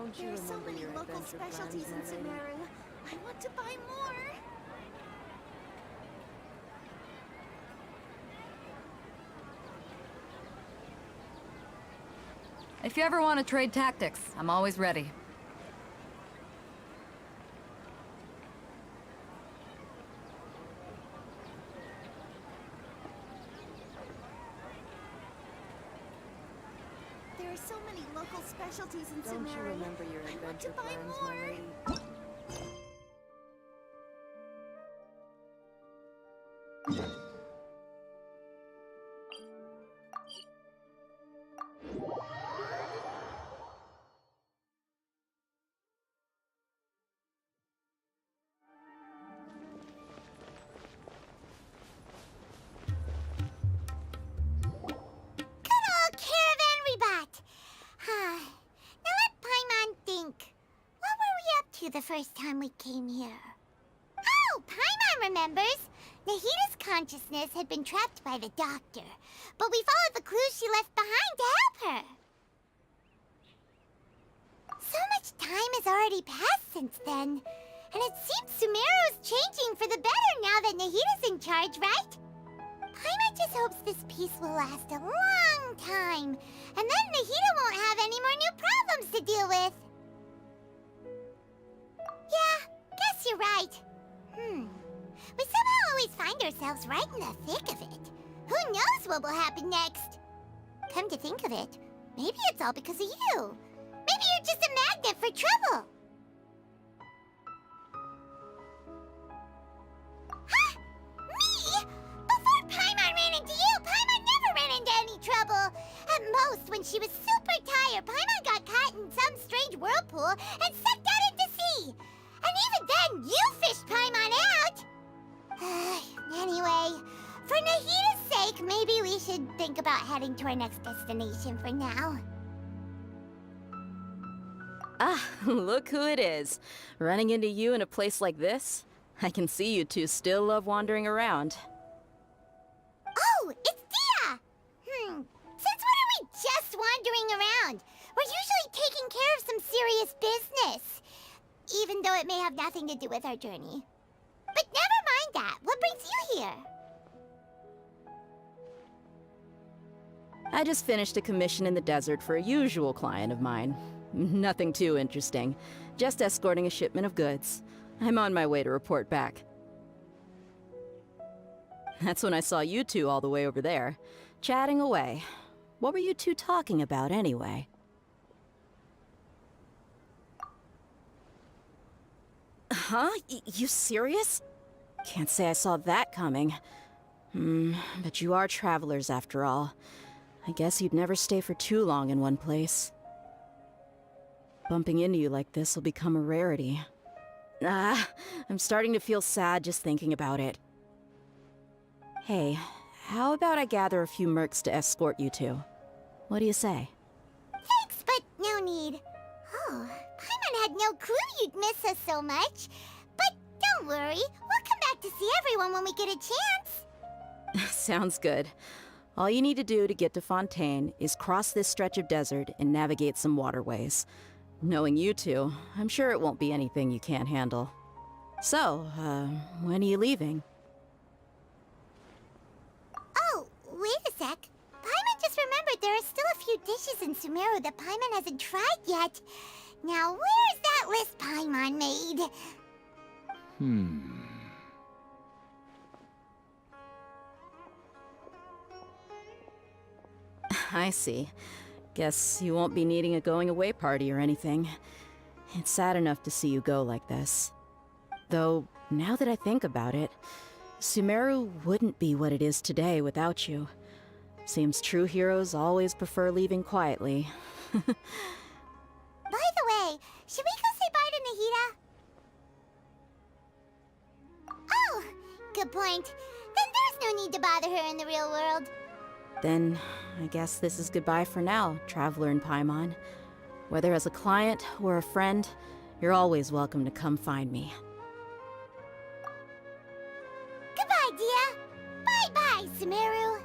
Don't you There are so remember many your local adventure specialties in plans, my lady? Sumeru. I want to buy more. If you ever want to trade tactics, I'm always ready. There are so many local specialties in Don't you Sumeru. remember your I want to adventure buy plans, more. my lady? Good old caravan rebot! Now let Paimon think. What were we up to the first time we came here? Oh, Paimon remembers! Nahita's consciousness had been trapped by the doctor, but we followed the clues she left behind to help her. So much time has already passed since then, and it seems Sumeru's changing for the better now that Nahita's in charge, right? Paimon just hopes this peace will last a long time, and then Nahita won't have any more new problems to deal with. Yeah, guess you're right. We somehow always find ourselves right in the thick of it. Who knows what will happen next? Come to think of it, maybe it's all because of you. Maybe you're just a magnet for trouble. Huh? Me? Before Paimon ran into you, Paimon never ran into any trouble. At most, when she was super tired, Paimon got caught in some strange whirlpool and sucked out into sea. And even then, you fished Paimon out. Anyway, for Nahita's sake, maybe we should think about heading to our next destination for now. Ah, look who it is. Running into you in a place like this? I can see you two still love wandering around. Oh, it's Dia! Since when are we just wandering around? We're usually taking care of some serious business. Even though it may have nothing to do with our journey. But never mind that. What brings you here? I just finished a commission in the desert for a usual client of mine. Nothing too interesting. Just escorting a shipment of goods. I'm on my way to report back. That's when I saw you two all the way over there, chatting away. What were you two talking about anyway? Huh? You serious? Can't say I saw that coming. But you are travelers after all. I guess you'd never stay for too long in one place. Bumping into you like this will become a rarity. I'm starting to feel sad just thinking about it. Hey, how about I gather a few mercs to escort you two? What do you say? Thanks, but no need. Oh, Paimon had no clue you'd miss us so much. But don't worry, we'll come back to see everyone when we get a chance. Sounds good. All you need to do to get to Fontaine is cross this stretch of desert and navigate some waterways. Knowing you two, I'm sure it won't be anything you can't handle. So, when are you leaving? Oh, wait a sec. Paimon just remembered there are still a few dishes in Sumeru that Paimon hasn't tried yet. Now, where's that list Paimon made? I see. Guess you won't be needing a going-away party or anything. It's sad enough to see you go like this. Though, now that I think about it, Sumeru wouldn't be what it is today without you. Seems true heroes always prefer leaving quietly. By the way, should we go say bye to Nahita? Oh, good point. Then there's no need to bother her in the real world. Then, I guess this is goodbye for now, Traveler in Paimon. Whether as a client or a friend, you're always welcome to come find me. Goodbye, Dia. Bye-bye, Sumeru.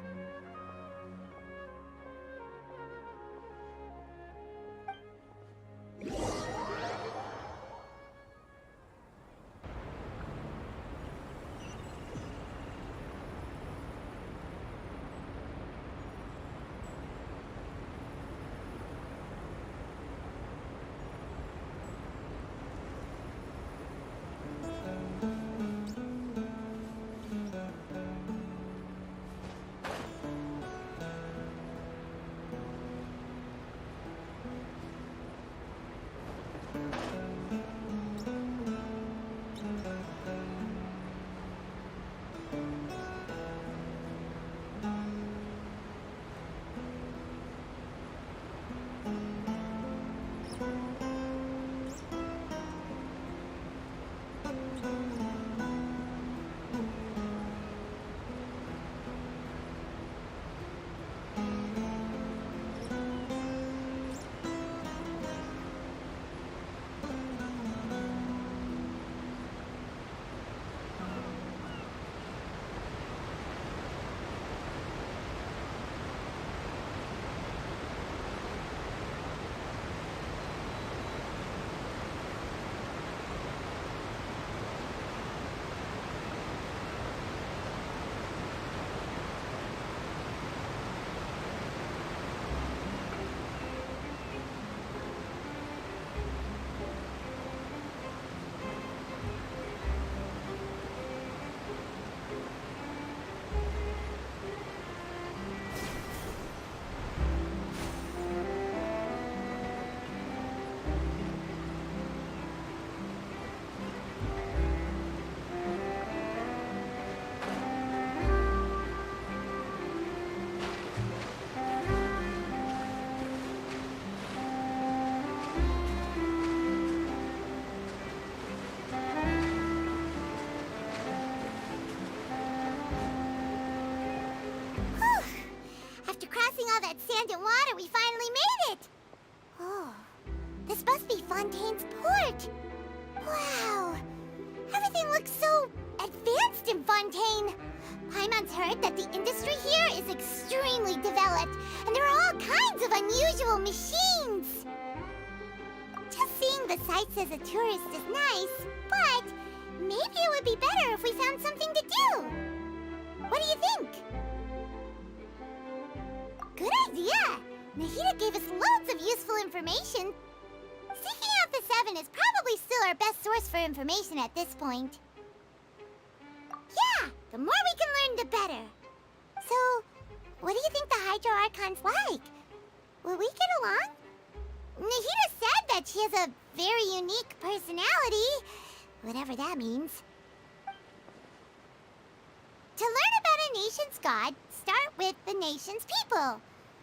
all that sand and water, we finally made it! Oh, this must be Fontaine's port. Wow, everything looks so advanced in Fontaine. Paimon's heard that the industry here is extremely developed, and there are all kinds of unusual machines. Just seeing the sights as a tourist is nice, but maybe it would be better if we found something to do. What do you think? Good idea! Nahida gave us loads of useful information. Seeking out the Seven is probably still our best source for information at this point. Yeah, the more we can learn, the better. So, what do you think the Hydro Archon's like? Will we get along? Nahida said that she has a very unique personality, whatever that means. To learn about a nation's god, start with the nation's people.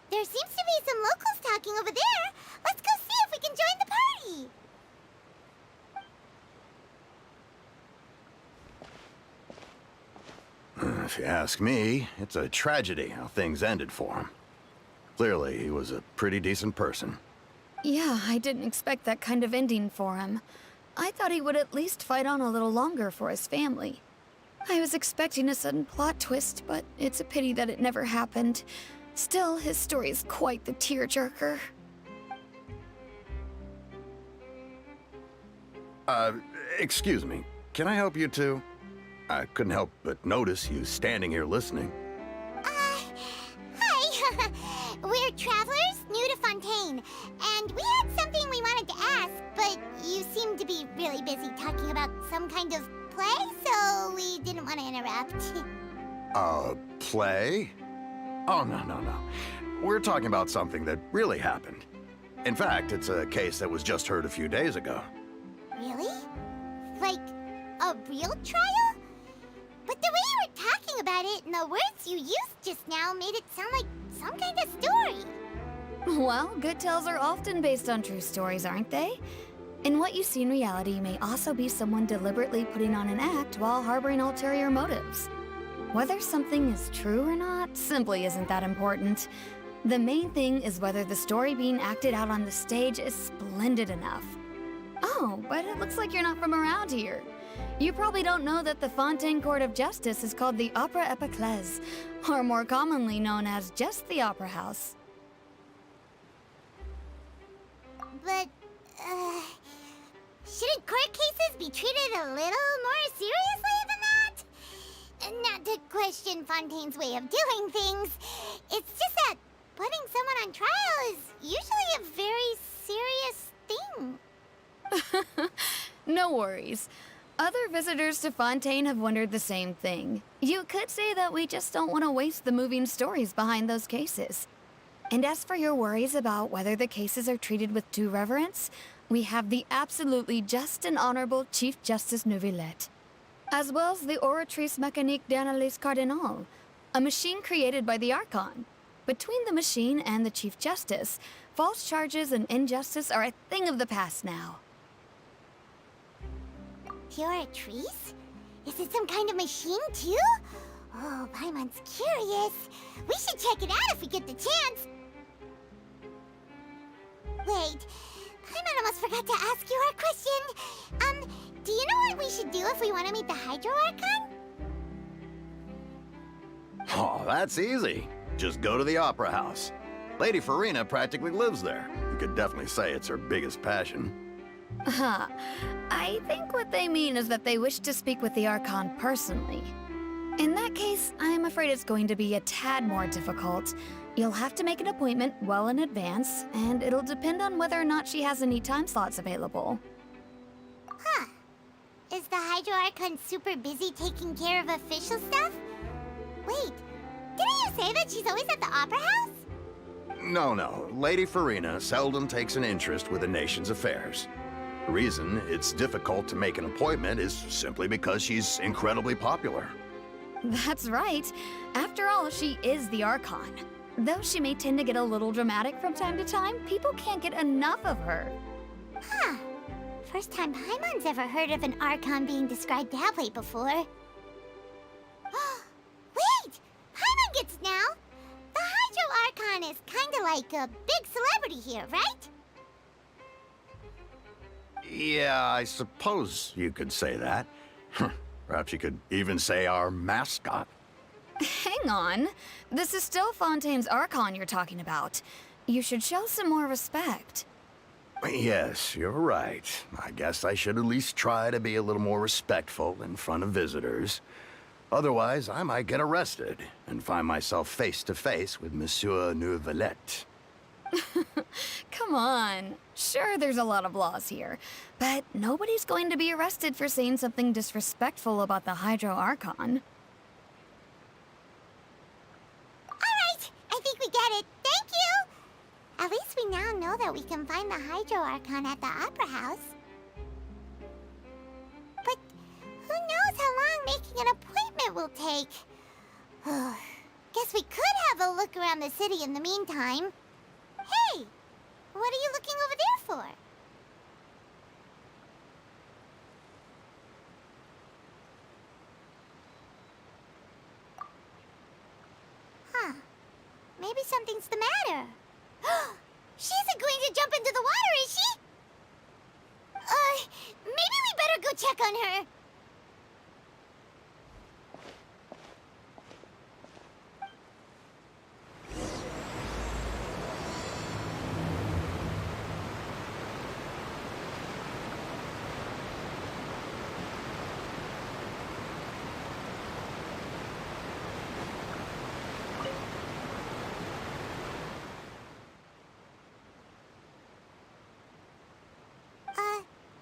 There seems to be some locals talking over there. Let's go see if we can join the party. If you ask me, it's a tragedy how things ended for him. Clearly, he was a pretty decent person. Yeah, I didn't expect that kind of ending for him. I thought he would at least fight on a little longer for his family. I was expecting a sudden plot twist, but it's a pity that it never happened. Still, his story is quite the tearjerker. Excuse me. Can I help you two? I couldn't help but notice you standing here listening. Hi. We're travelers new to Fontaine, and we had something we wanted to ask, but you seemed to be really busy talking about some kind of play, so we didn't want to interrupt. Play? Oh, no. We're talking about something that really happened. In fact, it's a case that was just heard a few days ago. Really? Like, a real trial? But the way you were talking about it and the words you used just now made it sound like some kind of story. Well, good tales are often based on true stories, aren't they? And what you see in reality may also be someone deliberately putting on an act while harboring ulterior motives. Whether something is true or not simply isn't that important. The main thing is whether the story being acted out on the stage is splendid enough. Oh, but it looks like you're not from around here. You probably don't know that the Fontaine Court of Justice is called the Opera Epiclese, or more commonly known as just the Opera House. But, shouldn't court cases be treated a little more seriously than that? Not to question Fontaine's way of doing things. It's just that putting someone on trial is usually a very serious thing. No worries. Other visitors to Fontaine have wondered the same thing. You could say that we just don't want to waste the moving stories behind those cases. And as for your worries about whether the cases are treated with due reverence, we have the absolutely just and honorable Chief Justice Neuvillette, as well as the Oratrice Mécanique d'Analyse Cardinal, a machine created by the Archon. Between the machine and the Chief Justice, false charges and injustice are a thing of the past now. Oratrice? Is it some kind of machine, too? Oh, Paimon's curious. We should check it out if we get the chance. Wait, Paimon almost forgot to ask you our question. Do you know what we should do if we want to meet the Hydro Archon? Oh, that's easy. Just go to the Opera House. Lady Farina practically lives there. You could definitely say it's her biggest passion. Huh. I think what they mean is that they wish to speak with the Archon personally. In that case, I'm afraid it's going to be a tad more difficult. You'll have to make an appointment well in advance, and it'll depend on whether or not she has any time slots available. Huh. Is the Hydro Archon super busy taking care of official stuff? Wait, didn't you say that she's always at the Opera House? No. Lady Farina seldom takes an interest with the nation's affairs. The reason it's difficult to make an appointment is simply because she's incredibly popular. That's right. After all, she is the Archon. Though she may tend to get a little dramatic from time to time, people can't get enough of her. Huh. First time Paimon's ever heard of an Archon being described that way before. Wait! Paimon gets now! The Hydro Archon is like a big celebrity here, right? Yeah, I suppose you could say that. Perhaps you could even say our mascot. Hang on. This is still Fontaine's Archon you're talking about. You should show some more respect. Yes, you're right. I guess I should at least try to be a little more respectful in front of visitors. Otherwise, I might get arrested and find myself face to face with Monsieur Neuvillette. Come on. Sure, there's a lot of laws here, but nobody's going to be arrested for saying something disrespectful about the Hydro Archon. Alright, I think we get it. Thank you! At least we now know that we can find the Hydro Archon at the Opera House. But who knows how long making an appointment will take? Guess we could have a look around the city in the meantime. Hey! What are you looking over there for? Huh. Maybe something's the matter. She isn't going to jump into the water, is she? Maybe we better go check on her.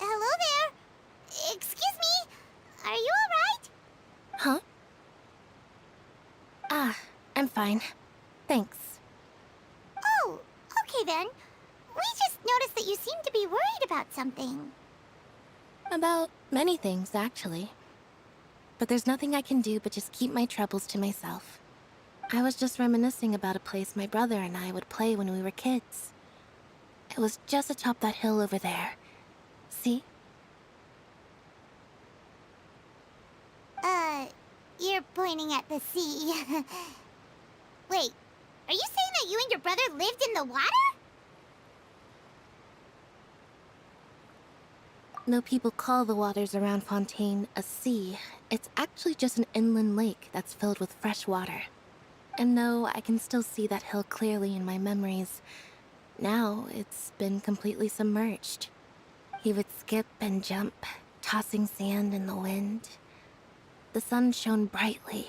Hello there. Excuse me. Are you alright? Huh? Ah, I'm fine. Thanks. Oh, okay then. We just noticed that you seem to be worried about something. About many things, actually. But there's nothing I can do but just keep my troubles to myself. I was just reminiscing about a place my brother and I would play when we were kids. It was just atop that hill over there. See? You're pointing at the sea. Wait, are you saying that you and your brother lived in the water? Though people call the waters around Fontaine a sea, it's actually just an inland lake that's filled with fresh water. And though I can still see that hill clearly in my memories, now it's been completely submerged. He would skip and jump, tossing sand in the wind. The sun shone brightly,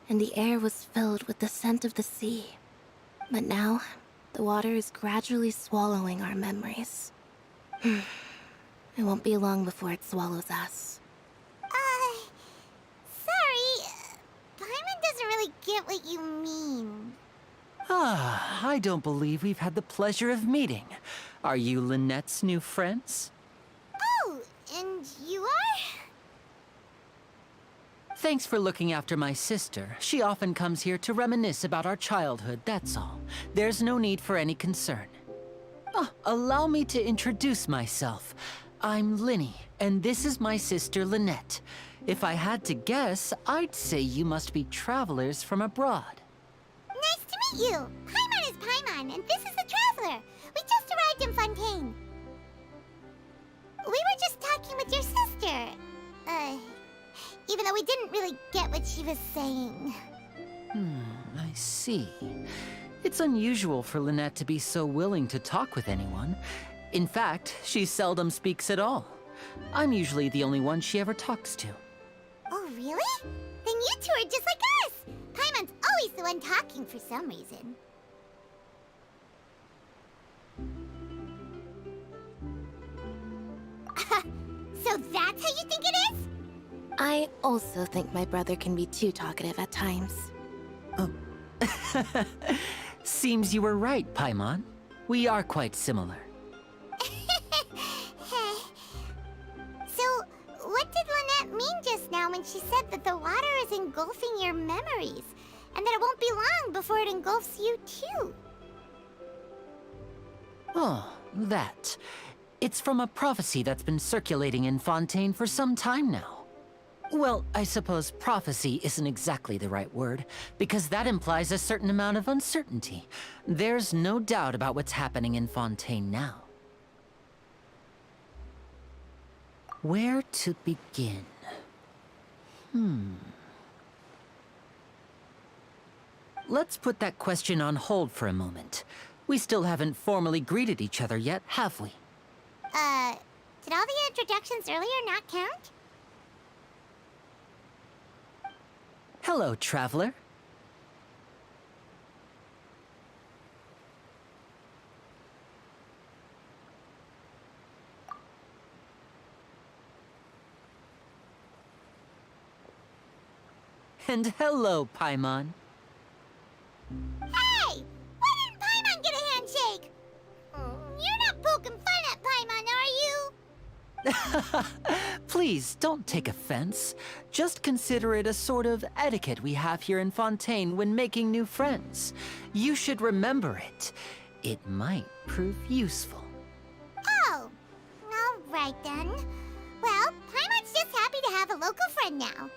and the air was filled with the scent of the sea. But now, the water is gradually swallowing our memories. It won't be long before it swallows us. Sorry. Paimon doesn't really get what you mean. Ah, I don't believe we've had the pleasure of meeting. Are you Lynette's new friends? Oh, and you are? Thanks for looking after my sister. She often comes here to reminisce about our childhood, that's all. There's no need for any concern. Oh, allow me to introduce myself. I'm Linny, and this is my sister Lynette. If I had to guess, I'd say you must be travelers from abroad. Nice to meet you. Paimon is Paimon, and this is the Traveler. We just arrived in Fontaine. We were just talking with your sister. Even though we didn't really get what she was saying. I see. It's unusual for Lynette to be so willing to talk with anyone. In fact, she seldom speaks at all. I'm usually the only one she ever talks to. Oh, really? Then you two are just like us. Paimon's always the one talking for some reason. So that's how you think it is? I also think my brother can be too talkative at times. Seems you were right, Paimon. We are quite similar. So, what did Lynette mean just now when she said that the water is engulfing your memories, and that it won't be long before it engulfs you too? Oh, that. It's from a prophecy that's been circulating in Fontaine for some time now. Well, I suppose prophecy isn't exactly the right word, because that implies a certain amount of uncertainty. There's no doubt about what's happening in Fontaine now. Where to begin? Let's put that question on hold for a moment. We still haven't formally greeted each other yet, have we? Did all the introductions earlier not count? Hello, traveler. And hello, Paimon. Hey! Why didn't Paimon get a handshake? You're not poking fun at Paimon, are you? Please, don't take offense. Just consider it a sort of etiquette we have here in Fontaine when making new friends. You should remember it. It might prove useful. Oh, all right then. Well, Paimon's just happy to have a local friend now.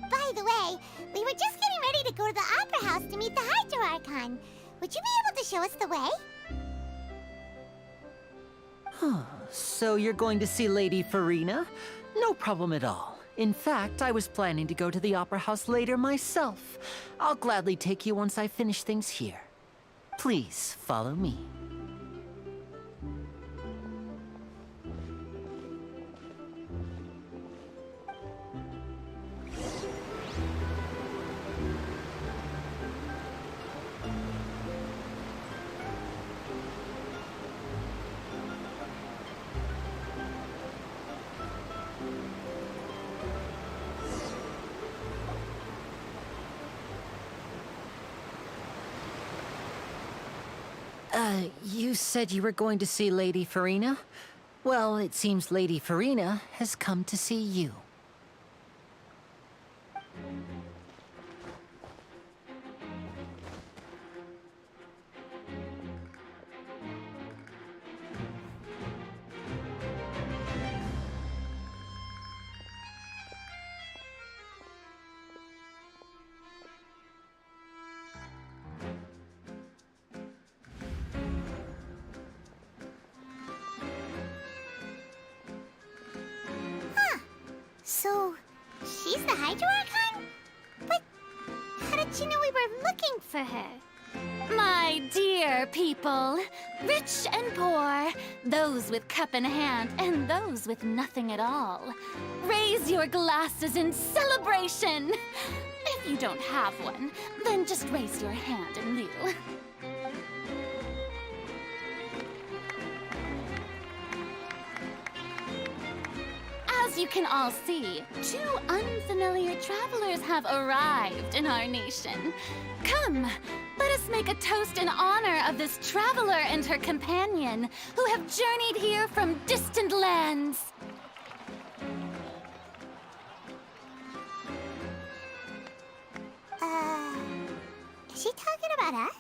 By the way, we were just getting ready to go to the Opera House to meet the Hydro Archon. Would you be able to show us the way? So you're going to see Lady Farina? No problem at all. In fact, I was planning to go to the Opera House later myself. I'll gladly take you once I finish things here. Please, follow me. You said you were going to see Lady Farina? Well, it seems Lady Farina has come to see you. So, she's the Hydro Archon? But how did you know we were looking for her? My dear people, rich and poor, those with cup in hand and those with nothing at all, raise your glasses in celebration. If you don't have one, then just raise your hand in lieu. As you can all see, two unfamiliar travelers have arrived in our nation. Come, let us make a toast in honor of this traveler and her companion who have journeyed here from distant lands. Is she talking about us?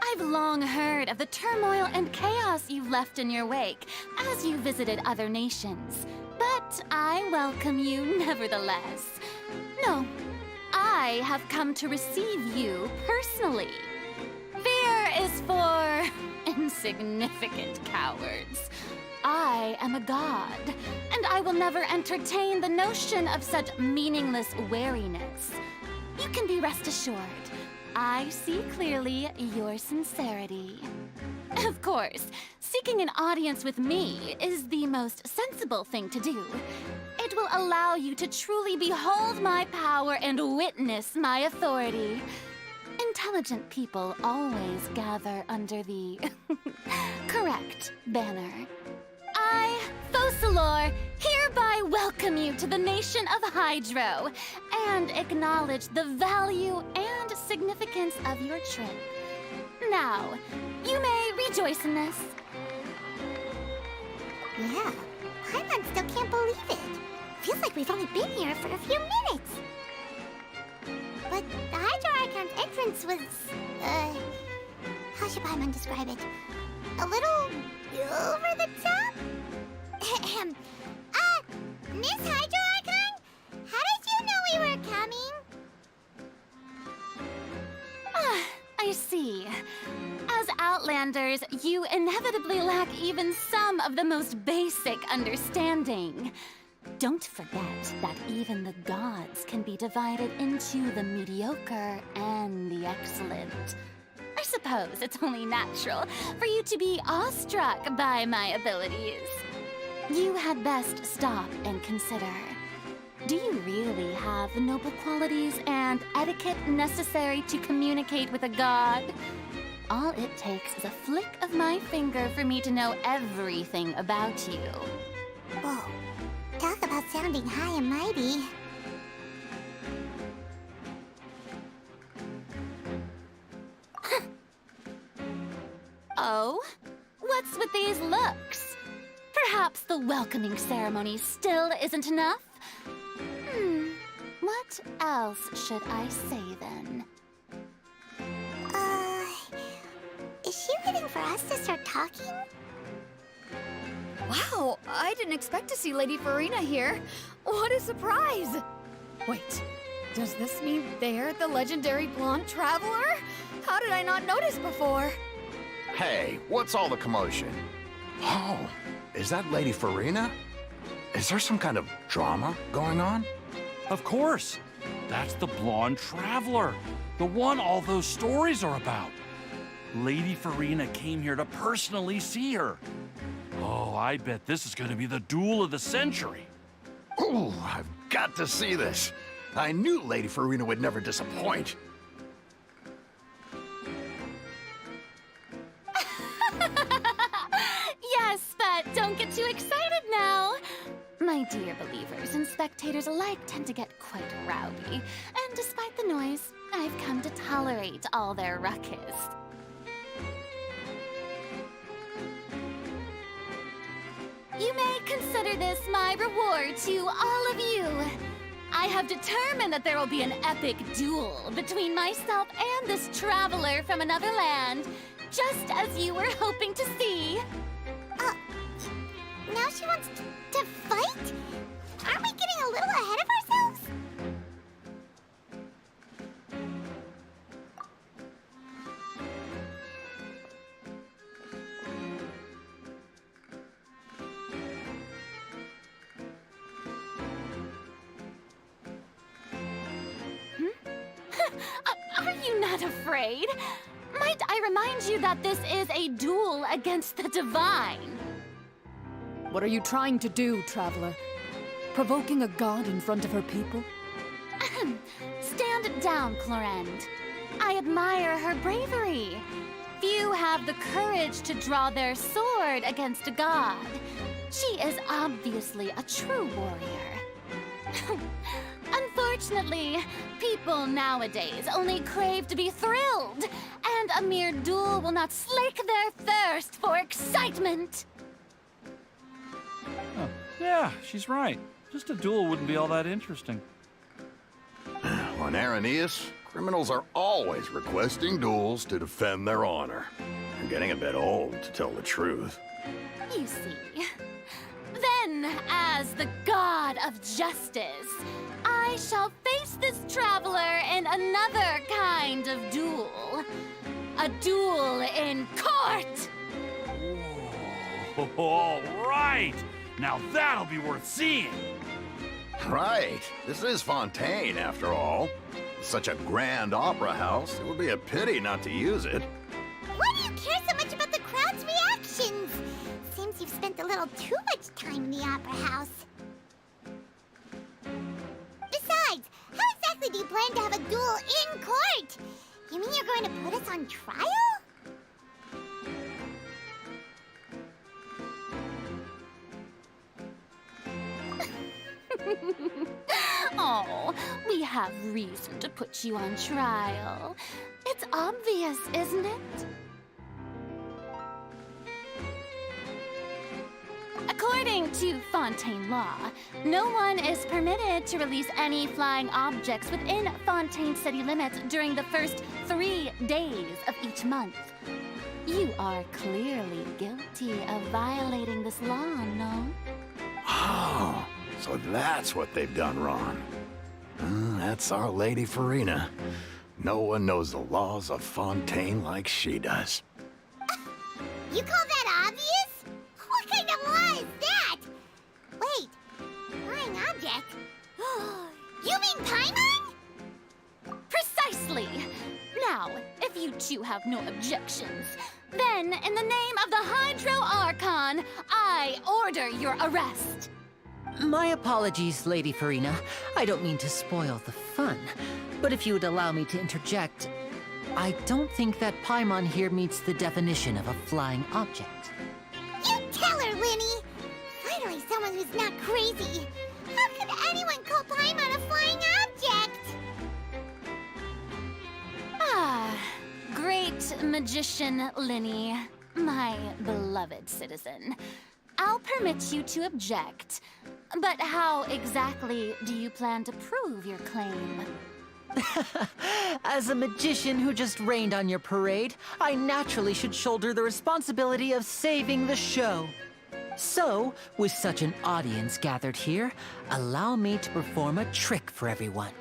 I've long heard of the turmoil and chaos you've left in your wake as you visited other nations. But I welcome you nevertheless. No, I have come to receive you personally. Fear is for insignificant cowards. I am a god, and I will never entertain the notion of such meaningless wariness. You can be rest assured. I see clearly your sincerity. Of course, seeking an audience with me is the most sensible thing to do. It will allow you to truly behold my power and witness my authority. Intelligent people always gather under the correct banner. I, Focalor, hereby welcome you to the nation of Hydro and acknowledge the value and significance of your trip. Now, you may rejoice in this. Yeah, Paimon still can't believe it. Feels like we've only been here for a few minutes. But the Hydro Archon's entrance was, how should Paimon describe it? A little over the top? Miss Hydro Archon? How did you know we were coming? I see. As Outlanders, you inevitably lack even some of the most basic understanding. Don't forget that even the gods can be divided into the mediocre and the excellent. I suppose it's only natural for you to be awestruck by my abilities. You had best stop and consider. Do you really have the noble qualities and etiquette necessary to communicate with a god? All it takes is a flick of my finger for me to know everything about you. Whoa. Talk about sounding high and mighty. Oh? What's with these looks? Perhaps the welcoming ceremony still isn't enough? What else should I say then? Is she waiting for us to start talking? Wow, I didn't expect to see Lady Farina here. What a surprise! Wait, does this mean they're the legendary blonde traveler? How did I not notice before? Hey, what's all the commotion? Oh, is that Lady Farina? Is there some kind of drama going on? Of course. That's the blonde traveler. The one all those stories are about. Lady Farina came here to personally see her. Oh, I bet this is going to be the duel of the century. Ooh, I've got to see this. I knew Lady Farina would never disappoint. Yes, but don't get too excited now. My dear believers and spectators alike tend to get quite rowdy, and despite the noise, I've come to tolerate all their ruckus. You may consider this my reward to all of you. I have determined that there will be an epic duel between myself and this traveler from another land, just as you were hoping to see. Now she wants to fight? Aren't we getting a little ahead of ourselves? Are you not afraid? Might I remind you that this is a duel against the divine? What are you trying to do, traveler? Provoking a god in front of her people? Stand down, Clorend. I admire her bravery. Few have the courage to draw their sword against a god. She is obviously a true warrior. Unfortunately, people nowadays only crave to be thrilled, and a mere duel will not slake their thirst for excitement. Huh. Yeah, she's right. Just a duel wouldn't be all that interesting. On Araneus, criminals are always requesting duels to defend their honor. I'm getting a bit old, to tell the truth. You see. Then, as the god of justice, I shall face this traveler in another kind of duel. A duel in court! Whoa. All right! Now that'll be worth seeing! Right. This is Fontaine, after all. Such a grand opera house, it would be a pity not to use it. Why do you care so much about the crowd's reactions? Seems you've spent a little too much time in the opera house. Besides, how exactly do you plan to have a duel in court? You mean you're going to put us on trial? Oh, we have reason to put you on trial. It's obvious, isn't it? According to Fontaine law, no one is permitted to release any flying objects within Fontaine city limits during the first 3 days of each month. You are clearly guilty of violating this law, no? Oh, so that's what they've done wrong. That's our Lady Farina. No one knows the laws of Fontaine like she does. You call that obvious? What kind of law is that? Wait, flying object? You mean Paimon? Precisely! Now, if you two have no objections, then in the name of the Hydro Archon, I order your arrest. My apologies, Lady Farina. I don't mean to spoil the fun, but if you would allow me to interject, I don't think that Paimon here meets the definition of a flying object. You tell her, Linny! Finally someone who's not crazy. How could anyone call Paimon a flying object? Ah, great magician Linny, my beloved citizen. I'll permit you to object, but how exactly do you plan to prove your claim? As a magician who just rained on your parade, I naturally should shoulder the responsibility of saving the show. So, with such an audience gathered here, allow me to perform a trick for everyone.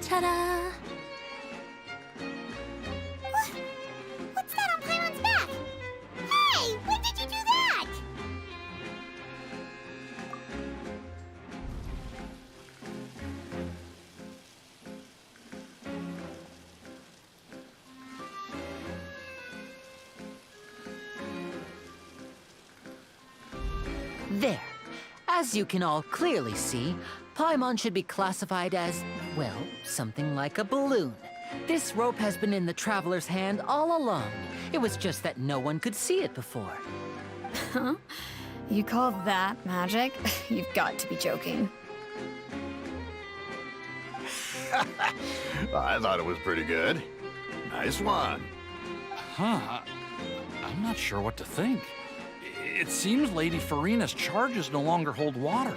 Ta-da! What's that on Paimon's back? Hey, when did you do that? There. As you can all clearly see, Paimon should be classified as, well, something like a balloon. This rope has been in the Traveler's hand all along. It was just that no one could see it before. Huh? You call that magic? You've got to be joking. I thought it was pretty good. Nice one. Huh. I'm not sure what to think. It seems Lady Farina's charges no longer hold water.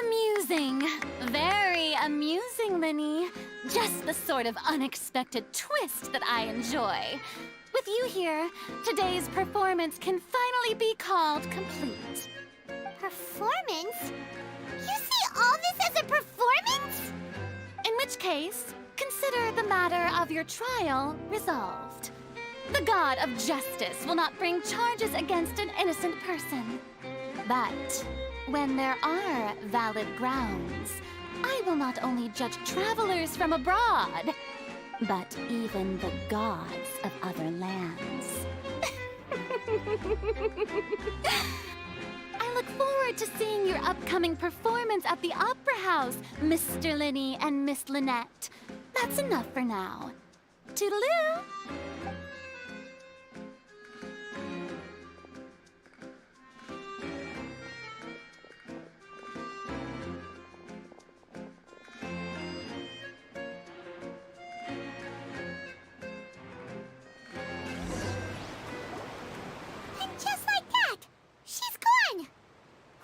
Amusing. Very amusing, Linny. Just the sort of unexpected twist that I enjoy. With you here, today's performance can finally be called complete. Performance? You see all this as a performance? In which case, consider the matter of your trial resolved. The god of justice will not bring charges against an innocent person. But when there are valid grounds, I will not only judge travelers from abroad, but even the gods of other lands. I look forward to seeing your upcoming performance at the Opera House, Mr. Linny and Miss Lynette. That's enough for now. Toodaloo! And just like that, she's gone.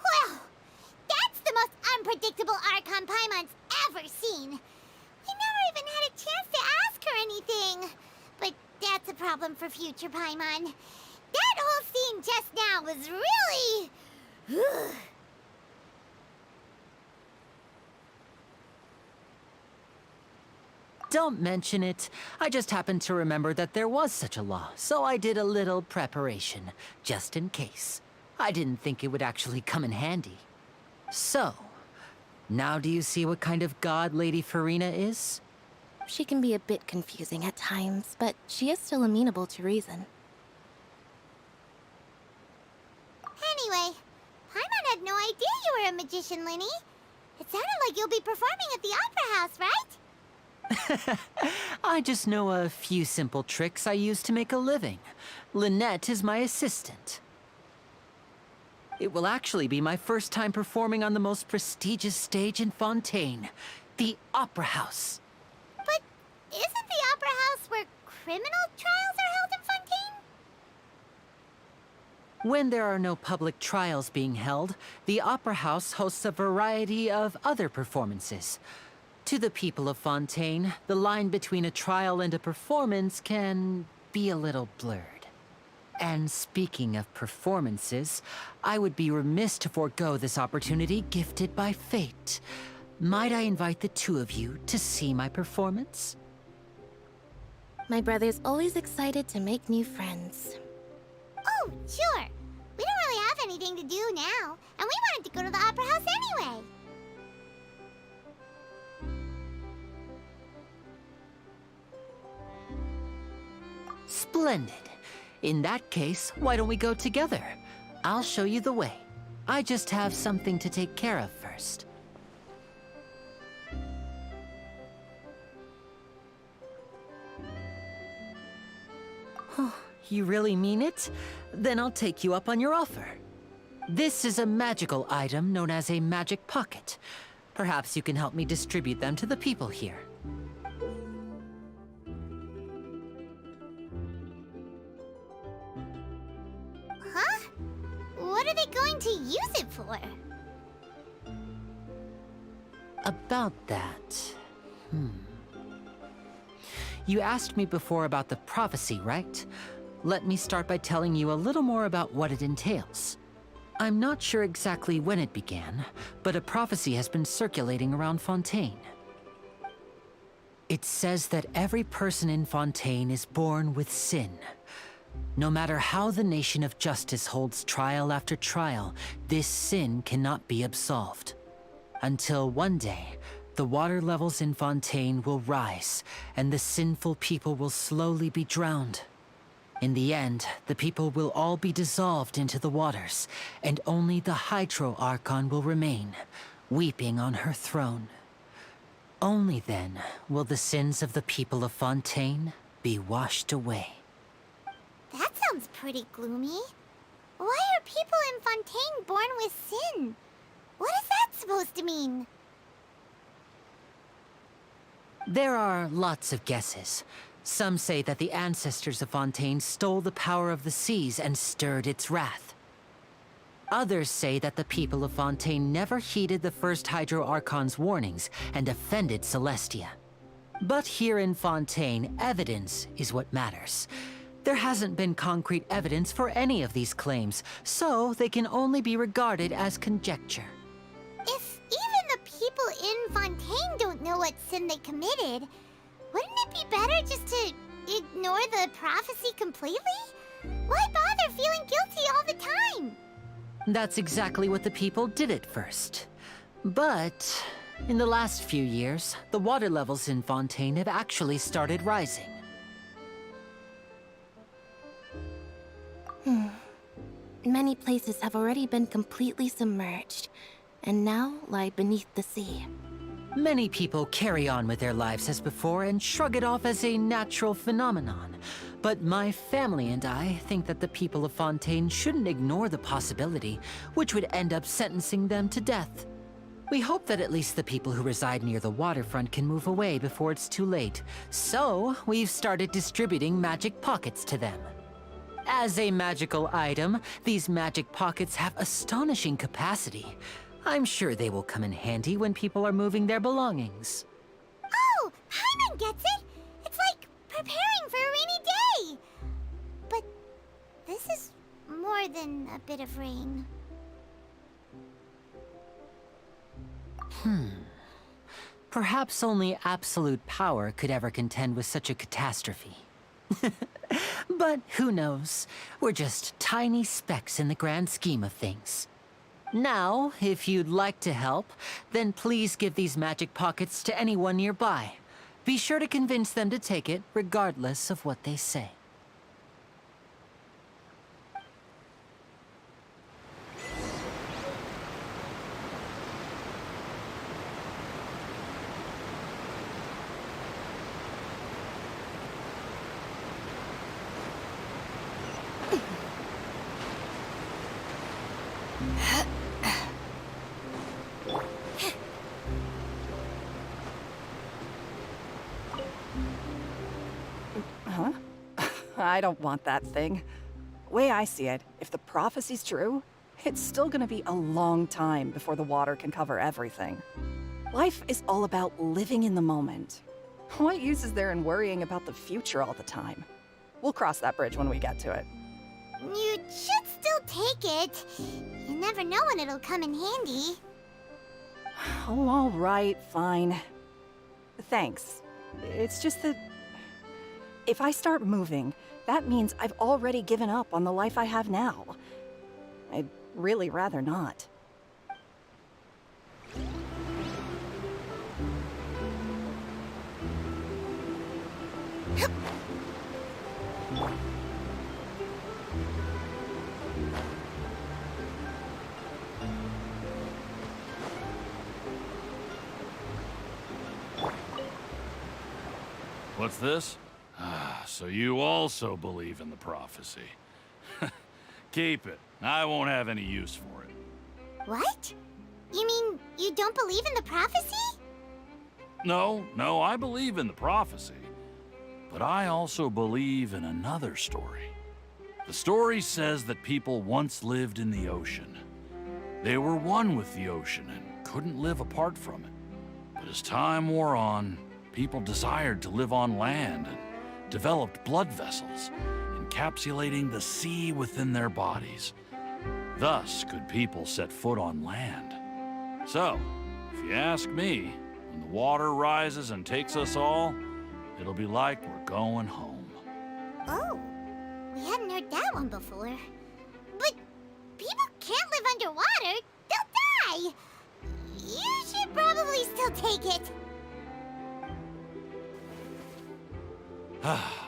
Well, that's the most unpredictable Archon Paimon's ever seen. We never even had a chance to ask her anything. But that's a problem for future Paimon. That whole scene just now was really... Don't mention it. I just happened to remember that there was such a law, so I did a little preparation, just in case. I didn't think it would actually come in handy. So, now do you see what kind of god Lady Farina is? She can be a bit confusing at times, but she is still amenable to reason. Anyway, Paimon had no idea you were a magician, Linny. It sounded like you'll be performing at the Opera House, right? I just know a few simple tricks I use to make a living. Lynette is my assistant. It will actually be my first time performing on the most prestigious stage in Fontaine, the Opera House. But isn't the Opera House where criminal trials are held in Fontaine? When there are no public trials being held, the Opera House hosts a variety of other performances. To the people of Fontaine, the line between a trial and a performance can be a little blurred. And speaking of performances, I would be remiss to forego this opportunity gifted by fate. Might I invite the two of you to see my performance? My brother's always excited to make new friends. Oh, sure. We don't really have anything to do now, and we wanted to go to the Opera House anyway. Splendid. In that case, why don't we go together? I'll show you the way. I just have something to take care of first. Oh, you really mean it? Then I'll take you up on your offer. This is a magical item known as a magic pocket. Perhaps you can help me distribute them to the people here. Huh? What are they going to use it for? About that... You asked me before about the prophecy, right? Let me start by telling you a little more about what it entails. I'm not sure exactly when it began, but a prophecy has been circulating around Fontaine. It says that every person in Fontaine is born with sin. No matter how the nation of justice holds trial after trial, this sin cannot be absolved. Until one day, the water levels in Fontaine will rise, and the sinful people will slowly be drowned. In the end, the people will all be dissolved into the waters, and only the Hydro Archon will remain, weeping on her throne. Only then will the sins of the people of Fontaine be washed away. That sounds pretty gloomy. Why are people in Fontaine born with sin? What is that supposed to mean? There are lots of guesses. Some say that the ancestors of Fontaine stole the power of the seas and stirred its wrath. Others say that the people of Fontaine never heeded the first Hydro Archon's warnings and offended Celestia. But here in Fontaine, evidence is what matters. There hasn't been concrete evidence for any of these claims, so they can only be regarded as conjecture. If even the people in Fontaine don't know what sin they committed, wouldn't it be better just to ignore the prophecy completely? Why bother feeling guilty all the time? That's exactly what the people did at first. But in the last few years, the water levels in Fontaine have actually started rising. Many places have already been completely submerged, and now lie beneath the sea. Many people carry on with their lives as before and shrug it off as a natural phenomenon. But my family and I think that the people of Fontaine shouldn't ignore the possibility, which would end up sentencing them to death. We hope that at least the people who reside near the waterfront can move away before it's too late. So, we've started distributing magic pockets to them. As a magical item, these magic pockets have astonishing capacity. I'm sure they will come in handy when people are moving their belongings. Oh, Paimon gets it! It's like preparing for a rainy day! But this is more than a bit of rain. Perhaps only absolute power could ever contend with such a catastrophe. But who knows? We're just tiny specks in the grand scheme of things. Now, if you'd like to help, then please give these magic pockets to anyone nearby. Be sure to convince them to take it, regardless of what they say. Huh? I don't want that thing. Way I see it, if the prophecy's true, it's still gonna be a long time before the water can cover everything. Life is all about living in the moment. What use is there in worrying about the future all the time? We'll cross that bridge when we get to it. You should still take it. You never know when it'll come in handy. Oh, all right, fine. Thanks. It's just that if I start moving, that means I've already given up on the life I have now. I'd really rather not. What's this? Ah, so you also believe in the prophecy. Keep it. I won't have any use for it. What? You mean you don't believe in the prophecy? No, I believe in the prophecy. But I also believe in another story. The story says that people once lived in the ocean. They were one with the ocean and couldn't live apart from it. But as time wore on, people desired to live on land and developed blood vessels, encapsulating the sea within their bodies. Thus could people set foot on land. So, if you ask me, when the water rises and takes us all, it'll be like we're going home. Oh, we hadn't heard that one before. But people can't live underwater. They'll die. You should probably still take it.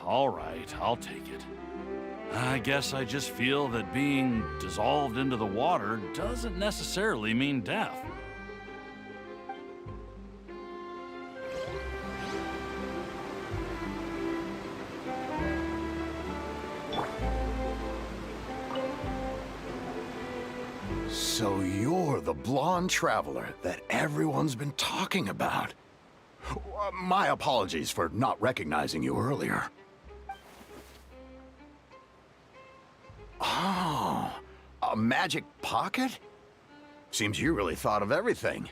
All right, I'll take it. I guess I just feel that being dissolved into the water doesn't necessarily mean death. So you're the blonde traveler that everyone's been talking about. My apologies for not recognizing you earlier. Oh, a magic pocket? Seems you really thought of everything.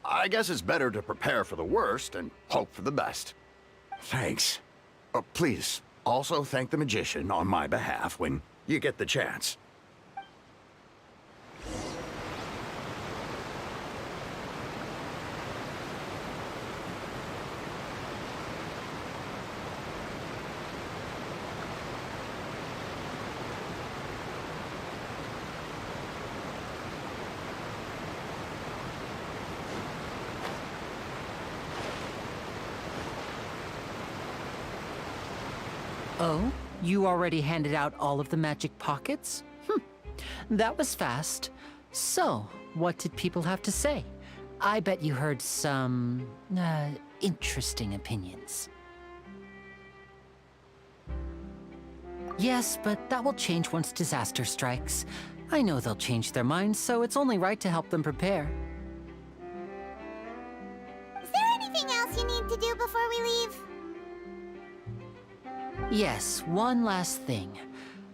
I guess it's better to prepare for the worst and hope for the best. Thanks. Please, also thank the magician on my behalf when you get the chance. Oh? You already handed out all of the magic pockets? That was fast. So, what did people have to say? I bet you heard some, interesting opinions. Yes, but that will change once disaster strikes. I know they'll change their minds, so it's only right to help them prepare. Is there anything else you need to do before we leave? Yes, one last thing.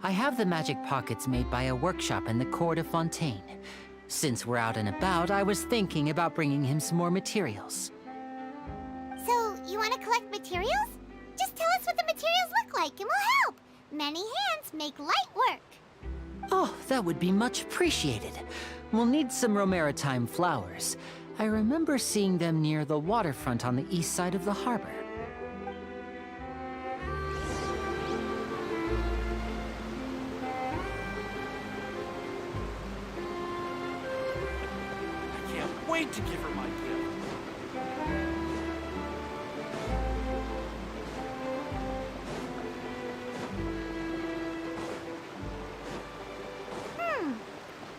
I have the magic pockets made by a workshop in the court of Fontaine. Since we're out and about, I was thinking about bringing him some more materials. So, you want to collect materials? Just tell us what the materials look like and we'll help. Many hands make light work. Oh, that would be much appreciated. We'll need some Romaritime flowers. I remember seeing them near the waterfront on the east side of the harbor. Wait to give her my gift.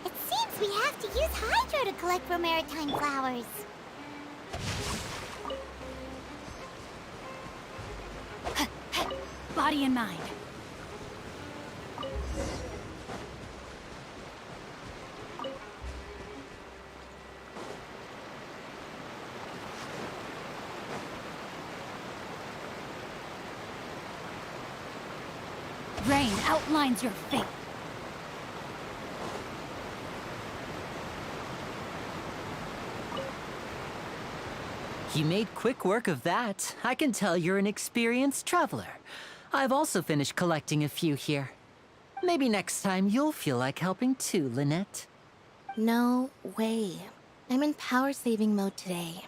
It seems we have to use Hydro to collect Romaritime flowers. Body and mind. rain outlines your fate. You made quick work of that. I can tell you're an experienced traveler. I've also finished collecting a few here. Maybe next time you'll feel like helping too, Lynette. No way. I'm in power-saving mode today.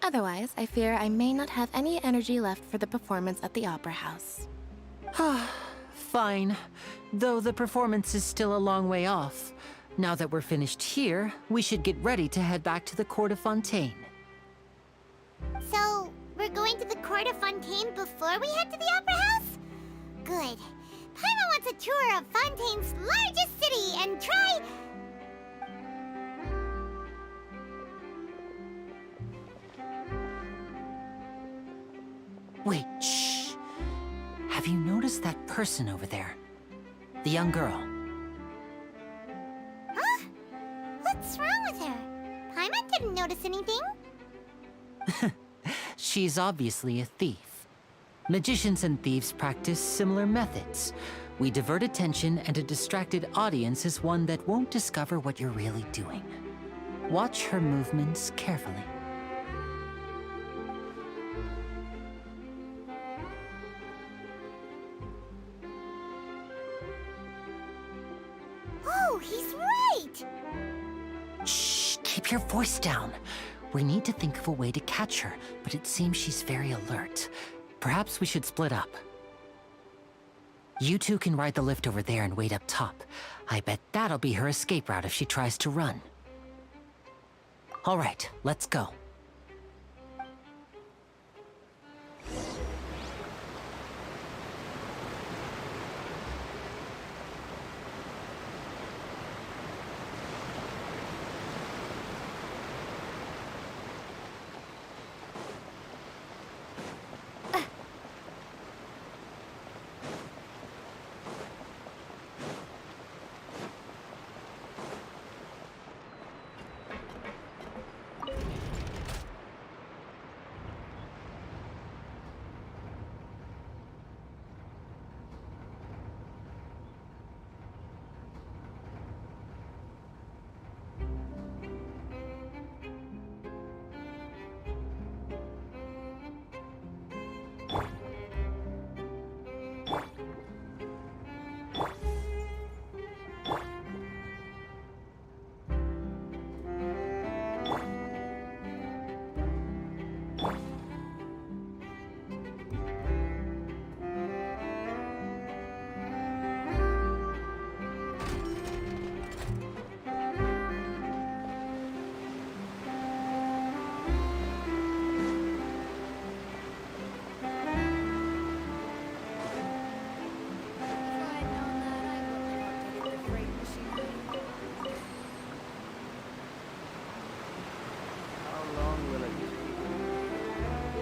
Otherwise, I fear I may not have any energy left for the performance at the Opera House. Fine. Though the performance is still a long way off. Now that we're finished here, we should get ready to head back to the Court of Fontaine. So, we're going to the Court of Fontaine before we head to the Opera House? Good. Paimon wants a tour of Fontaine's largest city and try... Wait, shh. Have you noticed that person over there? The young girl. Huh? What's wrong with her? Paimon didn't notice anything. She's obviously a thief. Magicians and thieves practice similar methods. We divert attention, and a distracted audience is one that won't discover what you're really doing. Watch her movements carefully. Oh, he's right! Shh, keep your voice down. We need to think of a way to catch her, but it seems she's very alert. Perhaps we should split up. You two can ride the lift over there and wait up top. I bet that'll be her escape route if she tries to run. All right, let's go.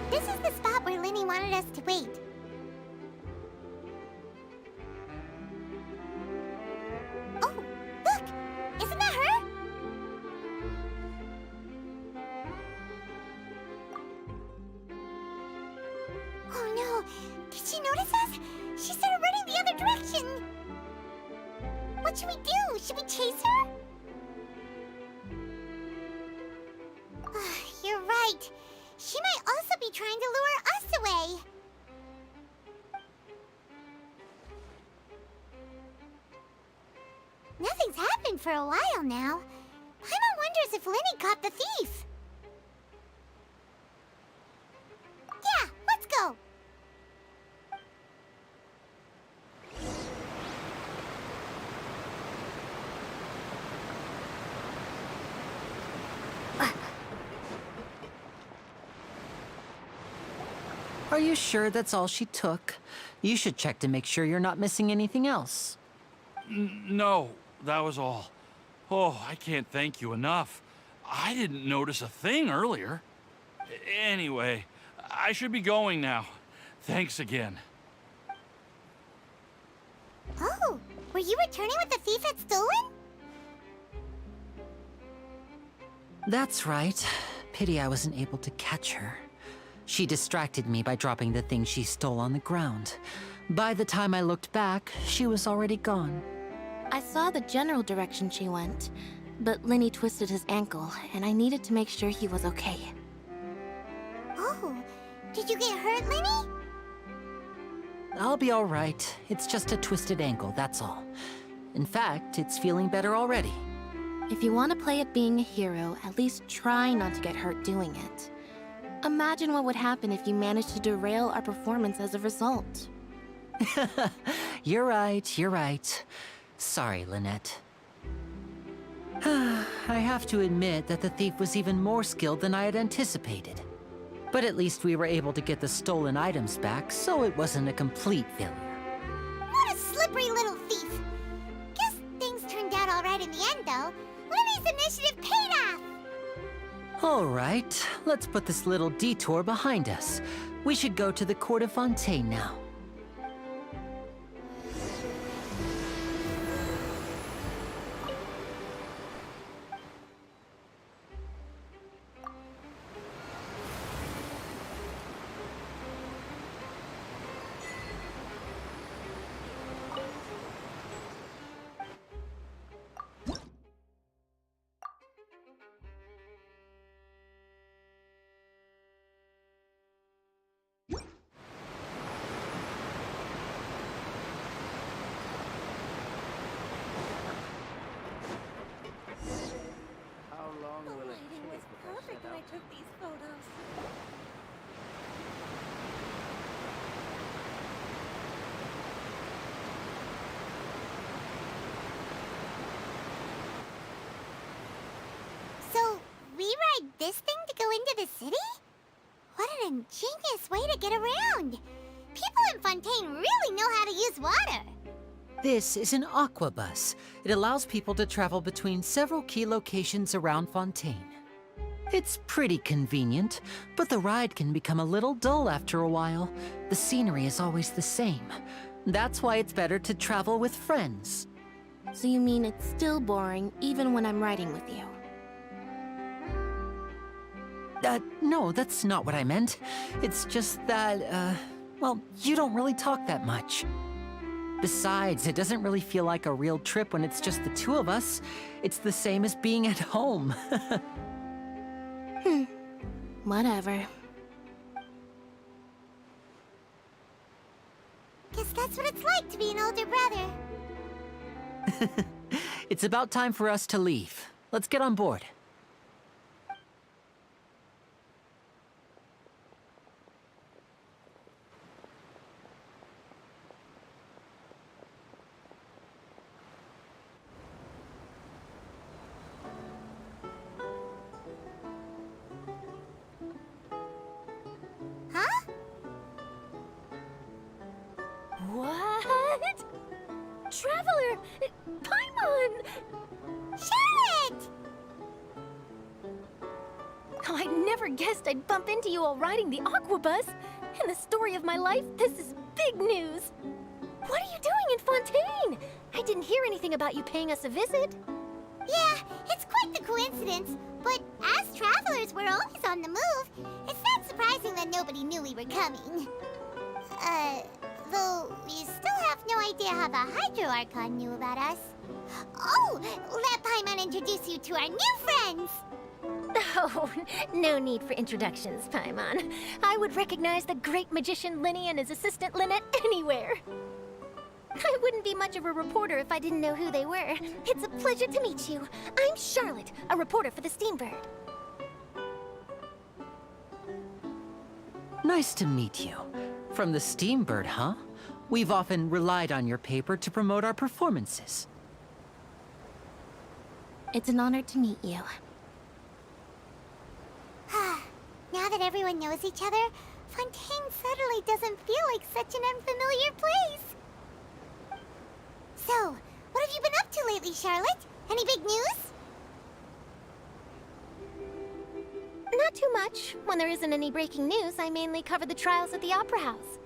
This is the spot where Linny wanted us to wait. Oh, look! Isn't that her? Oh no! Did she notice us? She started running the other direction! What should we do? Should we chase her? You're right. She might also be trying to lure us away. Nothing's happened for a while now. Paimon wonders if Linny caught the thief. Yeah, let's go. Are you sure that's all she took? You should check to make sure you're not missing anything else. No, that was all. Oh, I can't thank you enough. I didn't notice a thing earlier. Anyway, I should be going now. Thanks again. Oh, were you returning what the thief had stolen? That's right. Pity I wasn't able to catch her. She distracted me by dropping the thing she stole on the ground. By the time I looked back, she was already gone. I saw the general direction she went, but Lenny twisted his ankle, and I needed to make sure he was okay. Oh, did you get hurt, Lenny? I'll be all right. It's just a twisted ankle, that's all. In fact, it's feeling better already. If you want to play at being a hero, at least try not to get hurt doing it. Imagine what would happen if you managed to derail our performance as a result. You're right. Sorry, Lynette. I have to admit that the thief was even more skilled than I had anticipated. But at least we were able to get the stolen items back, so it wasn't a complete failure. What a slippery little thief! Guess things turned out all right in the end, though. Lenny's initiative paid off! All right, let's put this little detour behind us. We should go to the Court of Fontaine now. So, we ride this thing to go into the city? What an ingenious way to get around! People in Fontaine really know how to use water! This is an aquabus. It allows people to travel between several key locations around Fontaine. It's pretty convenient, but the ride can become a little dull after a while. The scenery is always the same. That's why it's better to travel with friends. So you mean it's still boring even when I'm riding with you? No, that's not what I meant. It's just that, well, you don't really talk that much. Besides, it doesn't really feel like a real trip when it's just the two of us. It's the same as being at home. Whatever. Guess that's what it's like to be an older brother. It's about time for us to leave. Let's get on board. Huh? What? Traveler! Paimon! Charlotte! Oh, I never guessed I'd bump into you all riding the aquabus. In the story of my life, this is big news. What are you doing in Fontaine? I didn't hear anything about you paying us a visit. Yeah, it's quite the coincidence. But as travelers, we're always on the move. It's not surprising that nobody knew we were coming. Though we still have no idea how the Hydro Archon knew about us. Oh, let Paimon introduce you to our new friends! Oh, no need for introductions, Paimon. I would recognize the great magician Lenny and his assistant Lynette anywhere. I wouldn't be much of a reporter if I didn't know who they were. It's a pleasure to meet you. I'm Charlotte, a reporter for the Steambird. Nice to meet you. From the Steambird, huh? We've often relied on your paper to promote our performances. It's an honor to meet you. Now that everyone knows each other, Fontaine suddenly doesn't feel like such an unfamiliar place. So, what have you been up to lately, Charlotte? Any big news? Not too much. When there isn't any breaking news, I mainly cover the trials at the Opera House.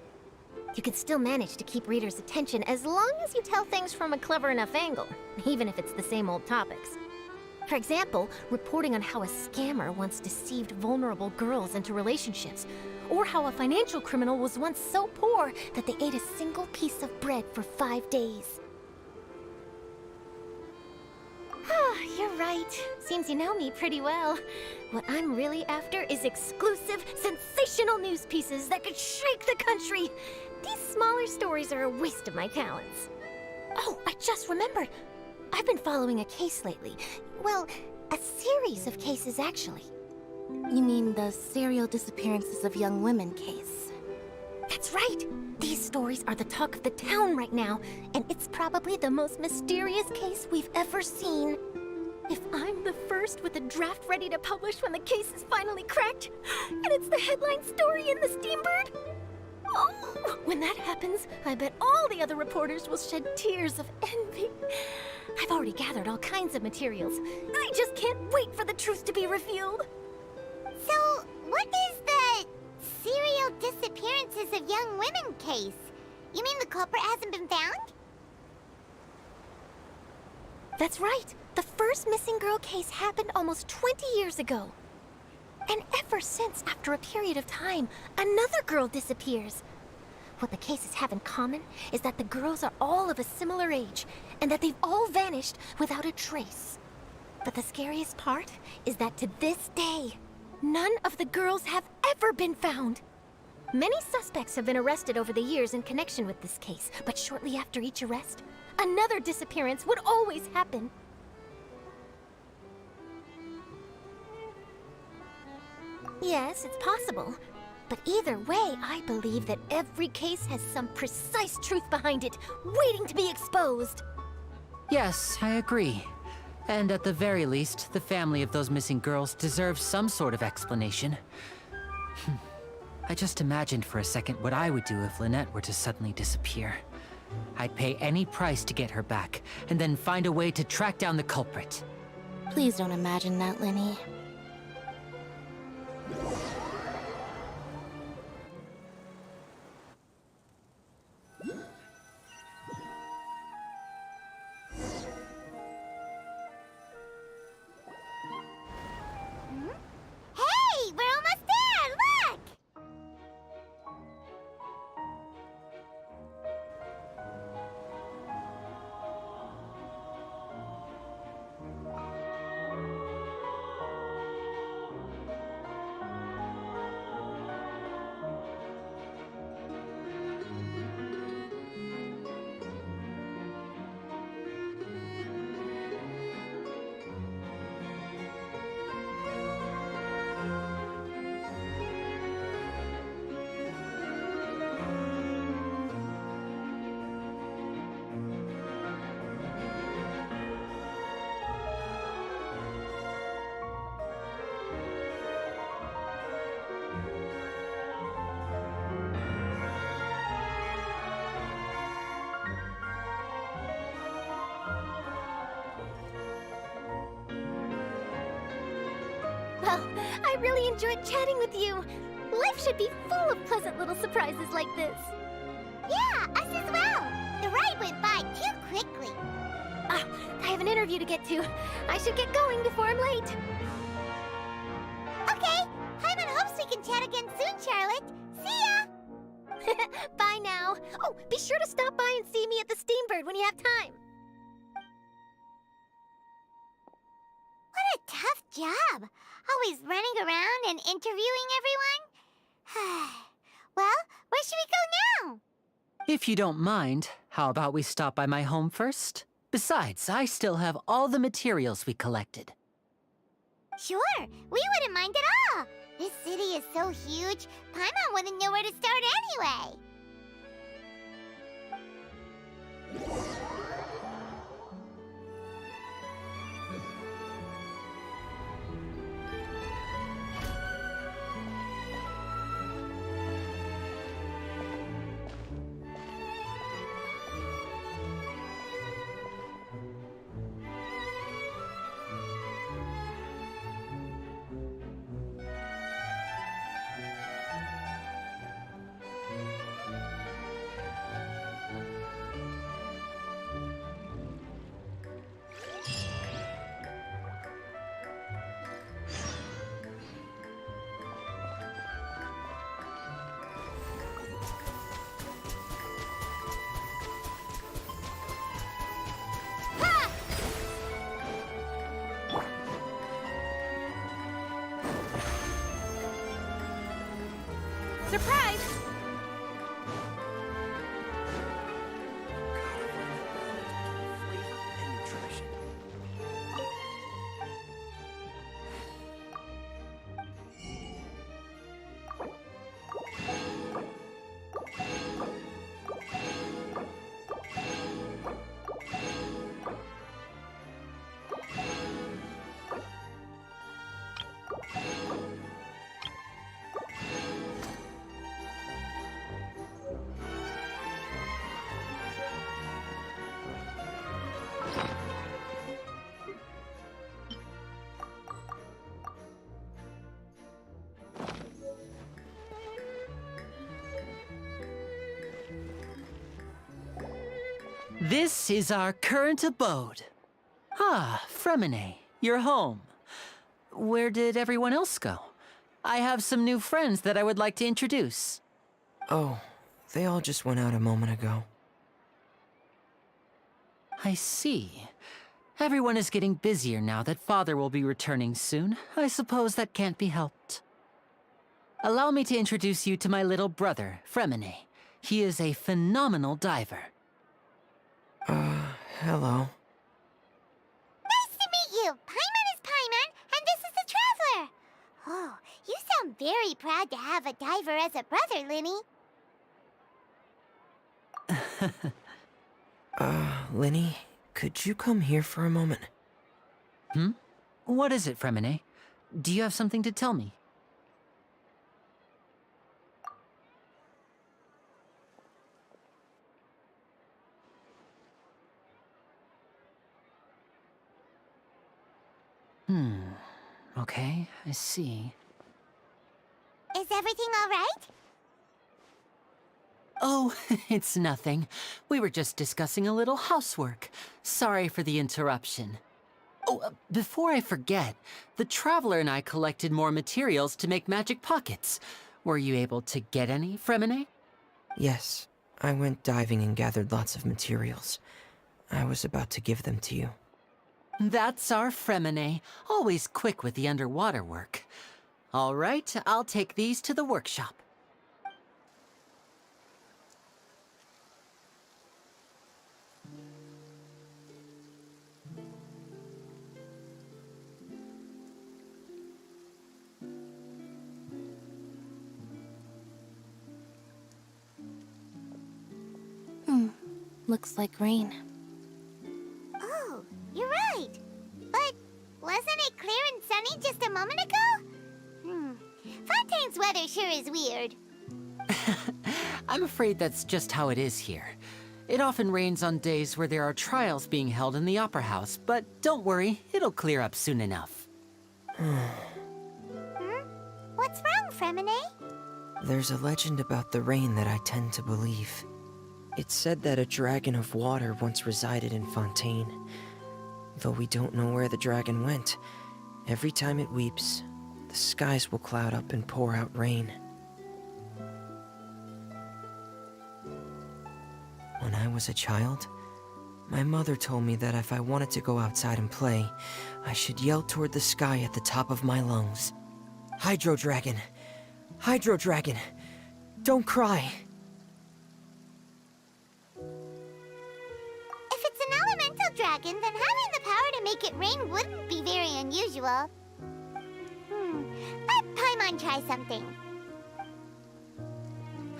You can still manage to keep readers' attention as long as you tell things from a clever enough angle, even if it's the same old topics. For example, reporting on how a scammer once deceived vulnerable girls into relationships, or how a financial criminal was once so poor that they ate a single piece of bread for 5 days. Ah, you're right. Seems you know me pretty well. What I'm really after is exclusive, sensational news pieces that could shake the country. These smaller stories are a waste of my talents. Oh, I just remembered. I've been following a case lately. Well, a series of cases, actually. You mean the serial disappearances of young women case? That's right! These stories are the talk of the town right now, and it's probably the most mysterious case we've ever seen. If I'm the first with a draft ready to publish when the case is finally cracked, and it's the headline story in the Steambird, oh, when that happens, I bet all the other reporters will shed tears of envy. I've already gathered all kinds of materials. I just can't wait for the truth to be revealed. So, what is the serial disappearances of young women case? You mean the culprit hasn't been found? That's right. The first missing girl case happened almost 20 years ago. And ever since, after a period of time, another girl disappears. What the cases have in common is that the girls are all of a similar age, and that they've all vanished without a trace. But the scariest part is that to this day, none of the girls have ever been found. Many suspects have been arrested over the years in connection with this case, but shortly after each arrest, another disappearance would always happen. Yes, it's possible. But either way, I believe that every case has some precise truth behind it, waiting to be exposed. Yes, I agree. And at the very least, the family of those missing girls deserves some sort of explanation. I just imagined for a second what I would do if Lynette were to suddenly disappear. I'd pay any price to get her back, and then find a way to track down the culprit. Please don't imagine that, Lenny. Hey, we're almost there! Look! Well, I really enjoyed chatting with you. Life should be full of pleasant little surprises like this. Yeah, us as well. The ride went by too quickly. Ah, I have an interview to get to. I should get going before I'm late. Okay, Paimon hopes we can chat again soon, Charlotte. See ya! Bye now. Oh, be sure to stop by and see me at the Steambird when you have time. What a tough job. Always running around and interviewing everyone. Well, where should we go now? If you don't mind, how about we stop by my home first? Besides, I still have all the materials we collected. Sure, we wouldn't mind at all. This city is so huge, Paimon wouldn't know where to start anyway. Surprise! This is our current abode. Ah, Fremine, you're home. Where did everyone else go? I have some new friends that I would like to introduce. Oh, they all just went out a moment ago. I see. Everyone is getting busier now that Father will be returning soon. I suppose that can't be helped. Allow me to introduce you to my little brother, Fremine. He is a phenomenal diver. Hello. Nice to meet you. Paimon is Paimon, and this is the Traveler. Oh, you sound very proud to have a diver as a brother, Linny. Linny, could you come here for a moment? What is it, Fremine? Do you have something to tell me? Okay, I see. Is everything all right? Oh, it's nothing. We were just discussing a little housework. Sorry for the interruption. Oh, before I forget, the Traveler and I collected more materials to make magic pockets. Were you able to get any, Fremine? Yes, I went diving and gathered lots of materials. I was about to give them to you. That's our Fremine, always quick with the underwater work. All right, I'll take these to the workshop. Looks like rain. Oh, you're right. But wasn't it clear and sunny just a moment ago? Fontaine's weather sure is weird. I'm afraid that's just how it is here. It often rains on days where there are trials being held in the Opera House, but don't worry, it'll clear up soon enough. What's wrong, Fremine? There's a legend about the rain that I tend to believe. It's said that a dragon of water once resided in Fontaine. Though we don't know where the dragon went, every time it weeps, the skies will cloud up and pour out rain. When I was a child, my mother told me that if I wanted to go outside and play, I should yell toward the sky at the top of my lungs. Hydro Dragon! Hydro Dragon! Don't cry! If it's an elemental dragon, then having the power to make it rain wouldn't be very unusual. Let Paimon try something.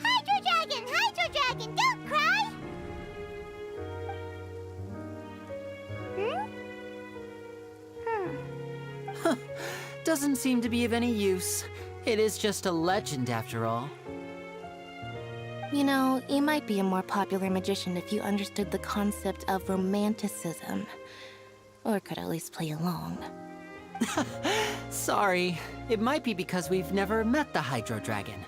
Hydro Dragon, don't cry! Doesn't seem to be of any use. It is just a legend after all. You know, you might be a more popular magician if you understood the concept of romanticism. Or could at least play along. Sorry. It might be because we've never met the Hydro Dragon.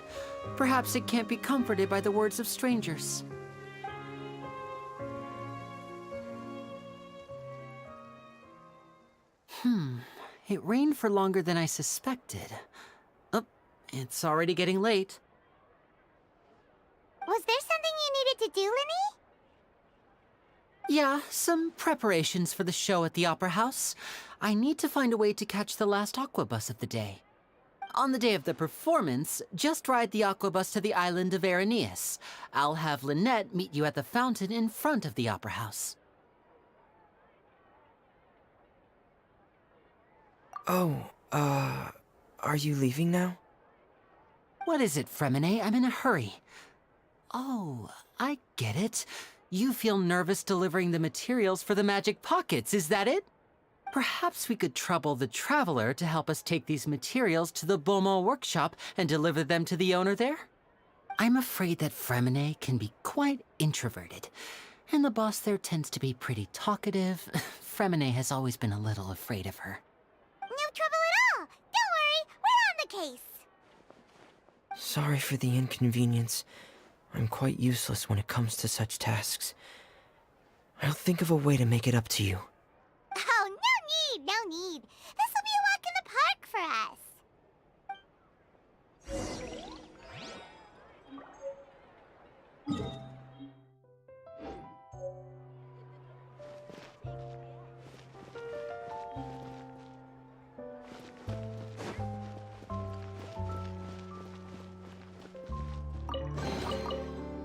Perhaps it can't be comforted by the words of strangers. It rained for longer than I suspected. Oh, it's already getting late. Was there something you needed to do, Linny? Yeah, some preparations for the show at the Opera House. I need to find a way to catch the last aqua bus of the day. On the day of the performance, just ride the aquabus to the island of Araneus. I'll have Lynette meet you at the fountain in front of the Opera House. Oh, are you leaving now? What is it, Fremine? I'm in a hurry. Oh, I get it. You feel nervous delivering the materials for the magic pockets, is that it? Perhaps we could trouble the Traveler to help us take these materials to the Beaumont workshop and deliver them to the owner there? I'm afraid that Fremine can be quite introverted, and the boss there tends to be pretty talkative. Fremine has always been a little afraid of her. No trouble at all. Don't worry, we're on the case. Sorry for the inconvenience. I'm quite useless when it comes to such tasks. I'll think of a way to make it up to you. Oh, no need. This will be a walk in the park for us.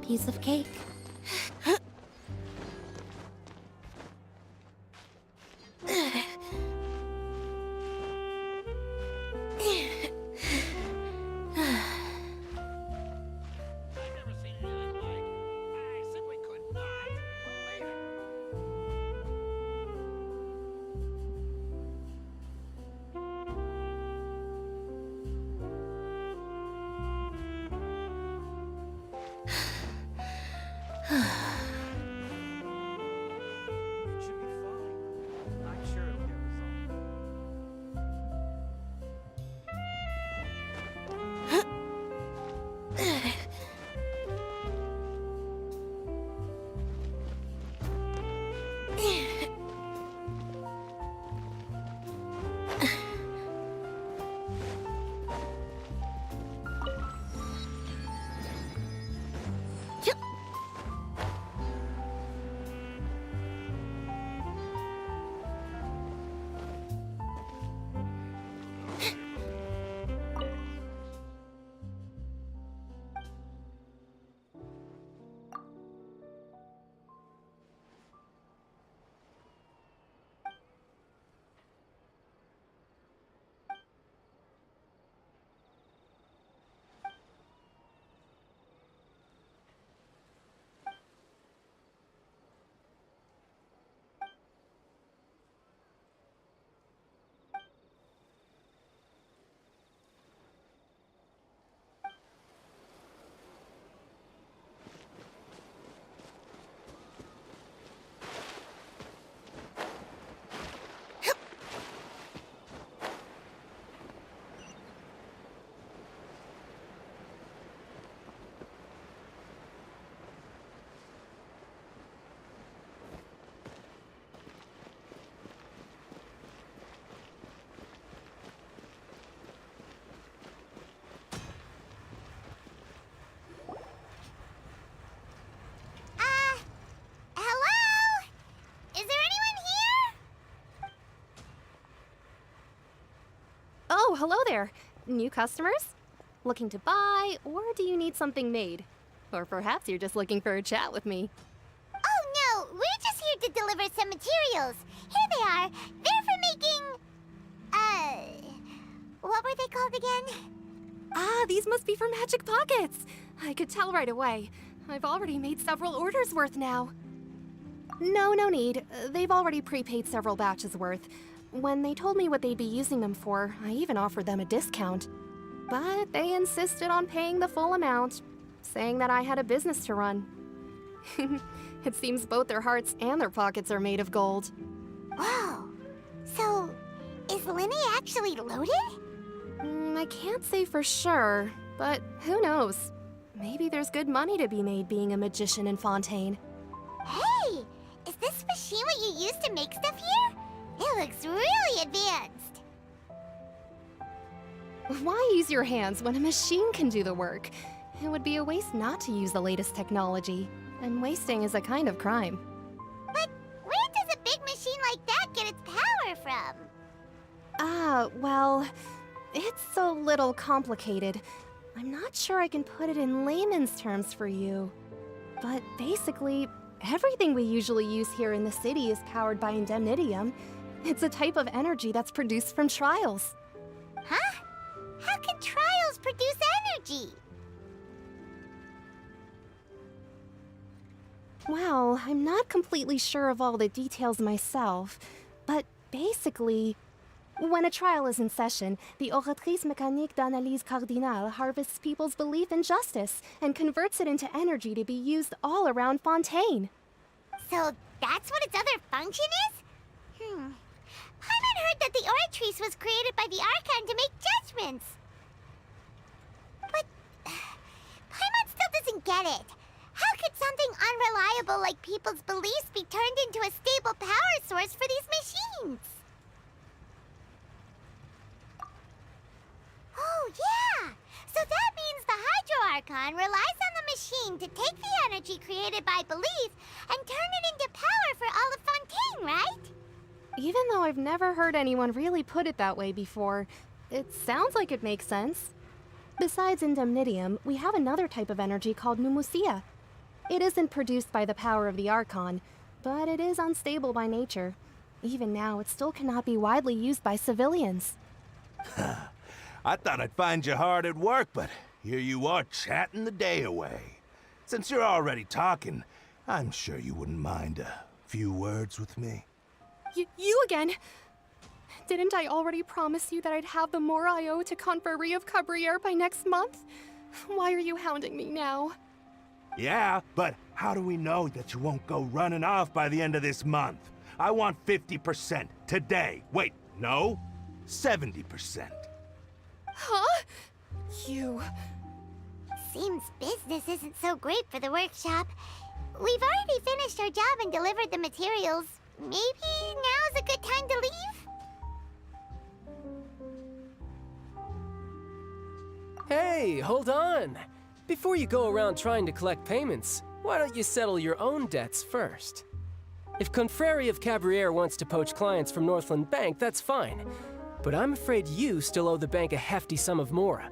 Piece of cake. Hello? Is there anyone here? Oh, hello there. New customers? Looking to buy, or do you need something made? Or perhaps you're just looking for a chat with me. Oh no, we're just here to deliver some materials. Here they are. They're for making... what were they called again? Ah, these must be for magic pockets. I could tell right away. I've already made several orders worth now. No need. They've already prepaid several batches worth. When they told me what they'd be using them for, I even offered them a discount. But they insisted on paying the full amount, saying that I had a business to run. It seems both their hearts and their pockets are made of gold. Whoa. So, is Linny actually loaded? I can't say for sure, but who knows? Maybe there's good money to be made being a magician in Fontaine. Hey! Is this machine what you use to make stuff here? It looks really advanced. Why use your hands when a machine can do the work? It would be a waste not to use the latest technology, and wasting is a kind of crime. But where does a big machine like that get its power from? Well, it's a little complicated. I'm not sure I can put it in layman's terms for you. But basically, everything we usually use here in the city is powered by indemnitium. It's a type of energy that's produced from trials. Huh? How can trials produce energy? Well, I'm not completely sure of all the details myself, but basically, when a trial is in session, the Oratrice Mécanique d'Analyse Cardinale harvests people's belief in justice and converts it into energy to be used all around Fontaine. So that's what its other function is? Paimon heard that the Oratrice was created by the Archon to make judgments. But Paimon still doesn't get it. How could something unreliable like people's beliefs be turned into a stable power source for these machines? Oh, yeah! So that means the Hydro Archon relies on the machine to take the energy created by belief and turn it into power for all of Fontaine, right? Even though I've never heard anyone really put it that way before, it sounds like it makes sense. Besides indemnitium, we have another type of energy called pneumosia. It isn't produced by the power of the Archon, but it is unstable by nature. Even now, it still cannot be widely used by civilians. I thought I'd find you hard at work, but here you are chatting the day away. Since you're already talking, I'm sure you wouldn't mind a few words with me. You again? Didn't I already promise you that I'd have the more I owe to Confrérie of Cabriere by next month? Why are you hounding me now? Yeah, but how do we know that you won't go running off by the end of this month? I want 50% today. Wait, no, 70%. Huh? You... Seems business isn't so great for the workshop. We've already finished our job and delivered the materials. Maybe now's a good time to leave? Hey, hold on! Before you go around trying to collect payments, why don't you settle your own debts first? If Confrérie of Cabriere wants to poach clients from Northland Bank, that's fine. But I'm afraid you still owe the bank a hefty sum of mora.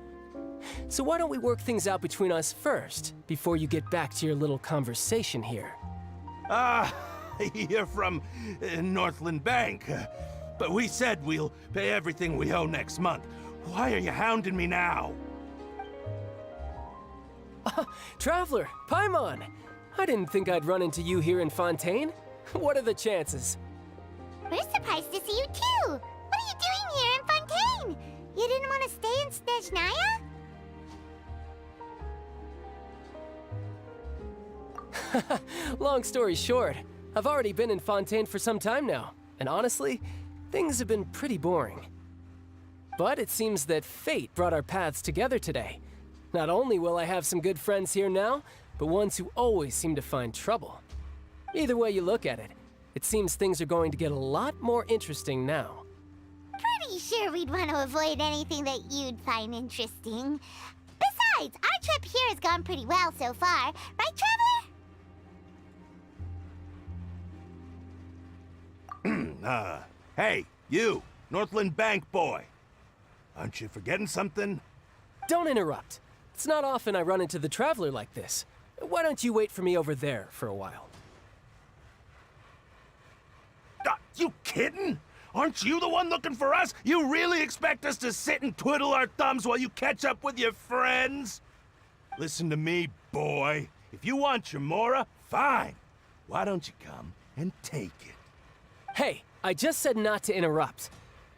So why don't we work things out between us first, before you get back to your little conversation here? You're from Northland Bank. But we said we'll pay everything we owe next month. Why are you hounding me now? Traveler, Paimon! I didn't think I'd run into you here in Fontaine. What are the chances? We're surprised to see you too! What are you doing here in Fontaine? You didn't want to stay in Snezhnaya? Long story short, I've already been in Fontaine for some time now, and honestly, things have been pretty boring. But it seems that fate brought our paths together today. Not only will I have some good friends here now, but ones who always seem to find trouble. Either way you look at it, it seems things are going to get a lot more interesting now. Pretty sure we'd want to avoid anything that you'd find interesting. Besides, our trip here has gone pretty well so far, right, Traveler? Hey, you, Northland Bank boy. Aren't you forgetting something? Don't interrupt. It's not often I run into the Traveler like this. Why don't you wait for me over there for a while? You kidding? Aren't you the one looking for us? You really expect us to sit and twiddle our thumbs while you catch up with your friends? Listen to me, boy. If you want your mora, fine. Why don't you come and take it? Hey, I just said not to interrupt.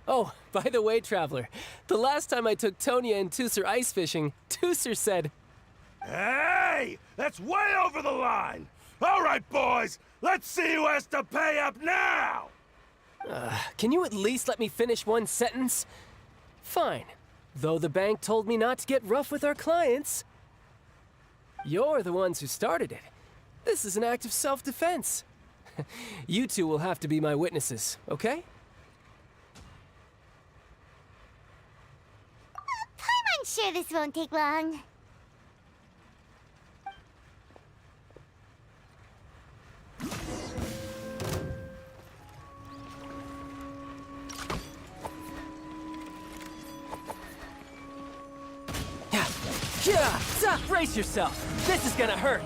Oh, by the way, Traveler, the last time I took Tonya and Tusser ice fishing, Tusser said... Hey! That's way over the line! All right, boys, let's see who has to pay up now! Can you at least let me finish one sentence? Fine. Though the bank told me not to get rough with our clients. You're the ones who started it. This is an act of self-defense. You two will have to be my witnesses, okay? I'm sure this won't take long. Brace yourself. This is gonna hurt.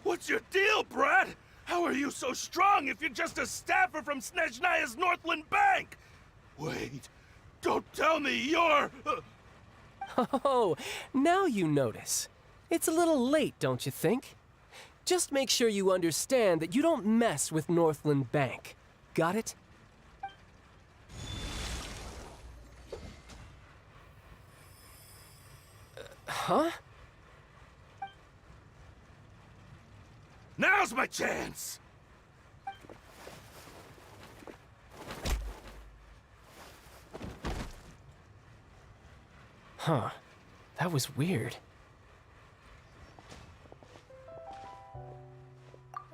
What's your deal, Brad? How are you so strong if you're just a staffer from Snezhnaya's Northland Bank? Wait, don't tell me you're... Oh, now you notice. It's a little late, don't you think? Just make sure you understand that you don't mess with Northland Bank. Got it? Huh? Now's my chance! Huh. That was weird.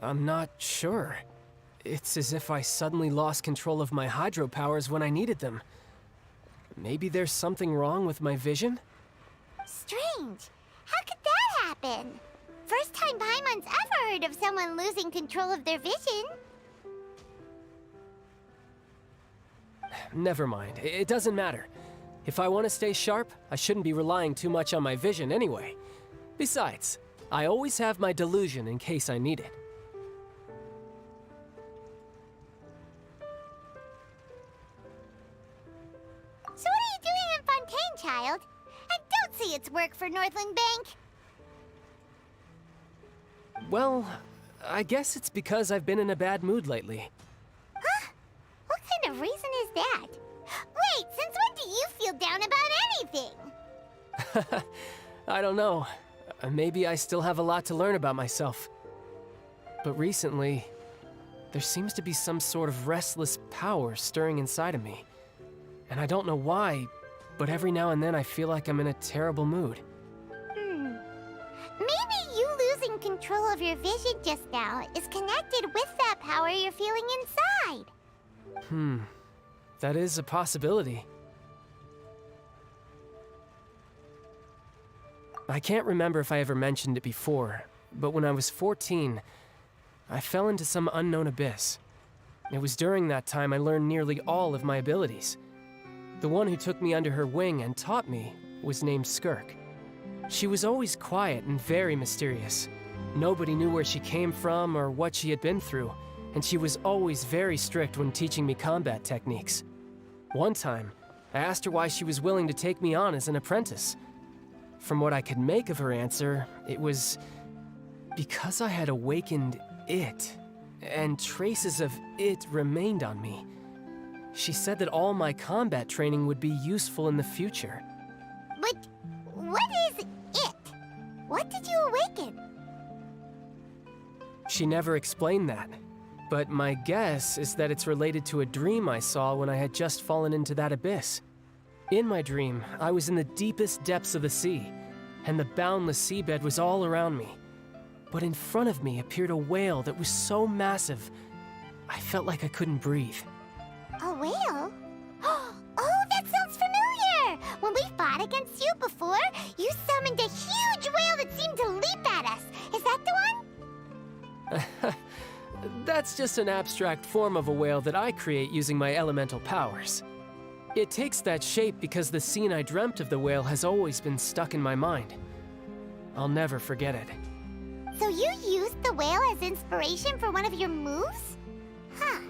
I'm not sure. It's as if I suddenly lost control of my hydro powers when I needed them. Maybe there's something wrong with my vision? Strange. How could that happen? First time Paimon's ever heard of someone losing control of their vision. Never mind. It doesn't matter. If I want to stay sharp, I shouldn't be relying too much on my vision anyway. Besides, I always have my delusion in case I need it. So what are you doing in Fontaine, child? I don't see its work for Northland Bank. Well, I guess it's because I've been in a bad mood lately. Huh? What kind of reason is that? Wait, since when do you feel down about anything? I don't know. Maybe I still have a lot to learn about myself. But recently, there seems to be some sort of restless power stirring inside of me. And I don't know why, but every now and then I feel like I'm in a terrible mood. Maybe you losing control of your vision just now is connected with that power you're feeling inside. That is a possibility. I can't remember if I ever mentioned it before, but when I was 14, I fell into some unknown abyss. It was during that time I learned nearly all of my abilities. The one who took me under her wing and taught me was named Skirk. She was always quiet and very mysterious. Nobody knew where she came from or what she had been through, and she was always very strict when teaching me combat techniques. One time, I asked her why she was willing to take me on as an apprentice. From what I could make of her answer, it was because I had awakened it, and traces of it remained on me. She said that all my combat training would be useful in the future. But what is it? What did you awaken? She never explained that, but my guess is that it's related to a dream I saw when I had just fallen into that abyss. In my dream, I was in the deepest depths of the sea, and the boundless seabed was all around me. But in front of me appeared a whale that was so massive, I felt like I couldn't breathe. A whale? Oh, that sounds familiar! When we fought against you before, you summoned a huge whale that seemed to leap at us. Is that the one? That's just an abstract form of a whale that I create using my elemental powers. It takes that shape because the scene I dreamt of the whale has always been stuck in my mind. I'll never forget it. So you used the whale as inspiration for one of your moves? Huh.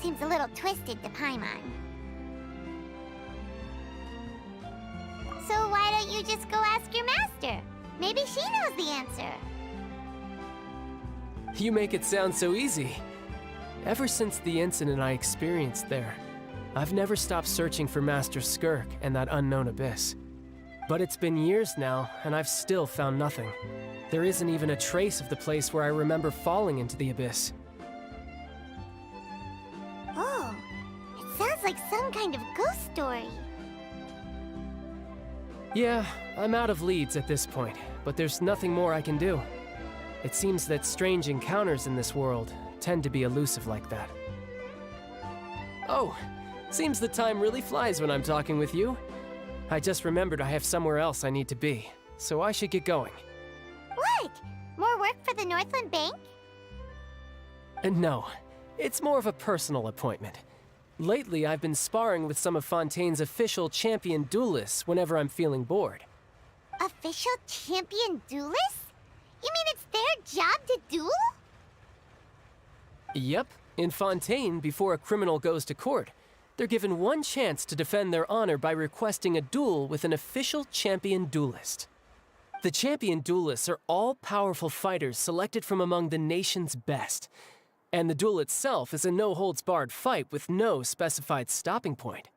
Seems a little twisted to Paimon. So why don't you just go ask your master? Maybe she knows the answer. You make it sound so easy. Ever since the incident I experienced there, I've never stopped searching for Master Skirk and that unknown abyss. But it's been years now, and I've still found nothing. There isn't even a trace of the place where I remember falling into the abyss. Oh, it sounds like some kind of ghost story. Yeah, I'm out of leads at this point, but there's nothing more I can do. It seems that strange encounters in this world tend to be elusive like that. Oh, seems the time really flies when I'm talking with you. I just remembered I have somewhere else I need to be, so I should get going. What? More work for the Northland Bank? No, it's more of a personal appointment. Lately, I've been sparring with some of Fontaine's official champion duelists whenever I'm feeling bored. Official champion duelists? You mean it's their job to duel? Yep. In Fontaine, before a criminal goes to court, they're given one chance to defend their honor by requesting a duel with an official champion duelist. The champion duelists are all-powerful fighters selected from among the nation's best, and the duel itself is a no-holds-barred fight with no specified stopping point.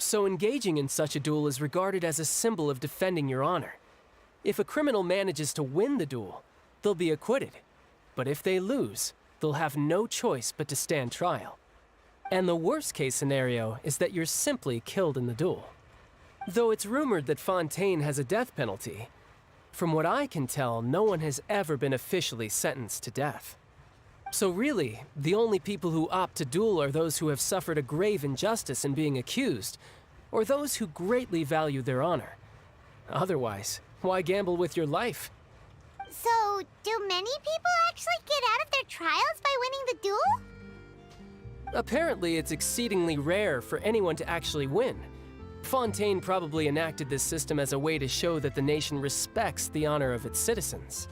So engaging in such a duel is regarded as a symbol of defending your honor. If a criminal manages to win the duel, they'll be acquitted. But if they lose, they'll have no choice but to stand trial. And the worst-case scenario is that you're simply killed in the duel. Though it's rumored that Fontaine has a death penalty, from what I can tell, no one has ever been officially sentenced to death. So really, the only people who opt to duel are those who have suffered a grave injustice in being accused, or those who greatly value their honor. Otherwise, why gamble with your life? So, do many people actually get out of their trials by winning the duel? Apparently, it's exceedingly rare for anyone to actually win. Fontaine probably enacted this system as a way to show that the nation respects the honor of its citizens.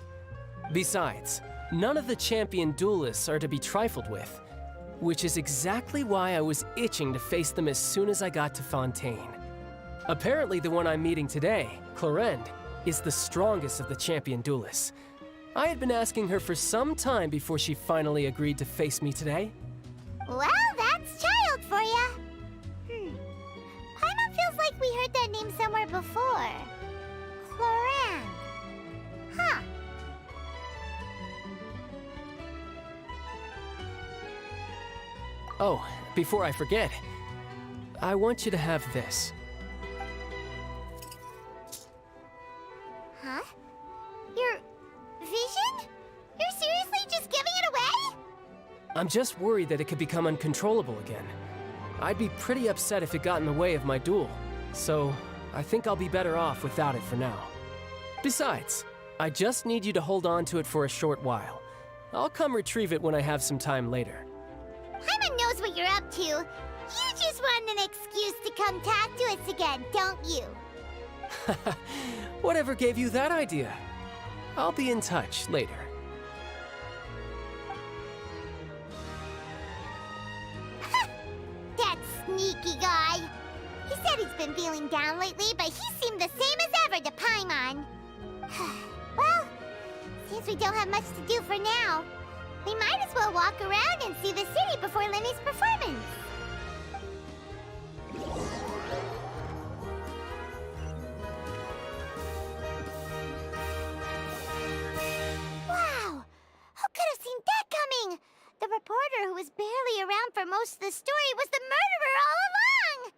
Besides, none of the champion duelists are to be trifled with, which is exactly why I was itching to face them as soon as I got to Fontaine. Apparently, the one I'm meeting today, Clorinde, is the strongest of the champion duelists. I had been asking her for some time before she finally agreed to face me today. Well, that's child for ya. Paimon feels like we heard that name somewhere before. Clorinde. Huh. Oh, before I forget, I want you to have this. Huh? Your vision? You're seriously just giving it away? I'm just worried that it could become uncontrollable again. I'd be pretty upset if it got in the way of my duel, so I think I'll be better off without it for now. Besides, I just need you to hold on to it for a short while. I'll come retrieve it when I have some time later. Paimon knows what you're up to. You just want an excuse to come talk to us again, don't you? Whatever gave you that idea? I'll be in touch later. That sneaky guy. He said he's been feeling down lately, but he seemed the same as ever to Paimon. Well, seems we don't have much to do for now. We might as well walk around and see the city before Lenny's performance. Wow! Who could have seen that coming? The reporter who was barely around for most of the story was the murderer all along!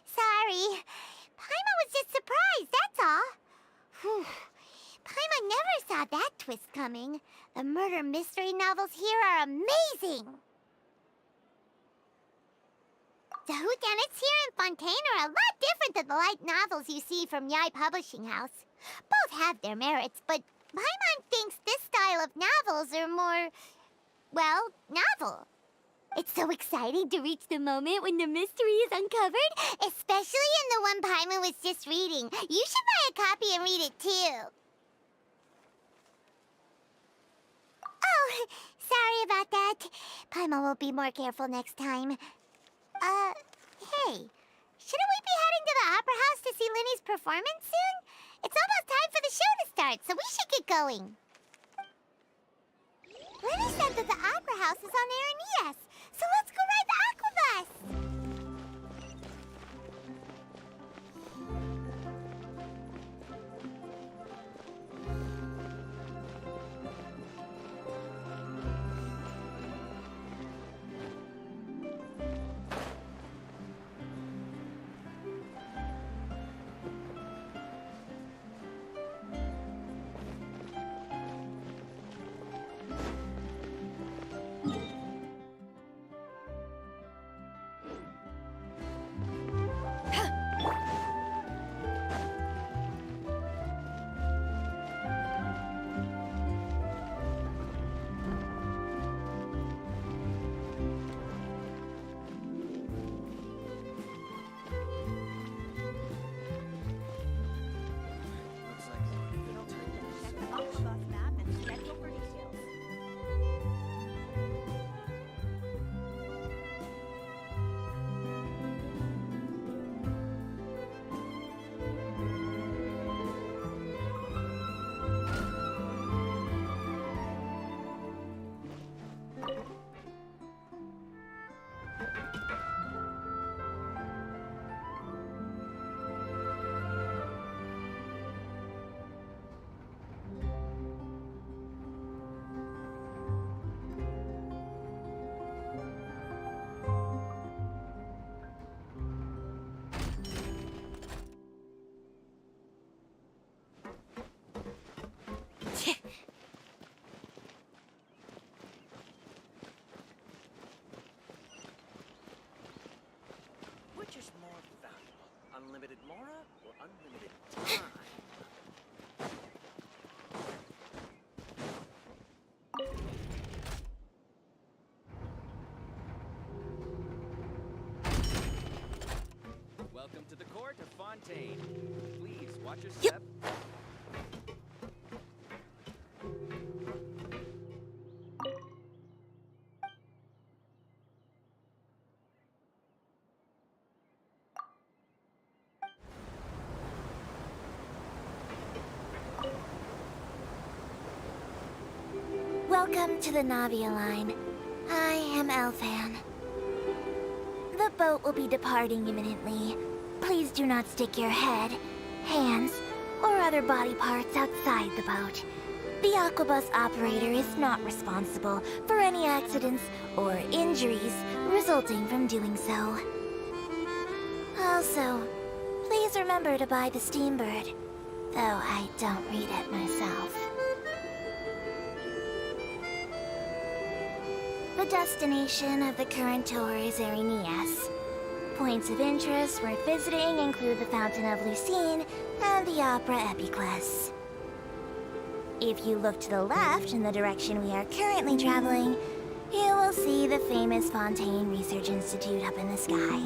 Sorry. Paimon was just surprised, that's all. Whew. Paimon never saw that twist coming. The murder mystery novels here are amazing! The whodunits here in Fontaine are a lot different than the light novels you see from Yai Publishing House. Both have their merits, but Paimon thinks this style of novels are more, well, novel. It's so exciting to reach the moment when the mystery is uncovered, especially in the one Paimon was just reading. You should buy a copy and read it too. Oh, sorry about that. Paimon will be more careful next time. Hey, shouldn't we be heading to the Opera House to see Lenny's performance soon? It's almost time for the show to start, so we should get going. Lenny said that the Opera House is on Aranias, so let's go ride the Aquabus! unlimited Mora or unlimited time? Welcome to the court of Fontaine. Please watch your step. Welcome to the Navia line. I am Elfan. The boat will be departing imminently. Please do not stick your head, hands, or other body parts outside the boat. The Aquabus operator is not responsible for any accidents or injuries resulting from doing so. Also, please remember to buy the Steambird, though I don't read it myself. The destination of the current tour is Arenias. Points of interest worth visiting include the Fountain of Lucine and the Opera Epiclese. If you look to the left in the direction we are currently traveling, you will see the famous Fontaine Research Institute up in the sky.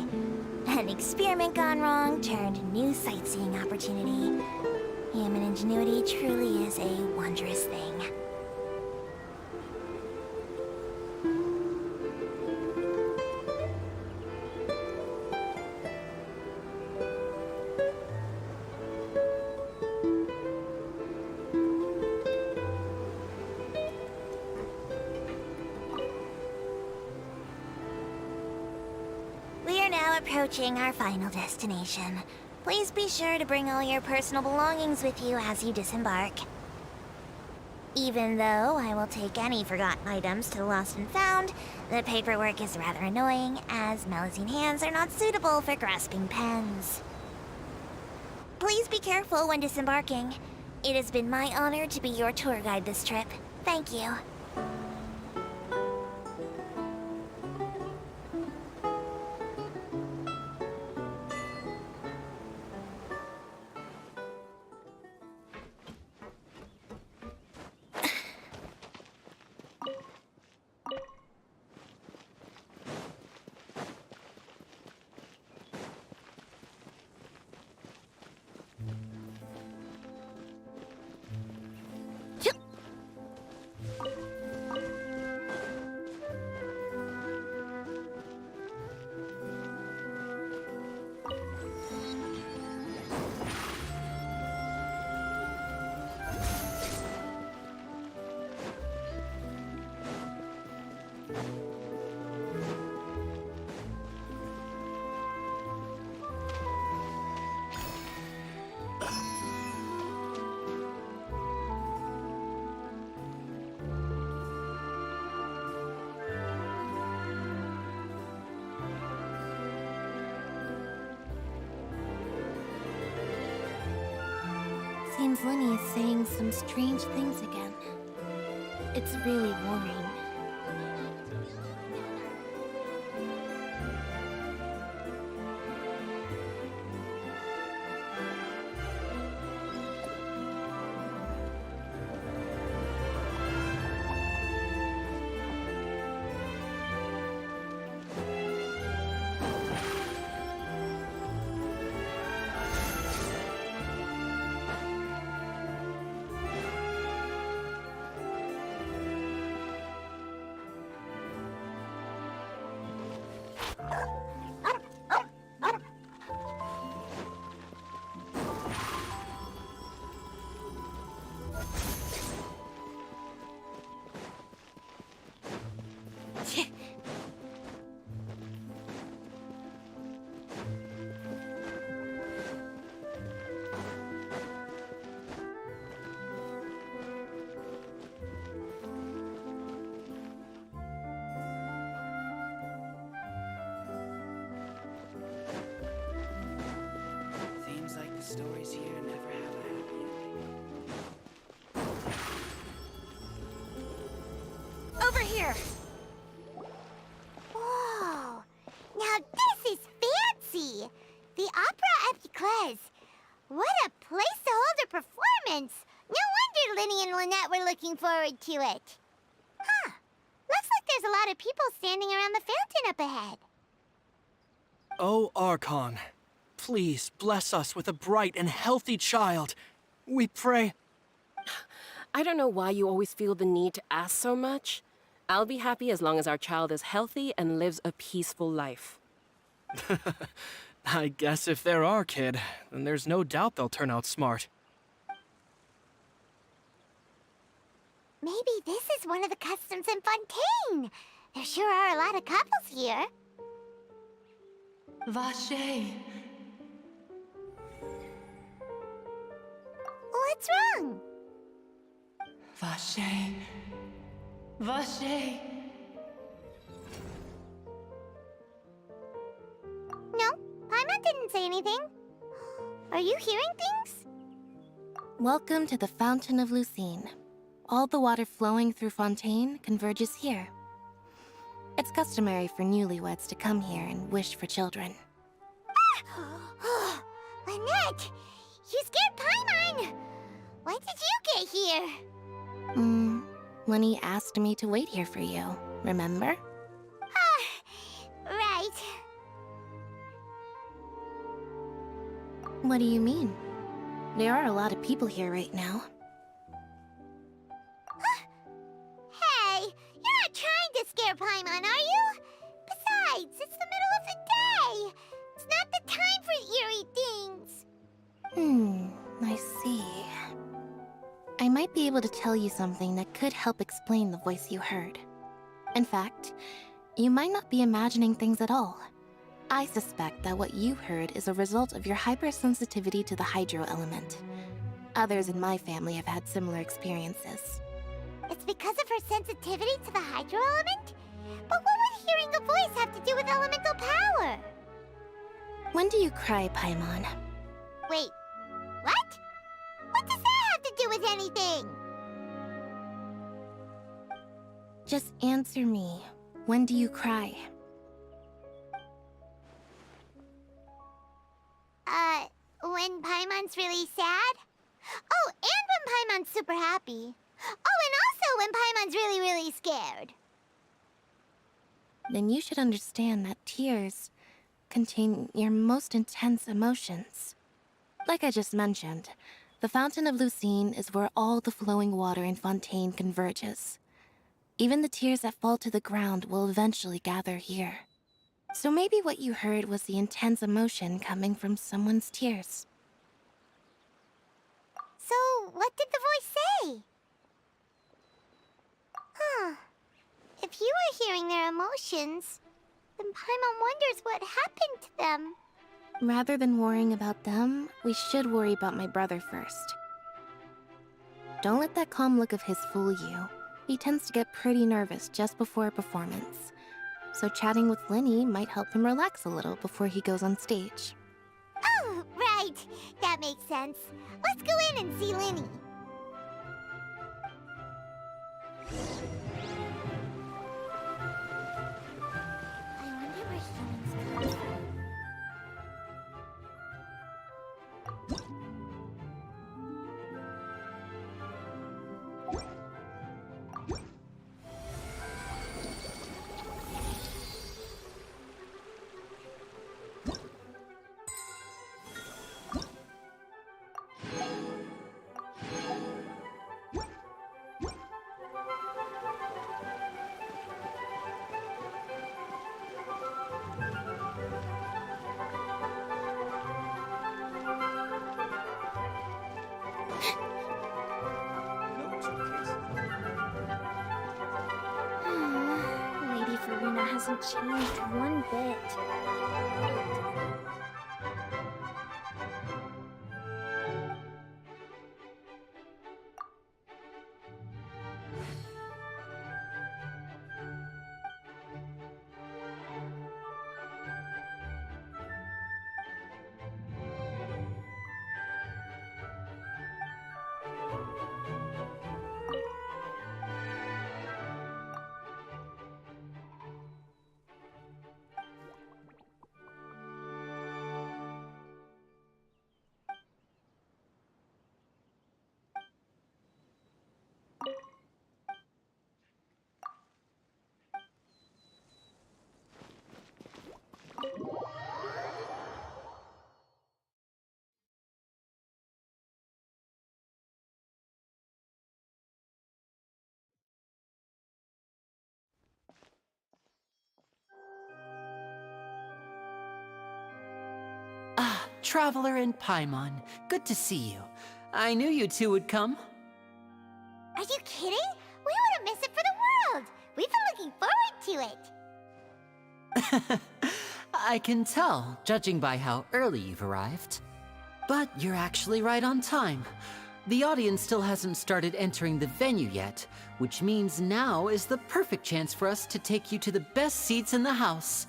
An experiment gone wrong turned new sightseeing opportunity. Human ingenuity truly is a wondrous thing. Approaching our final destination. Please be sure to bring all your personal belongings with you as you disembark. Even though I will take any forgotten items to the Lost and Found, the paperwork is rather annoying, as Melusine hands are not suitable for grasping pens. Please be careful when disembarking. It has been my honor to be your tour guide this trip. Thank you. Seems Lenny is saying some strange things again. It's really worrying. performance! No wonder Linny and Lynette were looking forward to it. Huh. Looks like there's a lot of people standing around the fountain up ahead. Oh, Archon, please bless us with a bright and healthy child. We pray. I don't know why you always feel the need to ask so much. I'll be happy as long as our child is healthy and lives a peaceful life. I guess if they're our kid, then there's no doubt they'll turn out smart. Maybe this is one of the customs in Fontaine. There sure are a lot of couples here. Vache. What's wrong? Vache. Vache. No, Paimon didn't say anything. Are you hearing things? Welcome to the Fountain of Lucine. All the water flowing through Fontaine converges here. It's customary for newlyweds to come here and wish for children. Ah! Lynette! You scared Paimon! When did you get here? Lenny asked me to wait here for you, remember? Right. What do you mean? There are a lot of people here right now. Hey, you're not trying to scare Paimon, are you? Besides, it's the middle of the day. It's not the time for eerie things. I see. I might be able to tell you something that could help explain the voice you heard. In fact, you might not be imagining things at all. I suspect that what you heard is a result of your hypersensitivity to the hydro element. Others in my family have had similar experiences. It's because of her sensitivity to the hydro element? But what would hearing a voice have to do with elemental power? When do you cry, Paimon? Wait, what? What does that have to do with anything? Just answer me. When do you cry? When Paimon's really sad? Oh, and when Paimon's super happy. Oh, and also when Paimon's really, really scared. Then you should understand that tears contain your most intense emotions. Like I just mentioned, the Fountain of Lucine is where all the flowing water in Fontaine converges. Even the tears that fall to the ground will eventually gather here. So maybe what you heard was the intense emotion coming from someone's tears. So, what did the voice say? Huh. If you were hearing their emotions, then Paimon wonders what happened to them. Rather than worrying about them, we should worry about my brother first. Don't let that calm look of his fool you. He tends to get pretty nervous just before a performance. So chatting with Linny might help him relax a little before he goes on stage. Oh, right. That makes sense. Let's go in and see Linny. I wonder where humans come from. Lady Farina hasn't changed one bit. Traveler and Paimon, good to see you. I knew you two would come. Are you kidding? We wouldn't miss it for the world. We've been looking forward to it. I can tell, judging by how early you've arrived. But you're actually right on time. The audience still hasn't started entering the venue yet, which means now is the perfect chance for us to take you to the best seats in the house.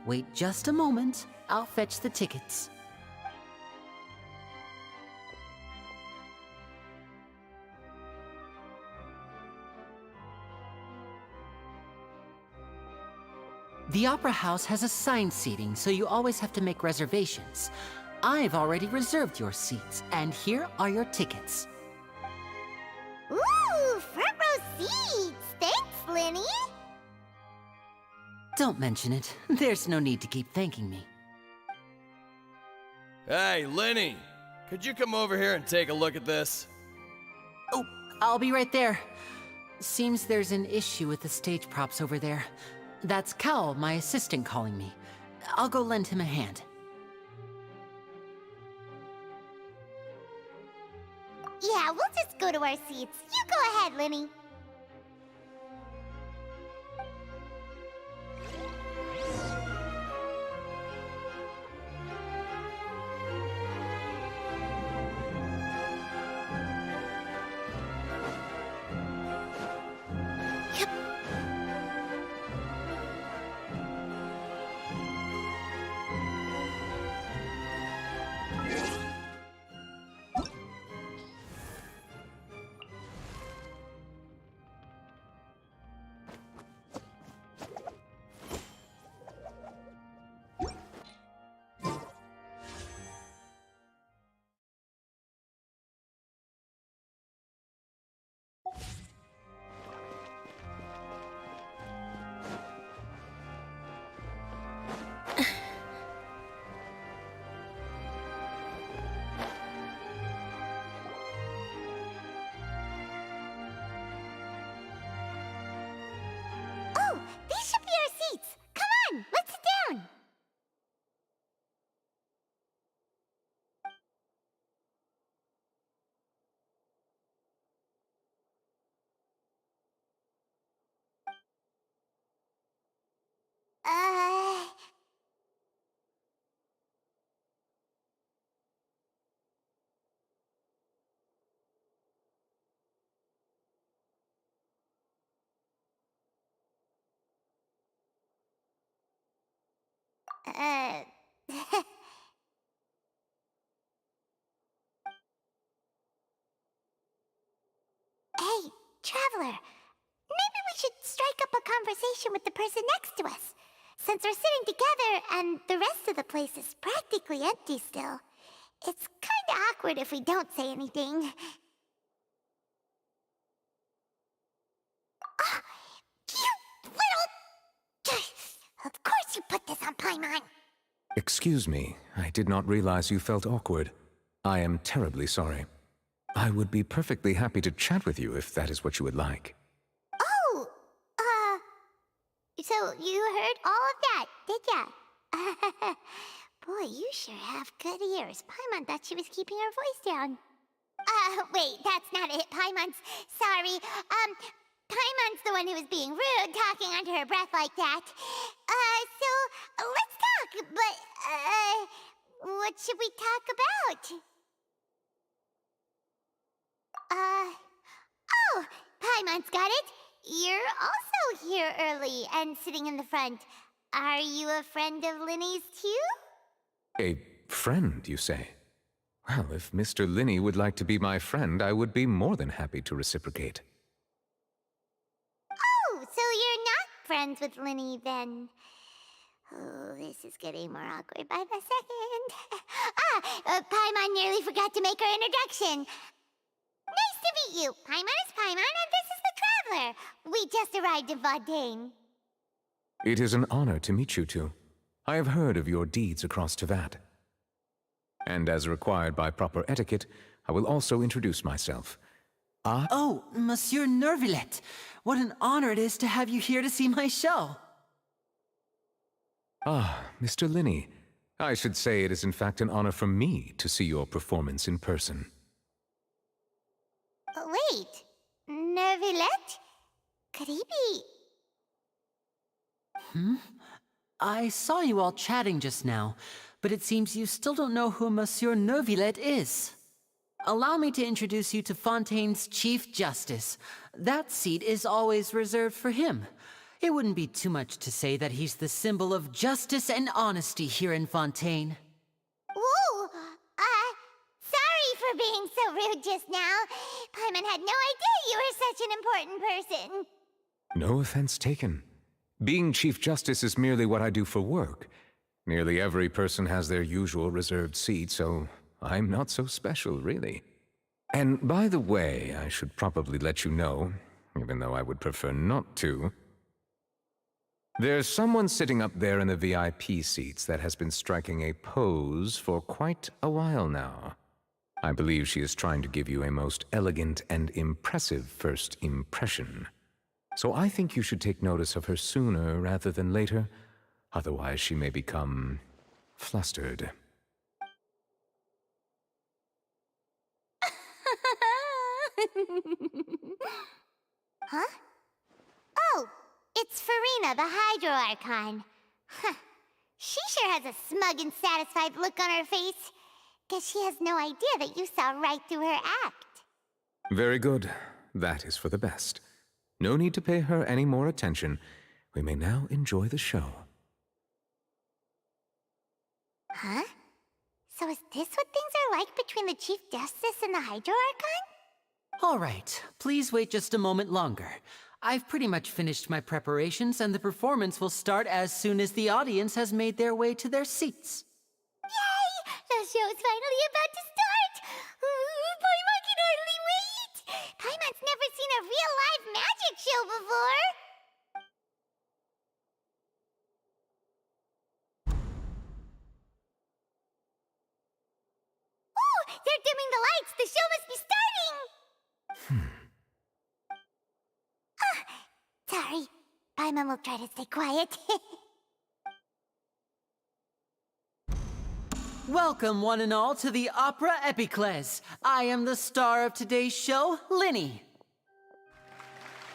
Wait just a moment, I'll fetch the tickets. The Opera House has assigned seating, so you always have to make reservations. I've already reserved your seats, and here are your tickets. Ooh, front row seats! Thanks, Linny! Don't mention it. There's no need to keep thanking me. Hey, Lenny! Could you come over here and take a look at this? Oh, I'll be right there. Seems there's an issue with the stage props over there. That's Cal, my assistant, calling me. I'll go lend him a hand. Yeah, we'll just go to our seats. You go ahead, Linny. Oh, these should be our seats. Come on, let's sit down. Uh... Hey, Traveler. Maybe we should strike up a conversation with the person next to us. Since we're sitting together and the rest of the place is practically empty still, it's kinda awkward if we don't say anything. Ah, you little... Of course you put this on Paimon. Excuse me, I did not realize you felt awkward. I am terribly sorry. I would be perfectly happy to chat with you if that is what you would like. Oh, so you heard all of that, did ya? Boy, you sure have good ears. Paimon thought she was keeping her voice down. Wait, that's not it. Sorry. Paimon's the one who was being rude, talking under her breath like that. So, let's talk, but, what should we talk about? Oh, Paimon's got it. You're also here early and sitting in the front. Are you a friend of Linny's too? A friend, you say? Well, if Mr. Linny would like to be my friend, I would be more than happy to reciprocate. Oh, so you're not friends with Linny then? Oh, this is getting more awkward by the second. Paimon nearly forgot to make her introduction. Nice to meet you. Paimon is Paimon, and this is the Traveler. We just arrived in Fontaine. It is an honor to meet you two. I have heard of your deeds across Tevat. And as required by proper etiquette, I will also introduce myself. Oh, Monsieur Nervillet. What an honor it is to have you here to see my show. Ah, Mr. Linny. I should say it is in fact an honor for me to see your performance in person. Wait, Neuvillette? Could he be... I saw you all chatting just now, but it seems you still don't know who Monsieur Neuvillette is. Allow me to introduce you to Fontaine's Chief Justice. That seat is always reserved for him. It wouldn't be too much to say that he's the symbol of justice and honesty here in Fontaine. Whoa! Sorry for being so rude just now. Paimon had no idea you were such an important person. No offense taken. Being Chief Justice is merely what I do for work. Nearly every person has their usual reserved seat, so I'm not so special, really. And by the way, I should probably let you know, even though I would prefer not to. There's someone sitting up there in the VIP seats that has been striking a pose for quite a while now. I believe she is trying to give you a most elegant and impressive first impression. So I think you should take notice of her sooner rather than later. Otherwise, she may become flustered. Huh? Oh, it's Farina, the Hydro Archon. Huh. She sure has a smug and satisfied look on her face. Guess she has no idea that you saw right through her act. Very good. That is for the best. No need to pay her any more attention. We may now enjoy the show. Huh? So is this what things are like between the Chief Justice and the Hydro Archon? All right, please wait just a moment longer. I've pretty much finished my preparations, and the performance will start as soon as the audience has made their way to their seats. Yay! The show's finally about to start! Paimon can hardly wait! Paimon's never seen a real live magic show before! Oh! They're dimming the lights! The show must be starting! Sorry. Paimon will try to stay quiet. Welcome, one and all, to the Opera Epiclese. I am the star of today's show, Linny.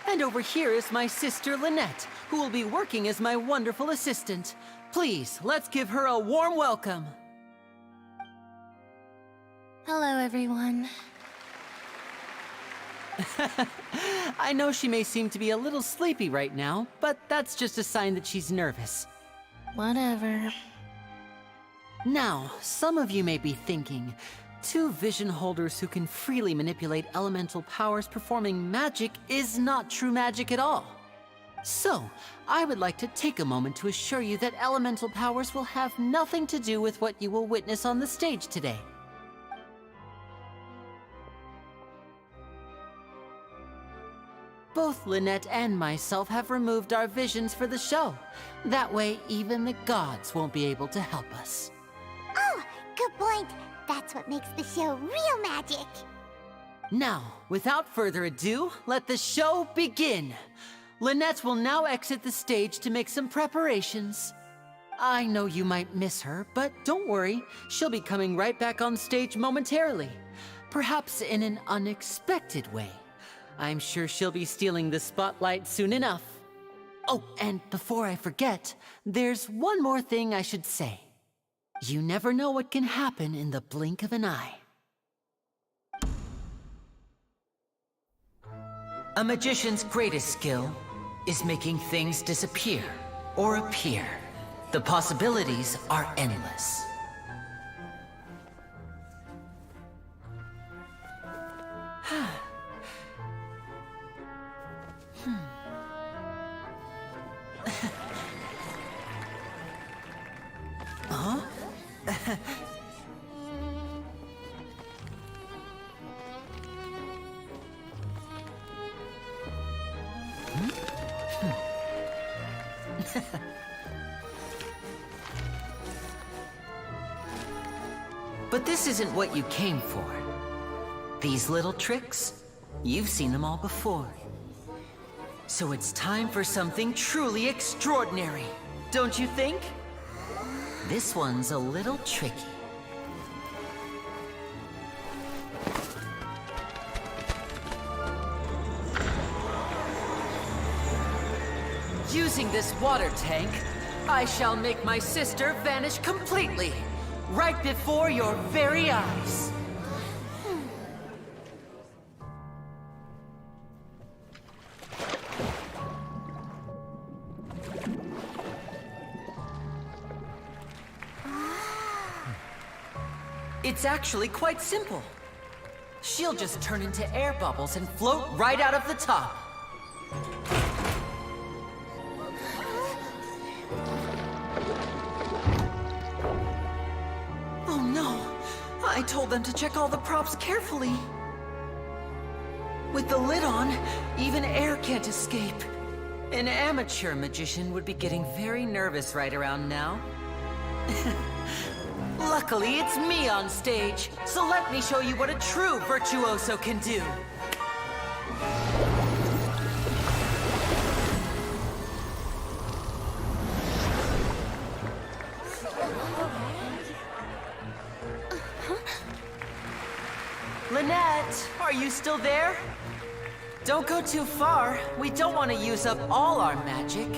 And over here is my sister, Lynette, who will be working as my wonderful assistant. Please, let's give her a warm welcome. Hello, everyone. I know she may seem to be a little sleepy right now, but that's just a sign that she's nervous. Whatever. Now, some of you may be thinking, two vision holders who can freely manipulate elemental powers performing magic is not true magic at all. So, I would like to take a moment to assure you that elemental powers will have nothing to do with what you will witness on the stage today. Both Lynette and myself have removed our visions for the show. That way, even the gods won't be able to help us. Oh, good point. That's what makes the show real magic. Now, without further ado, let the show begin. Lynette will now exit the stage to make some preparations. I know you might miss her, but don't worry. She'll be coming right back on stage momentarily. Perhaps in an unexpected way. I'm sure she'll be stealing the spotlight soon enough. Oh, and before I forget, there's one more thing I should say. You never know what can happen in the blink of an eye. A magician's greatest skill is making things disappear or appear. The possibilities are endless. Huh? But this isn't what you came for. These little tricks, you've seen them all before. So it's time for something truly extraordinary, don't you think? This one's a little tricky. Using this water tank, I shall make my sister vanish completely, right before your very eyes. It's actually quite simple. She'll just turn into air bubbles and float right out of the top. Oh no! I told them to check all the props carefully. With the lid on, even air can't escape. An amateur magician would be getting very nervous right around now. Luckily, it's me on stage, so let me show you what a true virtuoso can do. Lynette, are you still there? Don't go too far. We don't want to use up all our magic.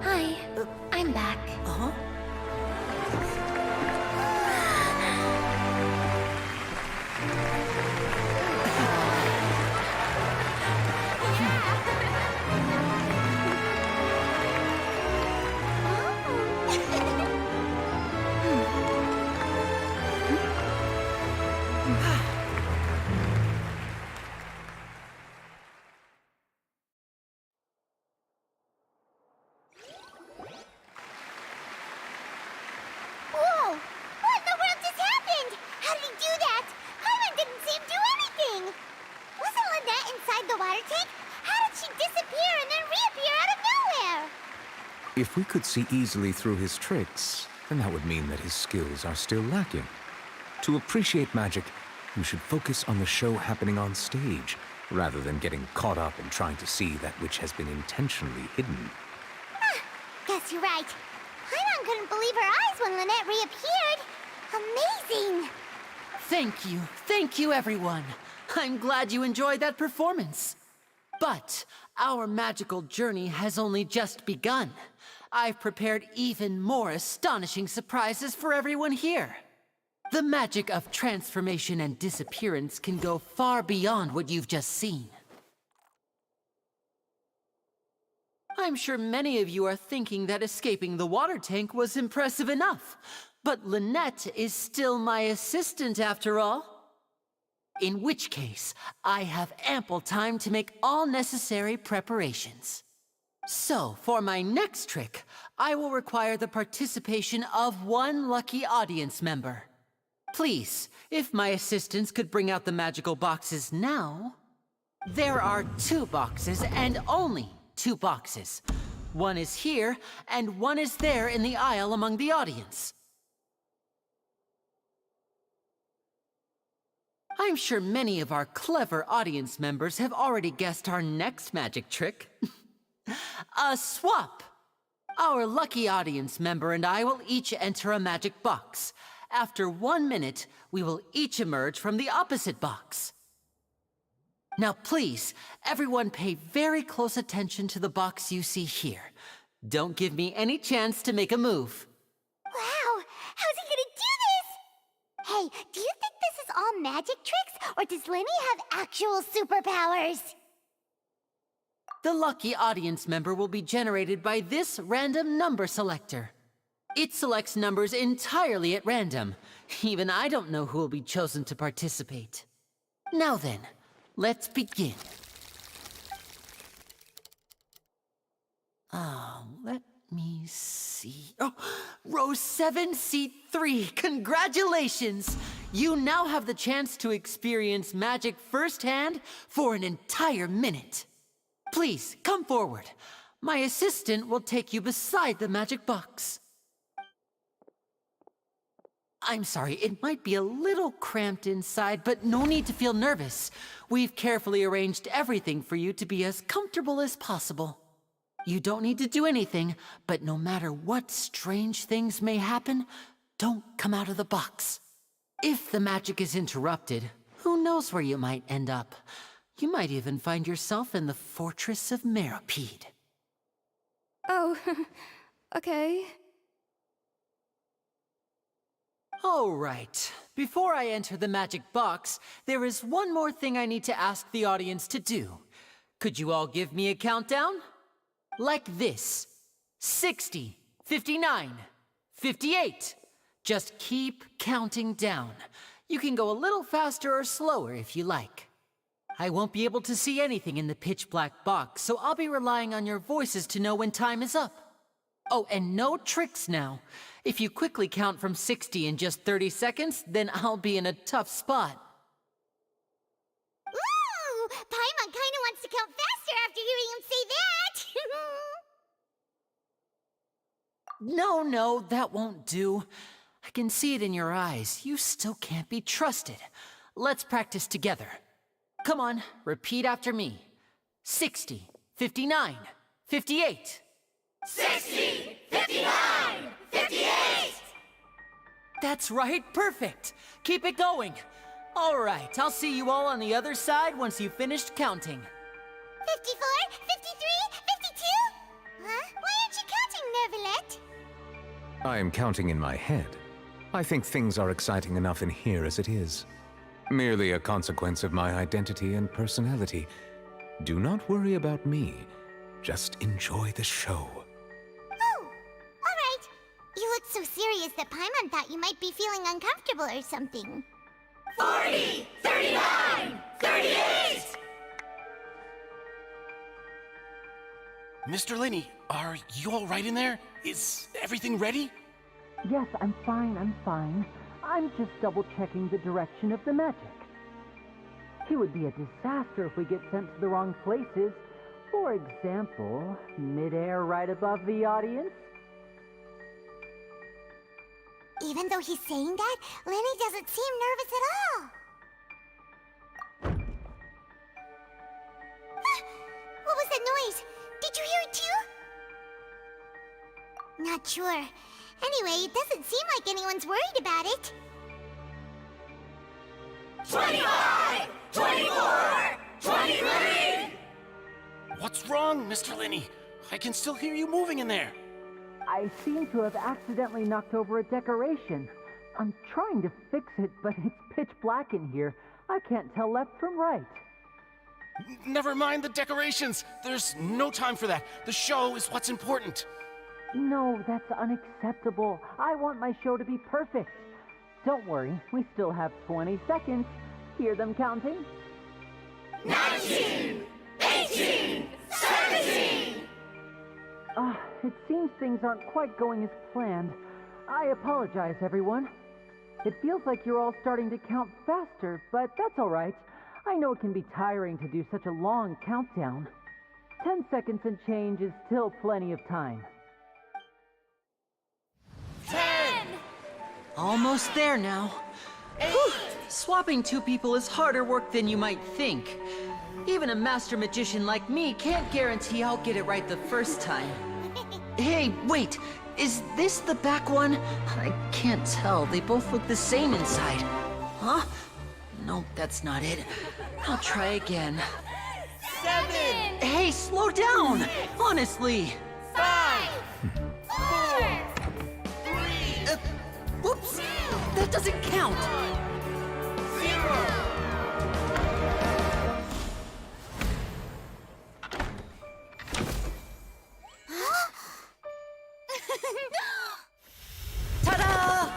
Hi, I'm back. Uh-huh. Whoa! What in the world just happened? How did he do that? Paimon didn't see him do anything. Wasn't Lynette inside the water tank? How did she disappear and then reappear out of nowhere? If we could see easily through his tricks, then that would mean that his skills are still lacking. To appreciate magic, you should focus on the show happening on stage, rather than getting caught up in trying to see that which has been intentionally hidden. Guess you're right. Paimon couldn't believe her eyes when Lynette reappeared. Amazing! Thank you everyone. I'm glad you enjoyed that performance. But our magical journey has only just begun. I've prepared even more astonishing surprises for everyone here. The magic of transformation and disappearance can go far beyond what you've just seen. I'm sure many of you are thinking that escaping the water tank was impressive enough, but Lynette is still my assistant after all. In which case, I have ample time to make all necessary preparations. So, for my next trick, I will require the participation of one lucky audience member. Please, if my assistants could bring out the magical boxes now. There are 2 boxes and only 2 boxes. One is here, and one is there in the aisle among the audience. I'm sure many of our clever audience members have already guessed our next magic trick. A swap! Our lucky audience member and I will each enter a magic box. After 1 minute, we will each emerge from the opposite box. Now please, everyone pay very close attention to the box you see here. Don't give me any chance to make a move. Wow! How's he gonna do this? Hey, do you think this is all magic tricks, or does Linny have actual superpowers? The lucky audience member will be generated by this random number selector. It selects numbers entirely at random. Even I don't know who will be chosen to participate. Now then, let's begin. Let me see. Oh, row 7, seat 3. Congratulations! You now have the chance to experience magic firsthand for an entire minute. Please, come forward. My assistant will take you beside the magic box. I'm sorry, it might be a little cramped inside, but no need to feel nervous. We've carefully arranged everything for you to be as comfortable as possible. You don't need to do anything, but no matter what strange things may happen, don't come out of the box. If the magic is interrupted, who knows where you might end up? You might even find yourself in the Fortress of Meropide. Oh, okay. All right. Before I enter the magic box, there is one more thing I need to ask the audience to do. Could you all give me a countdown? Like this. 60, 59, 58. Just keep counting down. You can go a little faster or slower if you like. I won't be able to see anything in the pitch black box, so I'll be relying on your voices to know when time is up. Oh, and no tricks now. If you quickly count from 60 in just 30 seconds, then I'll be in a tough spot. Ooh! Paimon kinda wants to count faster after hearing him say that! No, that won't do. I can see it in your eyes. You still can't be trusted. Let's practice together. Come on, repeat after me. 60, 59, 58. 60, 59, 58! That's right, perfect. Keep it going. All right, I'll see you all on the other side once you've finished counting. 54, 53, 52? Huh? Why aren't you counting, Nervalet? I am counting in my head. I think things are exciting enough in here as it is. Merely a consequence of my identity and personality. Do not worry about me. Just enjoy the show. Oh, alright. You looked so serious that Paimon thought you might be feeling uncomfortable or something. 40, 39, 38! Mr. Linney, are you all right in there? Is everything ready? Yes, I'm fine. I'm just double-checking the direction of the magic. It would be a disaster if we get sent to the wrong places. For example, mid-air right above the audience. Even though he's saying that, Lenny doesn't seem nervous at all. Ah, what was that noise? Did you hear it too? Not sure. Anyway, it doesn't seem like anyone's worried about it. 25, 24, 23! What's wrong, Mr. Linney? I can still hear you moving in there. I seem to have accidentally knocked over a decoration. I'm trying to fix it, but it's pitch black in here. I can't tell left from right. Never mind the decorations. There's no time for that. The show is what's important. No, that's unacceptable. I want my show to be perfect. Don't worry, we still have 20 seconds. Hear them counting? 19, 18, 17! It seems things aren't quite going as planned. I apologize, everyone. It feels like you're all starting to count faster, but that's all right. I know it can be tiring to do such a long countdown. 10 seconds and change is still plenty of time. 10! Almost there now. Whew. Swapping two people is harder work than you might think. Even a master magician like me can't guarantee I'll get it right the first time. Hey, wait! Is this the back one? I can't tell. They both look the same inside. Huh? No, that's not it. I'll try again. 7! Hey, slow down! Honestly! 5! 4! 3! Whoops! That doesn't count! 0! Ta-da!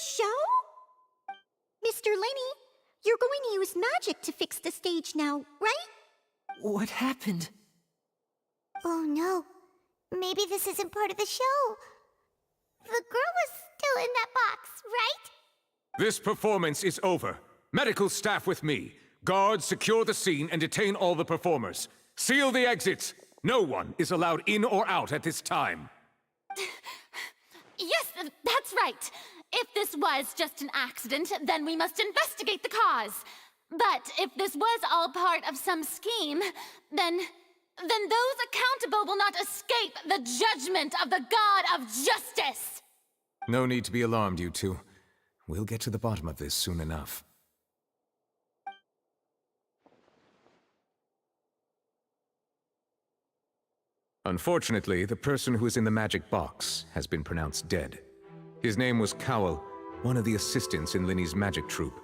show? Mr. Lenny, you're going to use magic to fix the stage now, right? What happened? Oh no. Maybe this isn't part of the show. The girl was still in that box, right? This performance is over. Medical staff with me. Guards, secure the scene and detain all the performers. Seal the exits. No one is allowed in or out at this time. Yes, that's right. If this was just an accident, then we must investigate the cause. But if this was all part of some scheme, then those accountable will not escape the judgment of the God of Justice! No need to be alarmed, you two. We'll get to the bottom of this soon enough. Unfortunately, the person who is in the magic box has been pronounced dead. His name was Cowell, one of the assistants in Linny's magic troupe.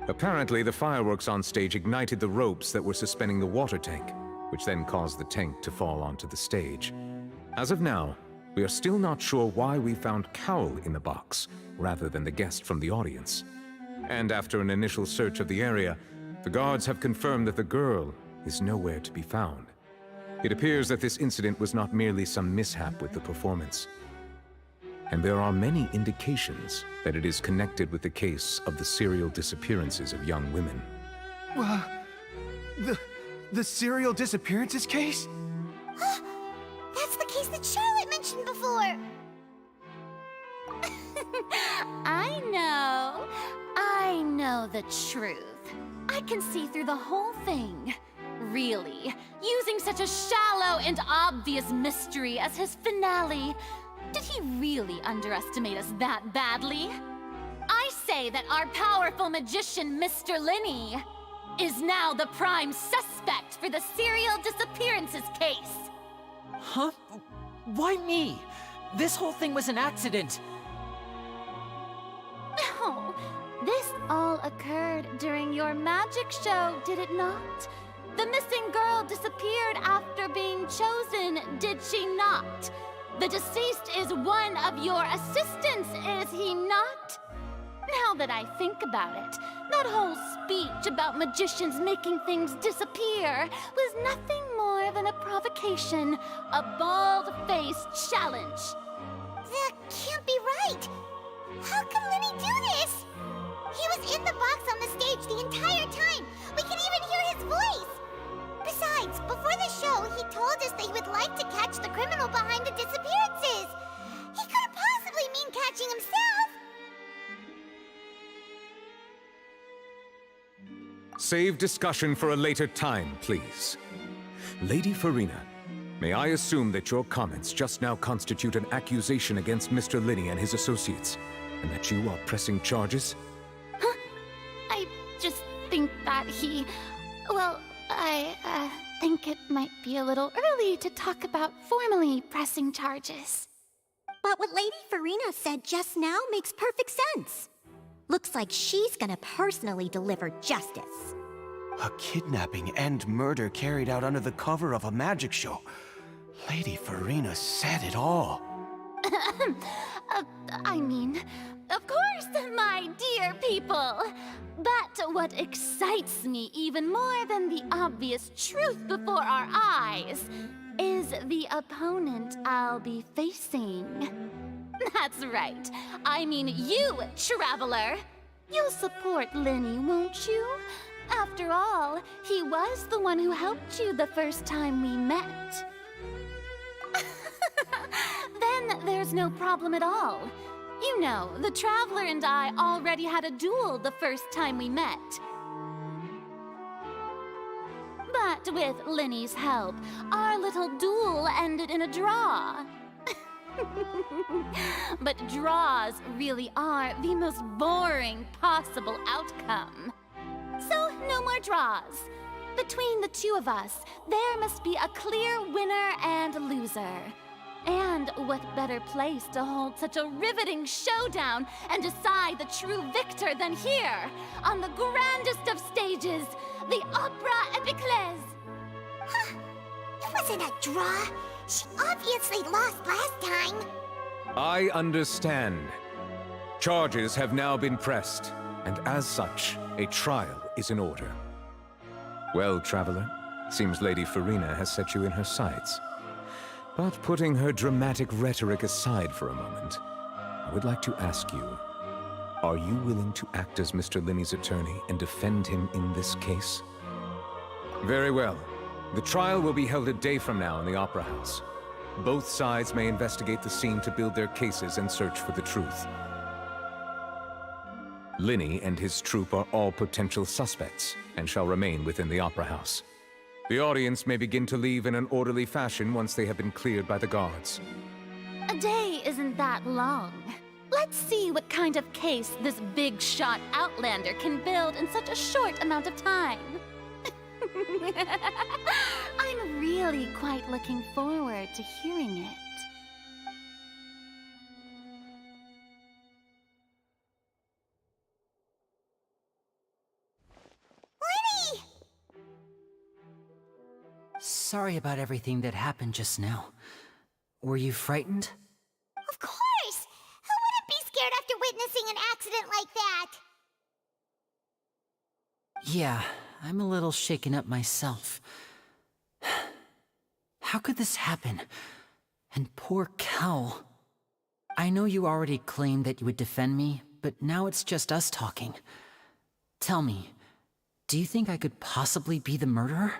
Apparently, the fireworks on stage ignited the ropes that were suspending the water tank, which then caused the tank to fall onto the stage. As of now, we are still not sure why we found Cowell in the box, rather than the guest from the audience. And after an initial search of the area, the guards have confirmed that the girl is nowhere to be found. It appears that this incident was not merely some mishap with the performance. And there are many indications that it is connected with the case of the serial disappearances of young women. The serial disappearances case? That's the case that Charlotte mentioned before. I know the truth. I can see through the whole thing. Really, using such a shallow and obvious mystery as his finale. Did he really underestimate us that badly? I say that our powerful magician, Mr. Linny, is now the prime suspect for the serial disappearances case. Huh? Why me? This whole thing was an accident. No, this all occurred during your magic show, did it not? The missing girl disappeared after being chosen, did she not? The deceased is one of your assistants, is he not? Now that I think about it, that whole speech about magicians making things disappear was nothing more than a provocation, a bald-faced challenge. That can't be right. How can Linny do this? He was in the box on the stage the entire time. We could even hear his voice. Besides, before the show, he told us that he would like to catch the criminal behind the disappearances. He couldn't possibly mean catching himself. Save discussion for a later time, please. Lady Farina, may I assume that your comments just now constitute an accusation against Mr. Linny and his associates, and that you are pressing charges? Huh? I just think that he... Well, I think it might be a little early to talk about formally pressing charges. But what Lady Farina said just now makes perfect sense. Looks like she's gonna personally deliver justice. A kidnapping and murder carried out under the cover of a magic show. Lady Farina said it all. I mean, of course, my dear people. But what excites me even more than the obvious truth before our eyes is the opponent I'll be facing. That's right. I mean you, Traveler. You'll support Linny, won't you? After all, he was the one who helped you the first time we met. Then there's no problem at all. You know, the Traveler and I already had a duel the first time we met. But with Linny's help, our little duel ended in a draw. But draws really are the most boring possible outcome. So, no more draws. Between the two of us, there must be a clear winner and loser. And what better place to hold such a riveting showdown and decide the true victor than here, on the grandest of stages, the Opera Epiclese. Huh. It wasn't a draw. She obviously lost last time. I understand. Charges have now been pressed, and as such, a trial is in order. Well, Traveler, seems Lady Farina has set you in her sights. But putting her dramatic rhetoric aside for a moment, I would like to ask you, are you willing to act as Mr. Linney's attorney and defend him in this case? Very well. The trial will be held a day from now in the Opera House. Both sides may investigate the scene to build their cases and search for the truth. Linney and his troupe are all potential suspects and shall remain within the Opera House. The audience may begin to leave in an orderly fashion once they have been cleared by the guards. A day isn't that long. Let's see what kind of case this big-shot Outlander can build in such a short amount of time. I'm really quite looking forward to hearing it. Sorry about everything that happened just now. Were you frightened? Of course! Who wouldn't be scared after witnessing an accident like that? Yeah, I'm a little shaken up myself. How could this happen? And poor Cal. I know you already claimed that you would defend me, but now it's just us talking. Tell me, do you think I could possibly be the murderer?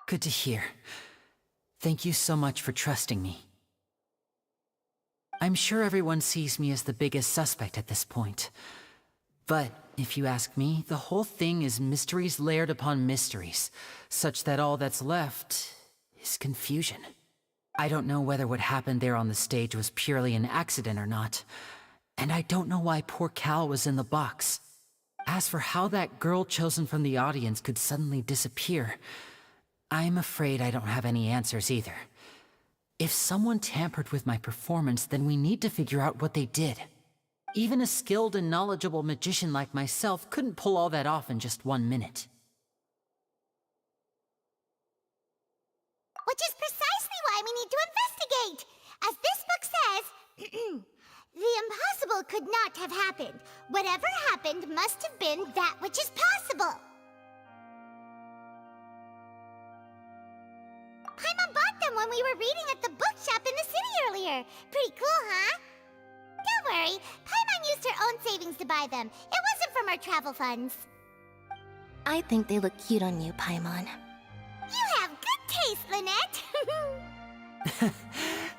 Good to hear. Thank you so much for trusting me. I'm sure everyone sees me as the biggest suspect at this point. But if you ask me, the whole thing is mysteries layered upon mysteries, such that all that's left is confusion. I don't know whether what happened there on the stage was purely an accident or not, and I don't know why poor Cal was in the box. As for how that girl chosen from the audience could suddenly disappear, I'm afraid I don't have any answers either. If someone tampered with my performance, then we need to figure out what they did. Even a skilled and knowledgeable magician like myself couldn't pull all that off in just 1 minute. Which is precisely why we need to investigate! As this book says, the impossible could not have happened. Whatever happened must have been that which is possible. Paimon bought them when we were reading at the bookshop in the city earlier. Pretty cool, huh? Don't worry, Paimon used her own savings to buy them. It wasn't from our travel funds. I think they look cute on you, Paimon. You have good taste, Lynette.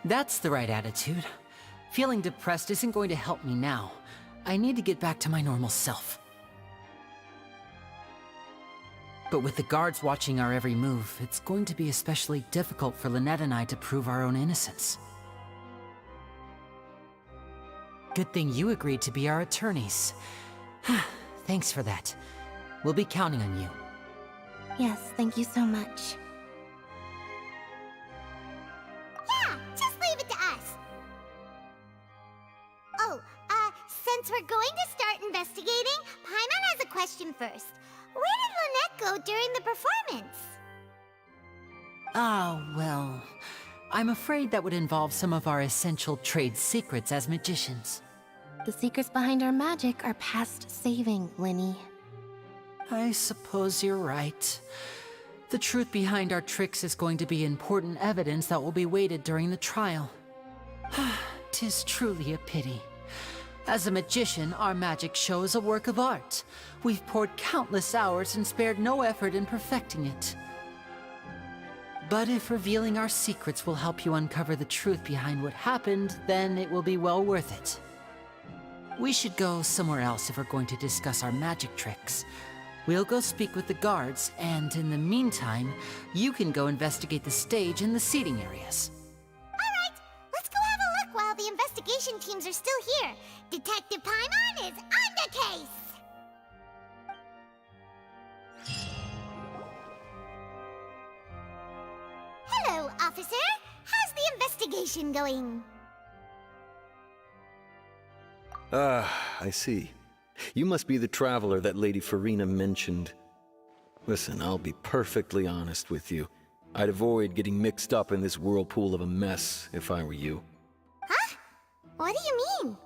That's the right attitude. Feeling depressed isn't going to help me now. I need to get back to my normal self. But with the guards watching our every move, it's going to be especially difficult for Lynette and I to prove our own innocence. Good thing you agreed to be our attorneys. Thanks for that. We'll be counting on you. Yes, thank you so much. Yeah, just leave it to us. Oh, since we're going to start investigating, Paimon has a question first. Where did Lynette go during the performance? Well, I'm afraid that would involve some of our essential trade secrets as magicians. The secrets behind our magic are past saving, Linny. I suppose you're right. The truth behind our tricks is going to be important evidence that will be weighted during the trial. 'Tis truly a pity. As a magician, our magic show is a work of art. We've poured countless hours and spared no effort in perfecting it. But if revealing our secrets will help you uncover the truth behind what happened, then it will be well worth it. We should go somewhere else if we're going to discuss our magic tricks. We'll go speak with the guards, and in the meantime, you can go investigate the stage and the seating areas. Alright, let's go have a look while the investigation teams are still here. Detective Paimon is on the case! Hello, officer. How's the investigation going? I see. You must be the traveler that Lady Farina mentioned. Listen, I'll be perfectly honest with you. I'd avoid getting mixed up in this whirlpool of a mess if I were you. Huh? What do you mean?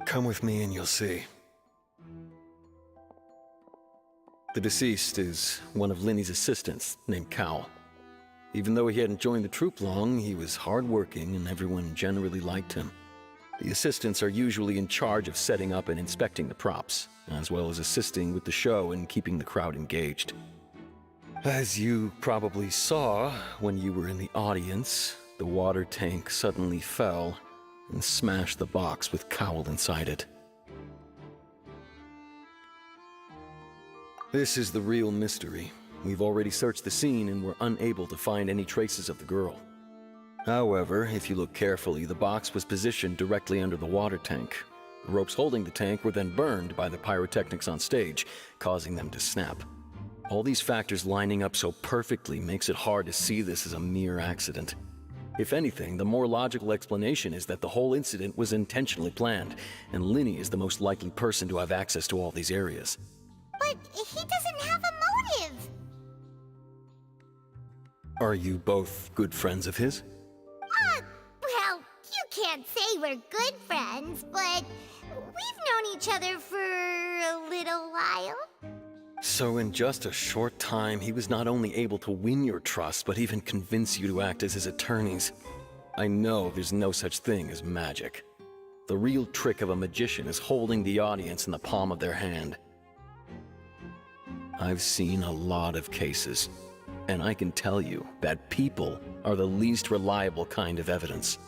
Come with me and you'll see. The deceased is one of Linny's assistants, named Cal. Even though he hadn't joined the troupe long, he was hardworking and everyone generally liked him. The assistants are usually in charge of setting up and inspecting the props, as well as assisting with the show and keeping the crowd engaged. As you probably saw when you were in the audience, the water tank suddenly fell and smashed the box with Cowl inside it. This is the real mystery. We've already searched the scene and were unable to find any traces of the girl. However, if you look carefully, the box was positioned directly under the water tank. The ropes holding the tank were then burned by the pyrotechnics on stage, causing them to snap. All these factors lining up so perfectly makes it hard to see this as a mere accident. If anything, the more logical explanation is that the whole incident was intentionally planned, and Linny is the most likely person to have access to all these areas. But he doesn't have a motive. Are you both good friends of his? Well, you can't say we're good friends, but we've known each other for a little while. So in just a short time, he was not only able to win your trust, but even convince you to act as his attorneys. I know there's no such thing as magic. The real trick of a magician is holding the audience in the palm of their hand. I've seen a lot of cases, and I can tell you that people are the least reliable kind of evidence.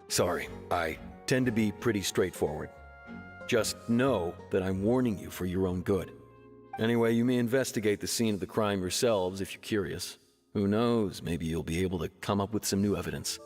Sorry, I tend to be pretty straightforward. Just know that I'm warning you for your own good. Anyway, you may investigate the scene of the crime yourselves if you're curious. Who knows, maybe you'll be able to come up with some new evidence.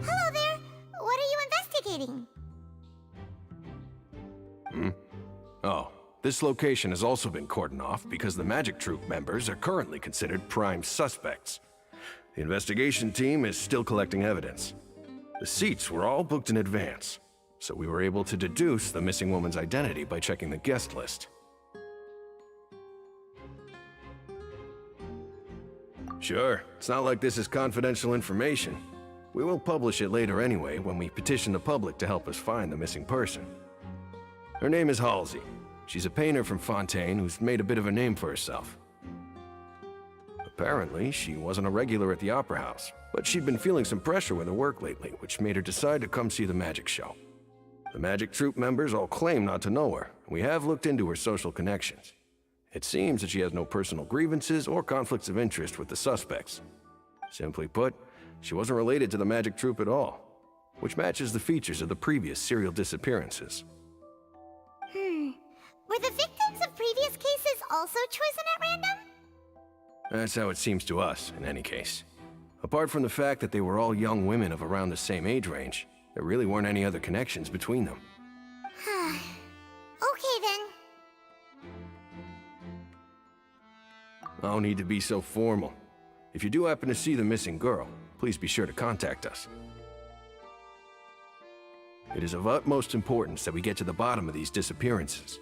Hello there. What are you investigating? Oh, this location has also been cordoned off because the Magic Troupe members are currently considered prime suspects. The investigation team is still collecting evidence. The seats were all booked in advance, so we were able to deduce the missing woman's identity by checking the guest list. Sure, it's not like this is confidential information. We will publish it later anyway when we petition the public to help us find the missing person. Her name is Halsey. She's a painter from Fontaine who's made a bit of a name for herself. Apparently, she wasn't a regular at the Opera House, but she'd been feeling some pressure with her work lately, which made her decide to come see the magic show. The Magic Troupe members all claim not to know her, and we have looked into her social connections. It seems that she has no personal grievances or conflicts of interest with the suspects. Simply put, she wasn't related to the Magic Troupe at all, which matches the features of the previous serial disappearances. Were the victims of previous cases also chosen at random? That's how it seems to us, in any case. Apart from the fact that they were all young women of around the same age range, there really weren't any other connections between them. Okay then. No need to be so formal. If you do happen to see the missing girl, please be sure to contact us. It is of utmost importance that we get to the bottom of these disappearances.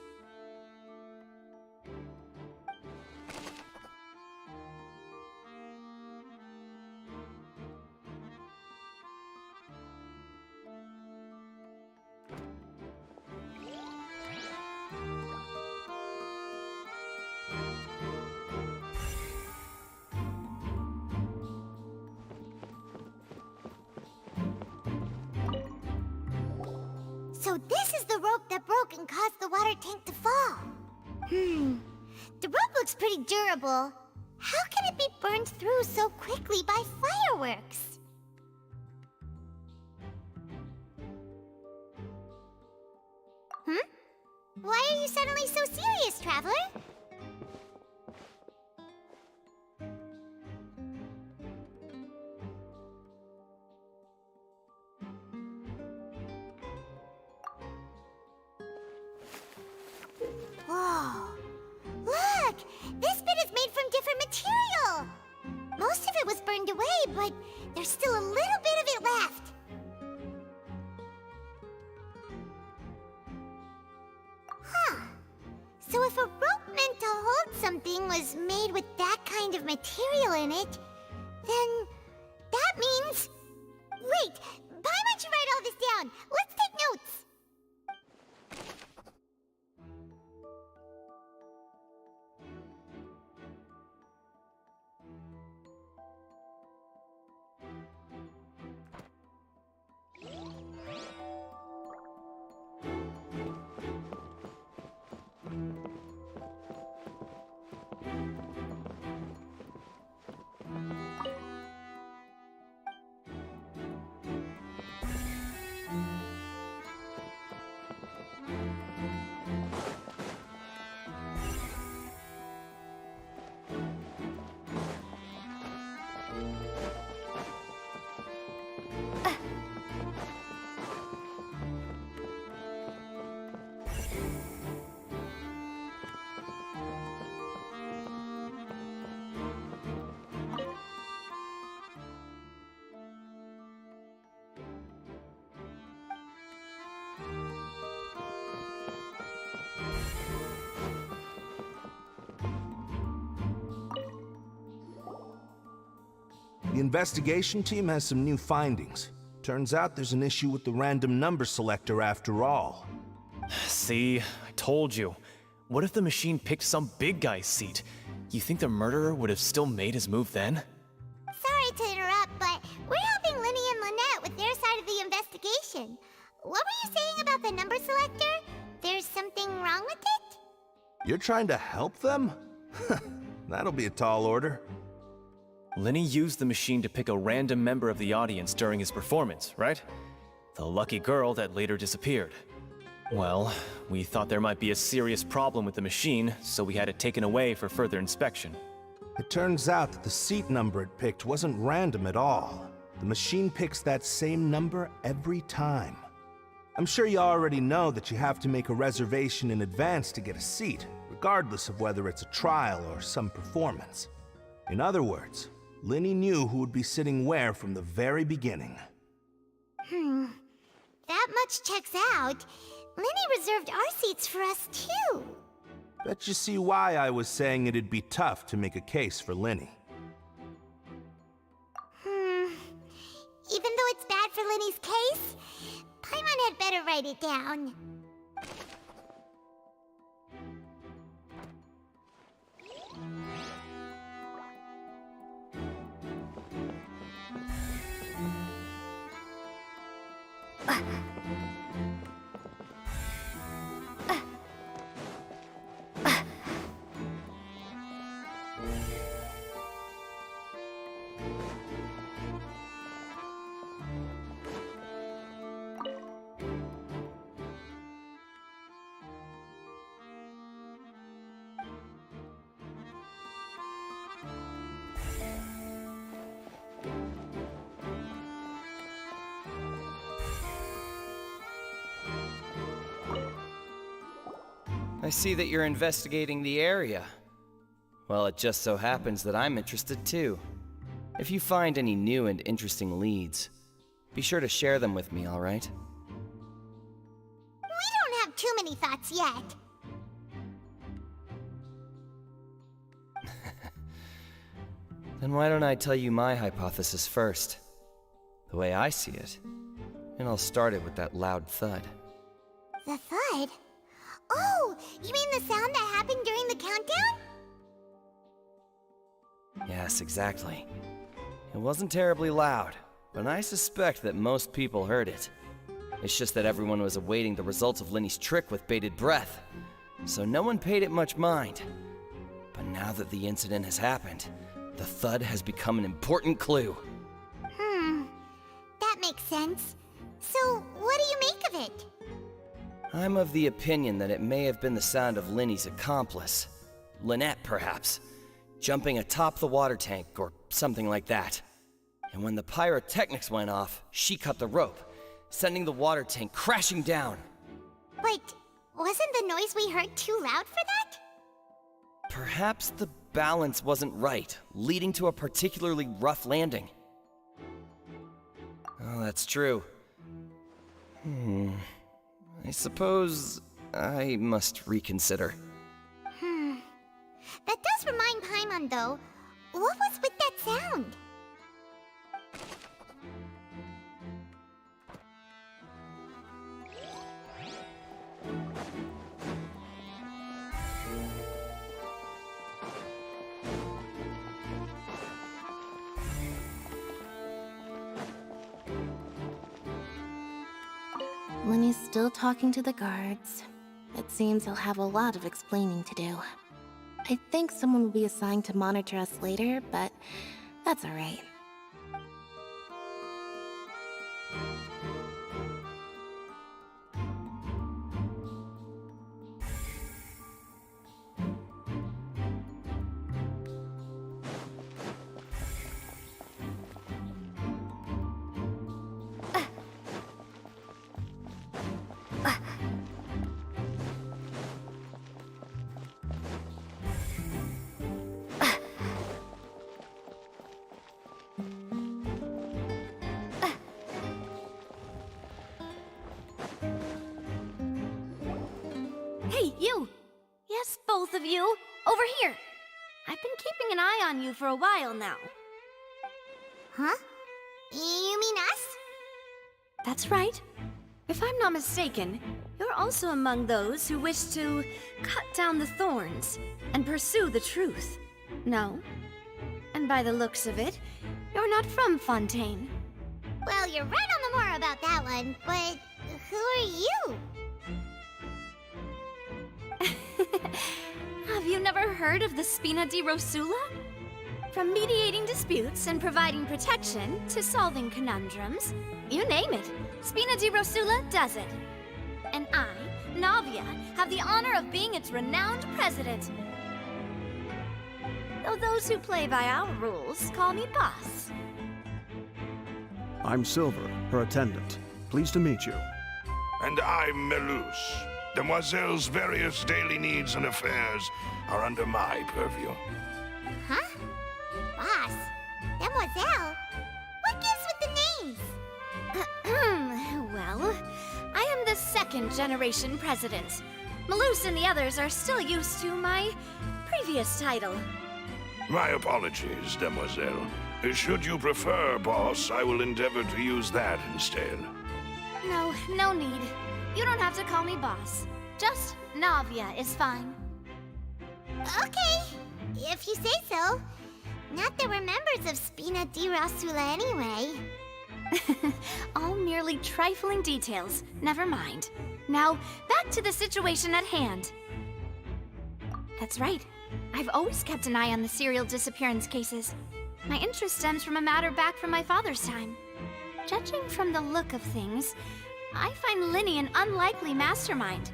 So this is the rope that broke and caused the water tank to fall. The rope looks pretty durable. How can it be burned through so quickly by fireworks? Why are you suddenly so serious, Traveler? Whoa! Look! This bit is made from different material! Most of it was burned away, but there's still a little bit of it left. Huh. So if a rope meant to hold something was made with that kind of material in it, then that means... Wait! Paimon should write all this down! Let's take notes! The investigation team has some new findings. Turns out there's an issue with the random number selector after all. See, I told you. What if the machine picked some big guy's seat? You think the murderer would have still made his move then? Sorry to interrupt, but we're helping Linny and Lynette with their side of the investigation. What were you saying about the number selector? There's something wrong with it? You're trying to help them? That'll be a tall order. Linny used the machine to pick a random member of the audience during his performance, right? The lucky girl that later disappeared. Well, we thought there might be a serious problem with the machine, so we had it taken away for further inspection. It turns out that the seat number it picked wasn't random at all. The machine picks that same number every time. I'm sure you already know that you have to make a reservation in advance to get a seat, regardless of whether it's a trial or some performance. In other words, Linny knew who would be sitting where from the very beginning. That much checks out. Linny reserved our seats for us, too. Bet you see why I was saying it'd be tough to make a case for Linny. Even though it's bad for Linny's case, Paimon had better write it down. I see that you're investigating the area. Well, it just so happens that I'm interested too. If you find any new and interesting leads, be sure to share them with me, all right? any thoughts yet. Then why don't I tell you my hypothesis first? The way I see it. And I'll start it with that loud thud. The thud? Oh, you mean the sound that happened during the countdown? Yes, exactly. It wasn't terribly loud, but I suspect that most people heard it. It's just that everyone was awaiting the results of Linny's trick with bated breath, so no one paid it much mind. But now that the incident has happened, the thud has become an important clue. That makes sense. So, what do you make of it? I'm of the opinion that it may have been the sound of Linny's accomplice. Lynette, perhaps. Jumping atop the water tank, or something like that. And when the pyrotechnics went off, she cut the rope, sending the water tank crashing down. But wasn't the noise we heard too loud for that? Perhaps the balance wasn't right, leading to a particularly rough landing. Oh, that's true. I suppose I must reconsider. That does remind Paimon, though. What was with that sound? Linny's still talking to the guards. It seems he'll have a lot of explaining to do. I think someone will be assigned to monitor us later, but that's alright. Hey, you! Yes, both of you! Over here! I've been keeping an eye on you for a while now. Huh? You mean us? That's right. If I'm not mistaken, you're also among those who wish to cut down the thorns and pursue the truth. No? And by the looks of it, you're not from Fontaine. Well, you're right on the more about that one, but who are you? Have you never heard of the Spina di Rosula? From mediating disputes and providing protection to solving conundrums, you name it, Spina di Rosula does it. And I, Navia, have the honor of being its renowned president. Though those who play by our rules call me boss. I'm Silver, her attendant. Pleased to meet you. And I'm Melus. Demoiselle's various daily needs and affairs are under my purview. Huh? Boss? Demoiselle? What gives with the names? Well, I am the second generation president. Melus and the others are still used to my previous title. My apologies, Demoiselle. Should you prefer, boss, I will endeavor to use that instead. No, no need. You don't have to call me boss. Just Navia is fine. Okay, if you say so. Not that we're members of Spina di Rosula anyway. All merely trifling details. Never mind. Now, back to the situation at hand. That's right. I've always kept an eye on the serial disappearance cases. My interest stems from a matter back from my father's time. Judging from the look of things, I find Linny an unlikely mastermind.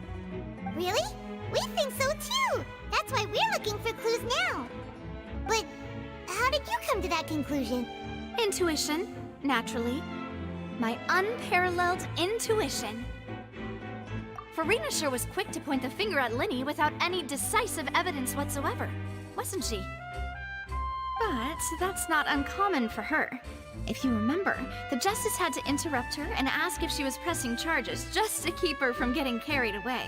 Really? We think so too! That's why we're looking for clues now. But how did you come to that conclusion? Intuition, naturally. My unparalleled intuition. Noirceur was quick to point the finger at Linny without any decisive evidence whatsoever, wasn't she? But that's not uncommon for her. If you remember, the Justice had to interrupt her and ask if she was pressing charges just to keep her from getting carried away.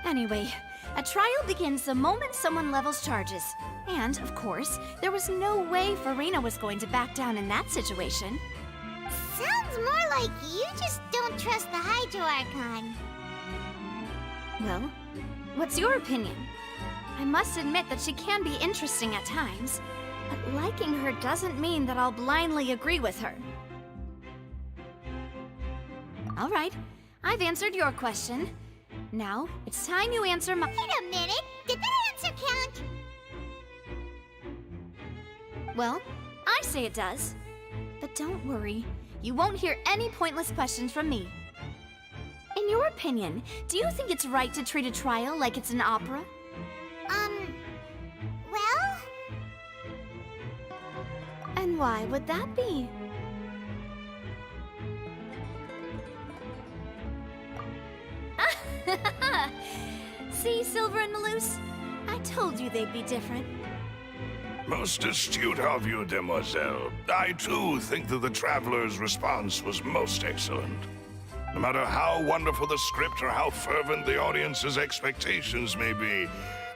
Anyway, a trial begins the moment someone levels charges. And, of course, there was no way Farina was going to back down in that situation. Sounds more like you just don't trust the Hydro Archon. Well, what's your opinion? I must admit that she can be interesting at times, but liking her doesn't mean that I'll blindly agree with her. All right, I've answered your question. Now, it's time you answer my— Wait a minute! Did that answer count? Well, I say it does. But don't worry, you won't hear any pointless questions from me. In your opinion, do you think it's right to treat a trial like it's an opera? Well? And why would that be? See, Silver and Malus? I told you they'd be different. Most astute of you, demoiselle. I too think that the Traveler's response was most excellent. No matter how wonderful the script or how fervent the audience's expectations may be,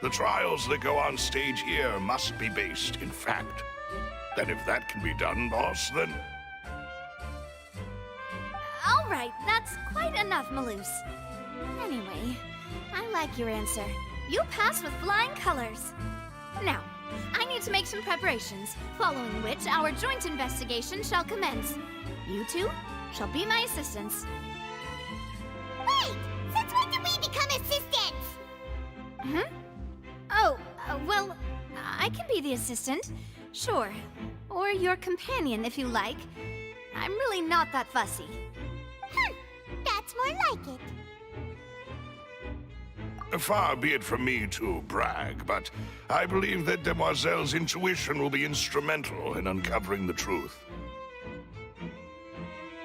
the trials that go on stage here must be based in fact. And if that can be done, boss, then... All right, that's quite enough, Malus. Anyway, I like your answer. You passed with flying colors. Now, I need to make some preparations, following which our joint investigation shall commence. You two shall be my assistants. Wait! Since when did we become assistants? Oh, well, I can be the assistant, sure. Or your companion, if you like. I'm really not that fussy. That's more like it. Far be it from me to brag, but I believe that Demoiselle's intuition will be instrumental in uncovering the truth.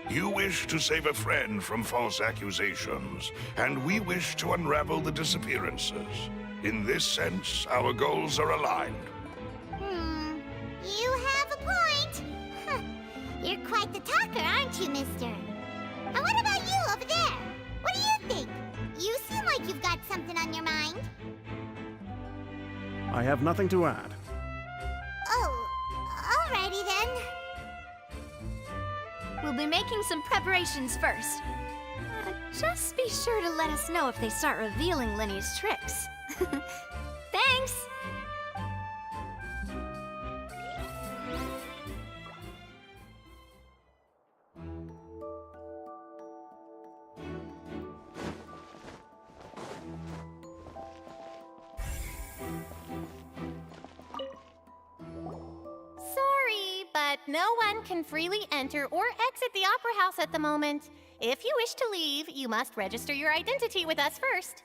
You wish to save a friend from false accusations, and we wish to unravel the disappearances. In this sense, our goals are aligned. You have a point. You're quite the talker, aren't you, mister? And what about you over there? What do you think? You seem like you've got something on your mind. I have nothing to add. Oh, alrighty then. We'll be making some preparations first. Just be sure to let us know if they start revealing Linny's tricks. Thanks! Sorry, but no one can freely enter or exit the Opera House at the moment. If you wish to leave, you must register your identity with us first.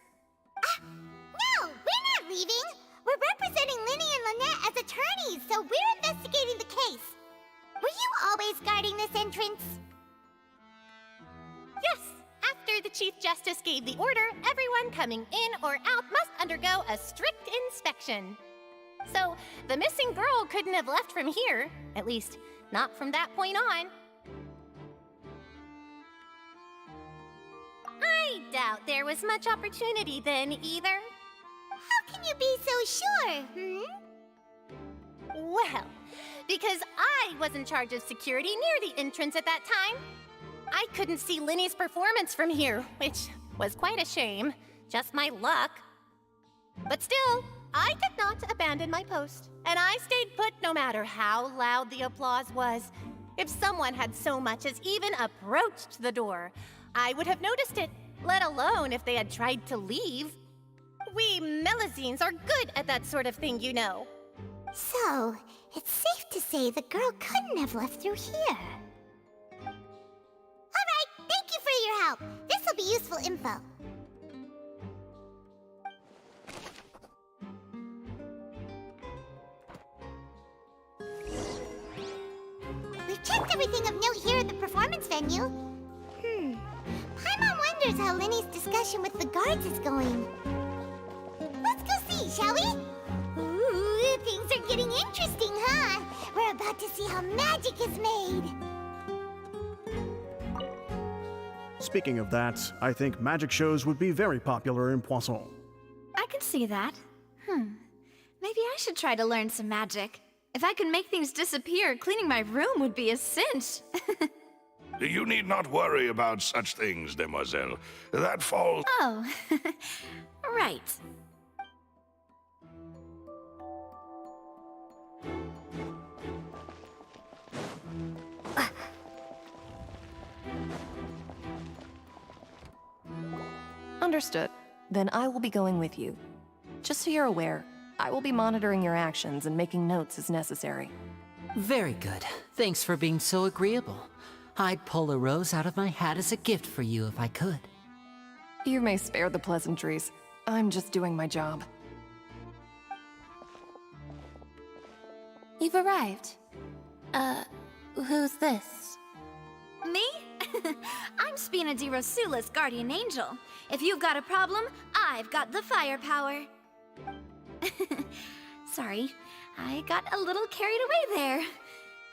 No, we're not leaving. We're representing Linny and Lynette as attorneys, so we're investigating the case. Were you always guarding this entrance? Yes, after the Chief Justice gave the order, everyone coming in or out must undergo a strict inspection. So, the missing girl couldn't have left from here. At least, not from that point on. I doubt there was much opportunity then, either. How can you be so sure, Well, because I was in charge of security near the entrance at that time. I couldn't see Linny's performance from here, which was quite a shame. Just my luck. But still, I did not abandon my post, and I stayed put no matter how loud the applause was. If someone had so much as even approached the door, I would have noticed it, let alone if they had tried to leave. We Melazines are good at that sort of thing, you know. So, it's safe to say the girl couldn't have left through here. Alright, thank you for your help. This will be useful info. We've checked everything of note here at the performance venue. Paimon wonders how Linny's discussion with the guards is going. Let's go see, shall we? Ooh, things are getting interesting, huh? We're about to see how magic is made. Speaking of that, I think magic shows would be very popular in Poisson. see that. Maybe I should try to learn some magic. If I could make things disappear, cleaning my room would be a cinch. You need not worry about such things, demoiselle. That falls... Oh, right. Understood. Then I will be going with you. Just so you're aware, I will be monitoring your actions and making notes as necessary. Very good. Thanks for being so agreeable. I'd pull a rose out of my hat as a gift for you if I could. You may spare the pleasantries. I'm just doing my job. You've arrived. Who's this? Me? I'm Spina di Rosula's guardian angel. If you've got a problem, I've got the firepower. Sorry, I got a little carried away there.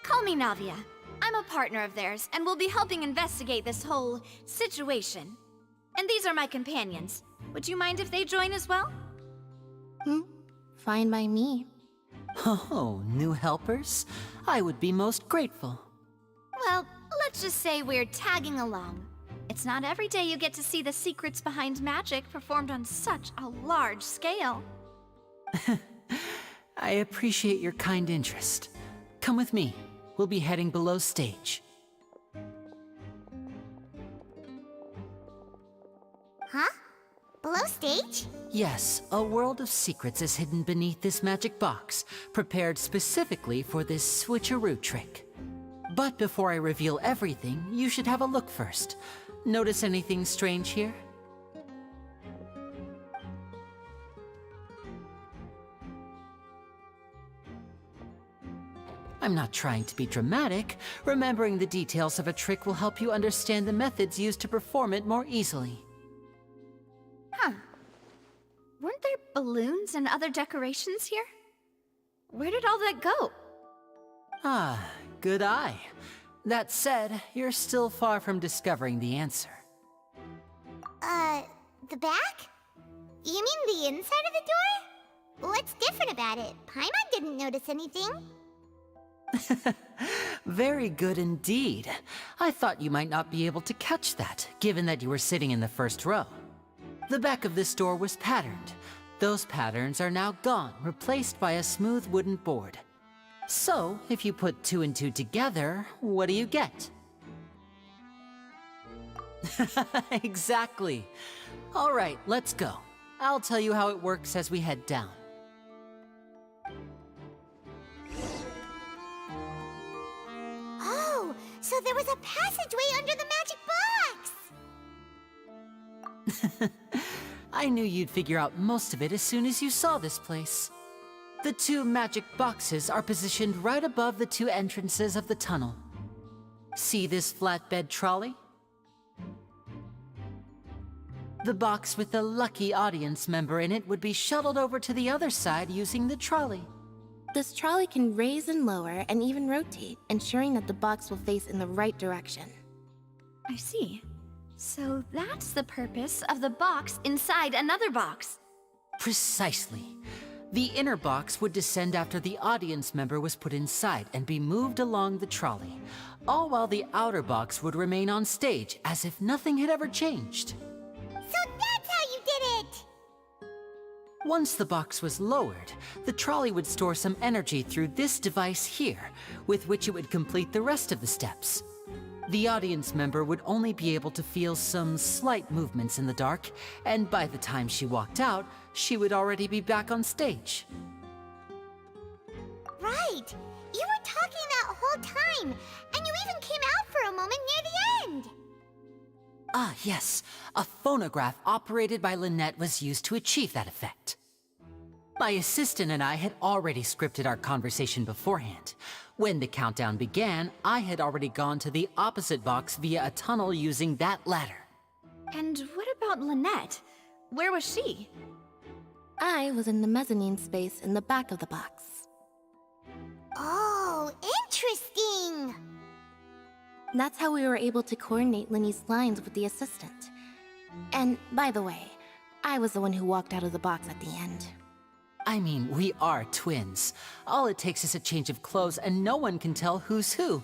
Call me Navia. I'm a partner of theirs, and will be helping investigate this whole situation. And these are my companions. Would you mind if they join as well? Fine by me. Oh, new helpers? I would be most grateful. Well, let's just say we're tagging along. It's not every day you get to see the secrets behind magic performed on such a large scale. I appreciate your kind interest. Come with me. We'll be heading below stage. Huh? Below stage? Yes, a world of secrets is hidden beneath this magic box, prepared specifically for this switcheroo trick. But before I reveal everything, you should have a look first. Notice anything strange here? I'm not trying to be dramatic. Remembering the details of a trick will help you understand the methods used to perform it more easily. Huh. Weren't there balloons and other decorations here? Where did all that go? Ah, good eye. That said, you're still far from discovering the answer. The back? You mean the inside of the door? What's different about it? Paimon didn't notice anything. Very good indeed. I thought you might not be able to catch that, given that you were sitting in the first row. The back of this door was patterned. Those patterns are now gone, replaced by a smooth wooden board. So, if you put 2 and 2 together, what do you get? Exactly. All right, let's go. I'll tell you how it works as we head down. Oh, so there was a passageway under the magic box! I knew you'd figure out most of it as soon as you saw this place. The 2 magic boxes are positioned right above the 2 entrances of the tunnel. See this flatbed trolley? The box with the lucky audience member in it would be shuttled over to the other side using the trolley. This trolley can raise and lower and even rotate, ensuring that the box will face in the right direction. I see. So that's the purpose of the box inside another box. Precisely. The inner box would descend after the audience member was put inside and be moved along the trolley, all while the outer box would remain on stage as if nothing had ever changed. So that's how you did it! Once the box was lowered, the trolley would store some energy through this device here, with which it would complete the rest of the steps. The audience member would only be able to feel some slight movements in the dark, and by the time she walked out, she would already be back on stage. Right! You were talking that whole time, and you even came out for a moment near the end! Ah, yes. A phonograph operated by Lynette was used to achieve that effect. My assistant and I had already scripted our conversation beforehand. When the countdown began, I had already gone to the opposite box via a tunnel using that ladder. And what about Lynette? Where was she? I was in the mezzanine space in the back of the box. Oh, interesting! That's how we were able to coordinate Linny's lines with the assistant. And by the way, I was the one who walked out of the box at the end. I mean, we are twins. All it takes is a change of clothes and no one can tell who's who.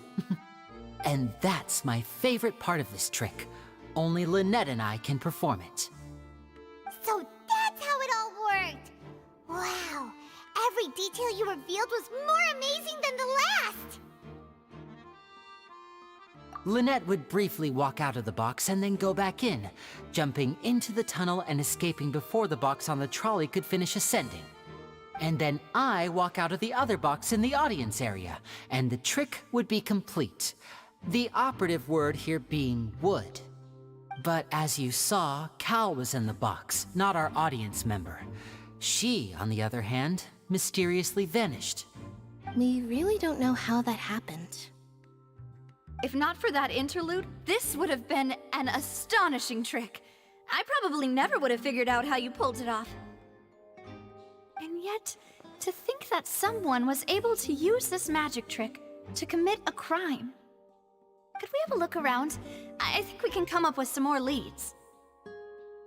And that's my favorite part of this trick. Only Lynette and I can perform it. So that's how it all worked! Wow! Every detail you revealed was more amazing than the last! Lynette would briefly walk out of the box and then go back in, jumping into the tunnel and escaping before the box on the trolley could finish ascending. And then I walk out of the other box in the audience area, and the trick would be complete. The operative word here being would. But as you saw, Cal was in the box, not our audience member. She, on the other hand, mysteriously vanished. We really don't know how that happened. If not for that interlude, this would have been an astonishing trick. I probably never would have figured out how you pulled it off. And yet, to think that someone was able to use this magic trick to commit a crime. Could we have a look around? I think we can come up with some more leads.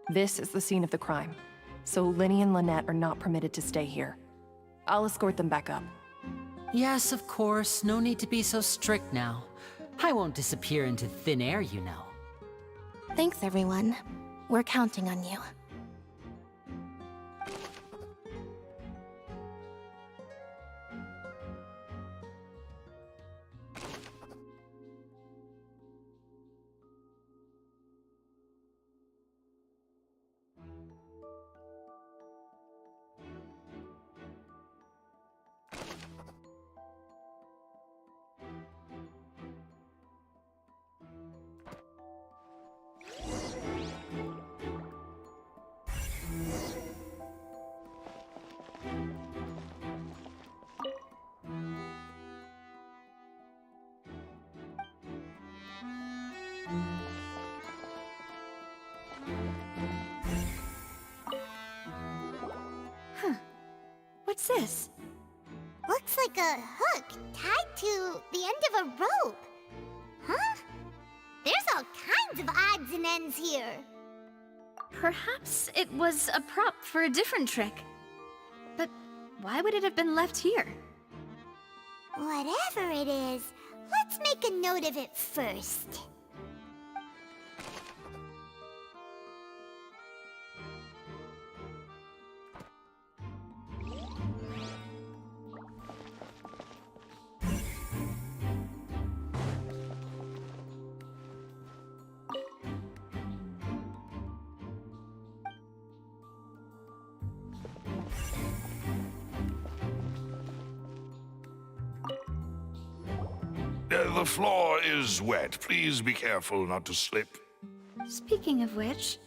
This is the scene of the crime, so Lyney and Lynette are not permitted to stay here. I'll escort them back up. Yes, of course. No need to be so strict now. I won't disappear into thin air, you know. Thanks, everyone. We're counting on you. What's this? Looks like a hook tied to the end of a rope. Huh? There's all kinds of odds and ends here. Perhaps it was a prop for a different trick. But why would it have been left here? Whatever it is, let's make a note of it first. The floor is wet. Please be careful not to slip. Speaking of which,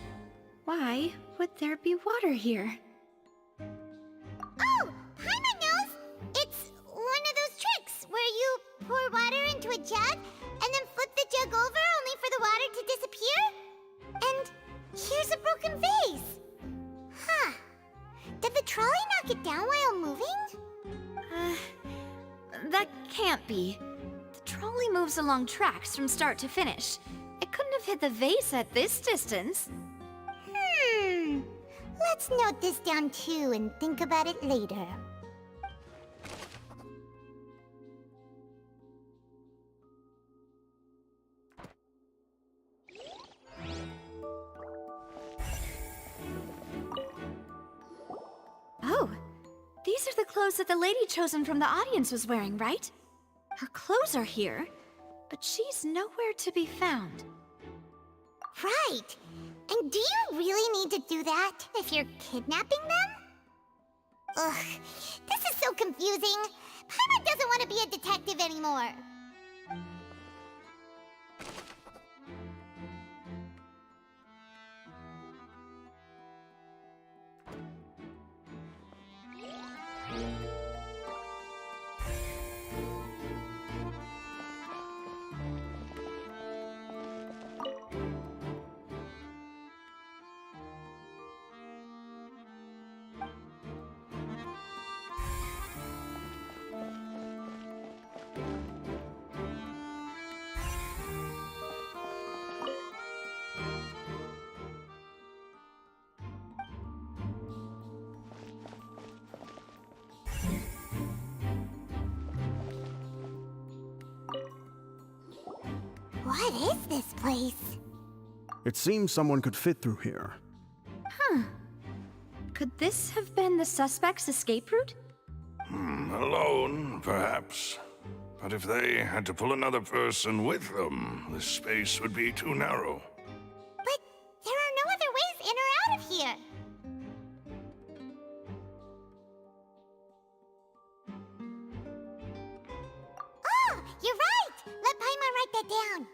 why would there be water here? Oh, Paimon knows! It's one of those tricks where you pour water into a jug and then flip the jug over only for the water to disappear? And here's a broken vase. Huh. Did the trolley knock it down while moving? That can't be. The trolley moves along tracks from start to finish. It couldn't have hit the vase at this distance. Let's note this down too and think about it later. Oh, these are the clothes that the lady chosen from the audience was wearing, right? Her clothes are here, but she's nowhere to be found. Right! And do you really need to do that if you're kidnapping them? Ugh, this is so confusing. Paimon doesn't want to be a detective anymore. What is this place? It seems someone could fit through here. Huh. Could this have been the suspect's escape route? Alone, perhaps. But if they had to pull another person with them, the space would be too narrow. But there are no other ways in or out of here. Oh, you're right! Let Paimon write that down.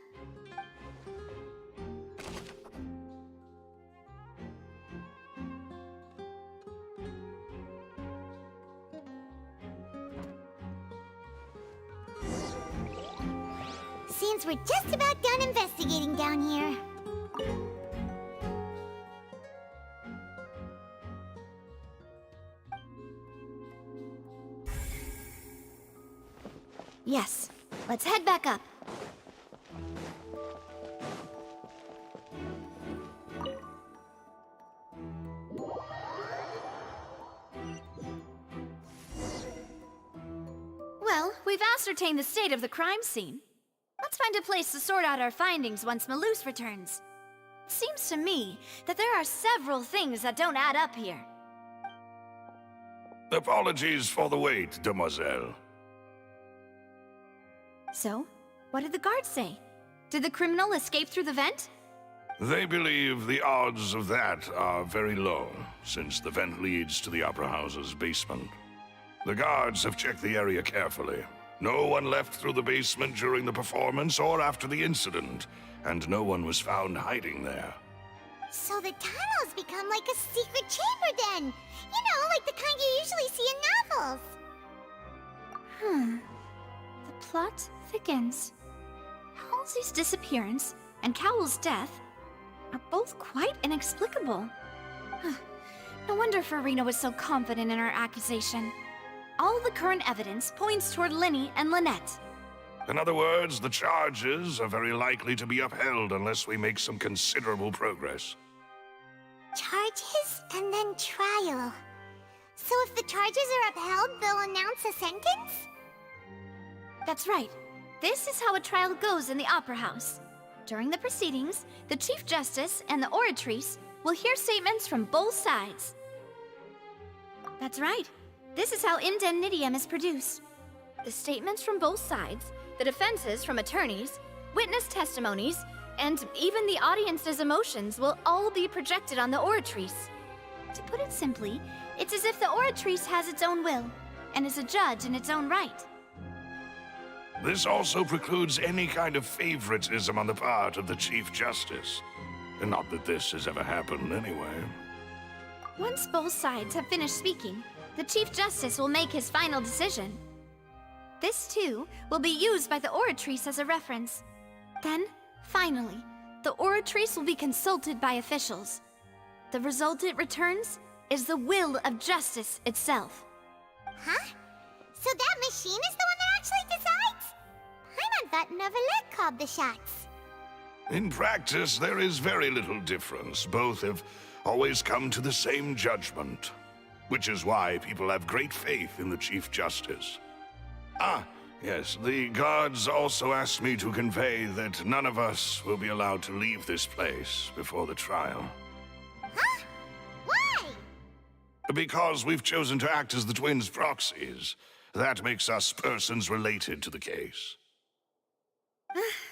Seems we're just about done investigating down here. Yes. Let's head back up. Well, we've ascertained the state of the crime scene. Let's find a place to sort out our findings once Malus returns. It seems to me that there are several things that don't add up here. Apologies for the wait, demoiselle. So, what did the guards say? Did the criminal escape through the vent? They believe the odds of that are very low, since the vent leads to the Opera House's basement. The guards have checked the area carefully. No one left through the basement during the performance or after the incident, and no one was found hiding there. So the tunnel's become like a secret chamber then! You know, like the kind you usually see in novels! The plot thickens. Halsey's disappearance and Cowell's death are both quite inexplicable. No wonder Farina was so confident in her accusation. All the current evidence points toward Linny and Lynette. In other words, the charges are very likely to be upheld unless we make some considerable progress. Charges and then trial. So if the charges are upheld, they'll announce a sentence? That's right. This is how a trial goes in the Opera House. During the proceedings, the Chief Justice and the Oratrice will hear statements from both sides. That's right. This is how indemnitium is produced. The statements from both sides, the defenses from attorneys, witness testimonies, and even the audience's emotions will all be projected on the Oratrice. To put it simply, it's as if the Oratrice has its own will, and is a judge in its own right. This also precludes any kind of favoritism on the part of the Chief Justice. Not that this has ever happened anyway. Once both sides have finished speaking, the Chief Justice will make his final decision. This, too, will be used by the Oratrice as a reference. Then, finally, the Oratrice will be consulted by officials. The result it returns is the will of justice itself. Huh? So that machine is the one that actually decides? Paimon thought Neuvillette called the shots. In practice, there is very little difference. Both have always come to the same judgment, which is why people have great faith in the Chief Justice. Ah, yes, the guards also asked me to convey that none of us will be allowed to leave this place before the trial. Huh? Why? Because we've chosen to act as the twins' proxies. That makes us persons related to the case.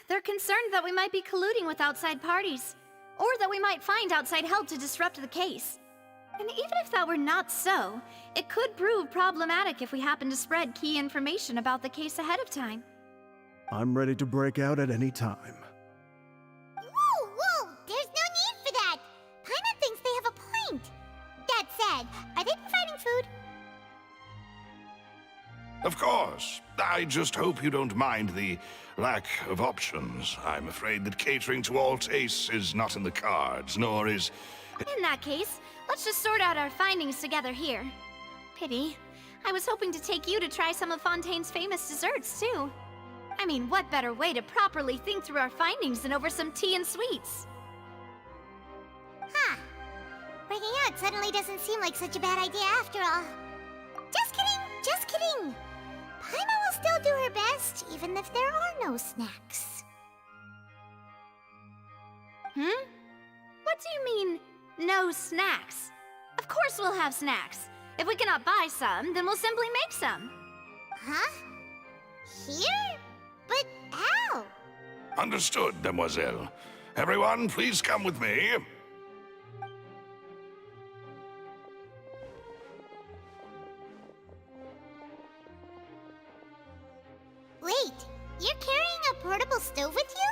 They're concerned that we might be colluding with outside parties, or that we might find outside help to disrupt the case. And even if that were not so, it could prove problematic if we happen to spread key information about the case ahead of time. I'm ready to break out at any time. Whoa, whoa! There's no need for that! Paimon thinks they have a point. That said, are they providing food? Of course. I just hope you don't mind the lack of options. I'm afraid that catering to all tastes is not in the cards, nor is... In that case, let's just sort out our findings together here. Pity. I was hoping to take you to try some of Fontaine's famous desserts, too. I mean, what better way to properly think through our findings than over some tea and sweets? Huh. Breaking out suddenly doesn't seem like such a bad idea after all. Just kidding, just kidding. Paimon will still do her best, even if there are no snacks. What do you mean, no snacks? Of course we'll have snacks. If we cannot buy some, then we'll simply make some. Huh? Here? But how? Understood, demoiselle. Everyone, please come with me. Wait, you're carrying a portable stove with you?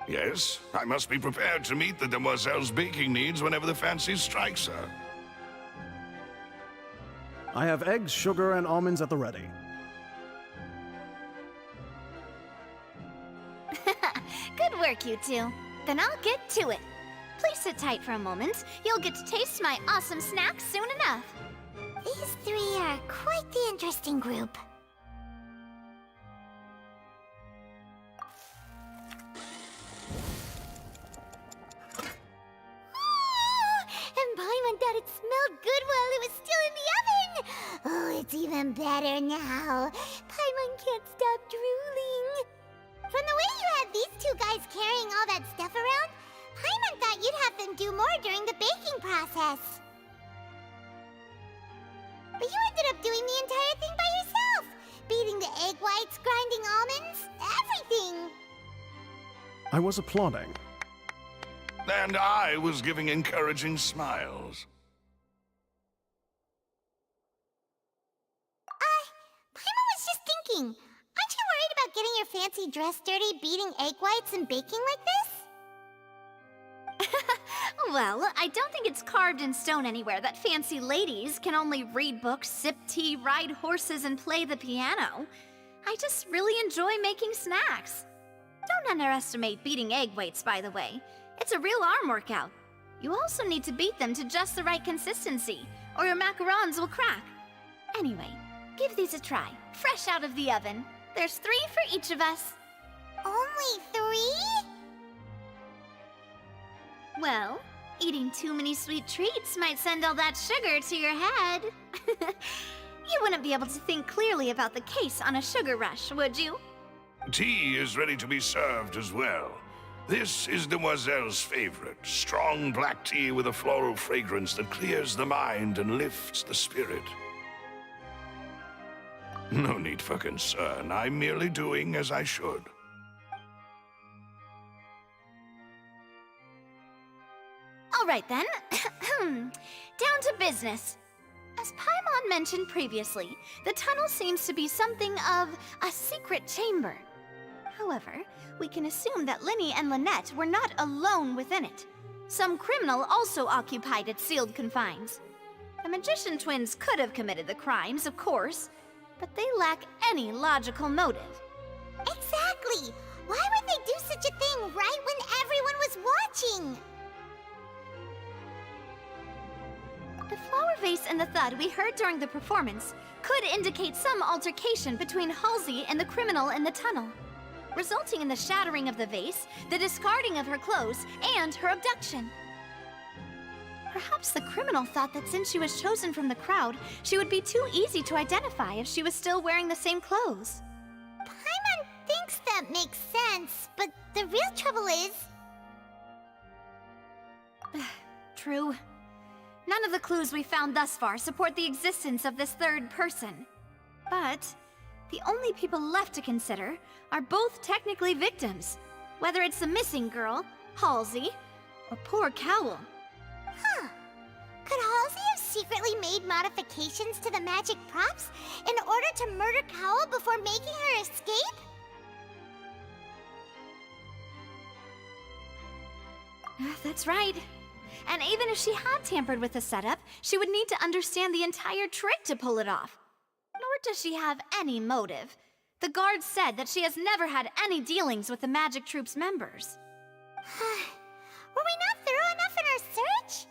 Yes, I must be prepared to meet the demoiselle's baking needs whenever the fancy strikes her. I have eggs, sugar, and almonds at the ready. Good work, you two. Then I'll get to it. Please sit tight for a moment. You'll get to taste my awesome snacks soon enough. These three are quite the interesting group. And Paimon thought it smelled good while it was still in the oven! Oh, it's even better now. Paimon can't stop drooling. From the way you had these two guys carrying all that stuff around, Paimon thought you'd have them do more during the baking process. But you ended up doing the entire thing by yourself! Beating the egg whites, grinding almonds, everything! I was applauding. And I was giving encouraging smiles. Paimon was just thinking, aren't you worried about getting your fancy dress dirty beating egg whites and baking like this? Well, I don't think it's carved in stone anywhere that fancy ladies can only read books, sip tea, ride horses, and play the piano. I just really enjoy making snacks. Don't underestimate beating egg whites, by the way. It's a real arm workout. You also need to beat them to just the right consistency, or your macarons will crack. Anyway, give these a try, fresh out of the oven. There's 3 for each of us. Only 3? Well, eating too many sweet treats might send all that sugar to your head. You wouldn't be able to think clearly about the case on a sugar rush, would you? Tea is ready to be served as well. This is Demoiselle's favorite, strong black tea with a floral fragrance that clears the mind and lifts the spirit. No need for concern. I'm merely doing as I should. All right then. Down to business. As Paimon mentioned previously, the tunnel seems to be something of a secret chamber. However, we can assume that Linny and Lynette were not alone within it. Some criminal also occupied its sealed confines. The magician twins could have committed the crimes, of course, but they lack any logical motive. Exactly! Why would they do such a thing right when everyone was watching? The flower vase and the thud we heard during the performance could indicate some altercation between Halsey and the criminal in the tunnel, resulting in the shattering of the vase, the discarding of her clothes, and her abduction. Perhaps the criminal thought that since she was chosen from the crowd, she would be too easy to identify if she was still wearing the same clothes. Paimon thinks that makes sense, but the real trouble is... True. None of the clues we found thus far support the existence of this third person. But the only people left to consider are both technically victims, whether it's the missing girl, Halsey, or poor Cowl. Huh. Could Halsey have secretly made modifications to the magic props in order to murder Cowl before making her escape? That's right. And even if she had tampered with the setup, she would need to understand the entire trick to pull it off. Nor does she have any motive. The guard said that she has never had any dealings with the Magic Troop's members. Were we not thorough enough in our search?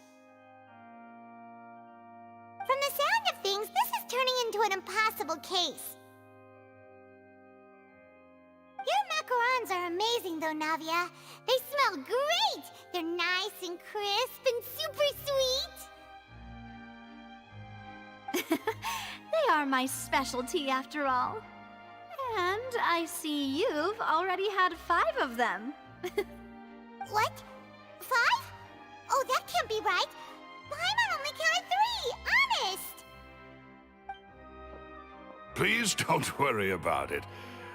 From the sound of things, this is turning into an impossible case. Your macarons are amazing though, Navia. They smell great! They're nice and crisp and super sweet! They are my specialty after all. And I see you've already had 5 of them. What? 5? Oh, that can't be right. Paimon only counted 3, honest! Please don't worry about it.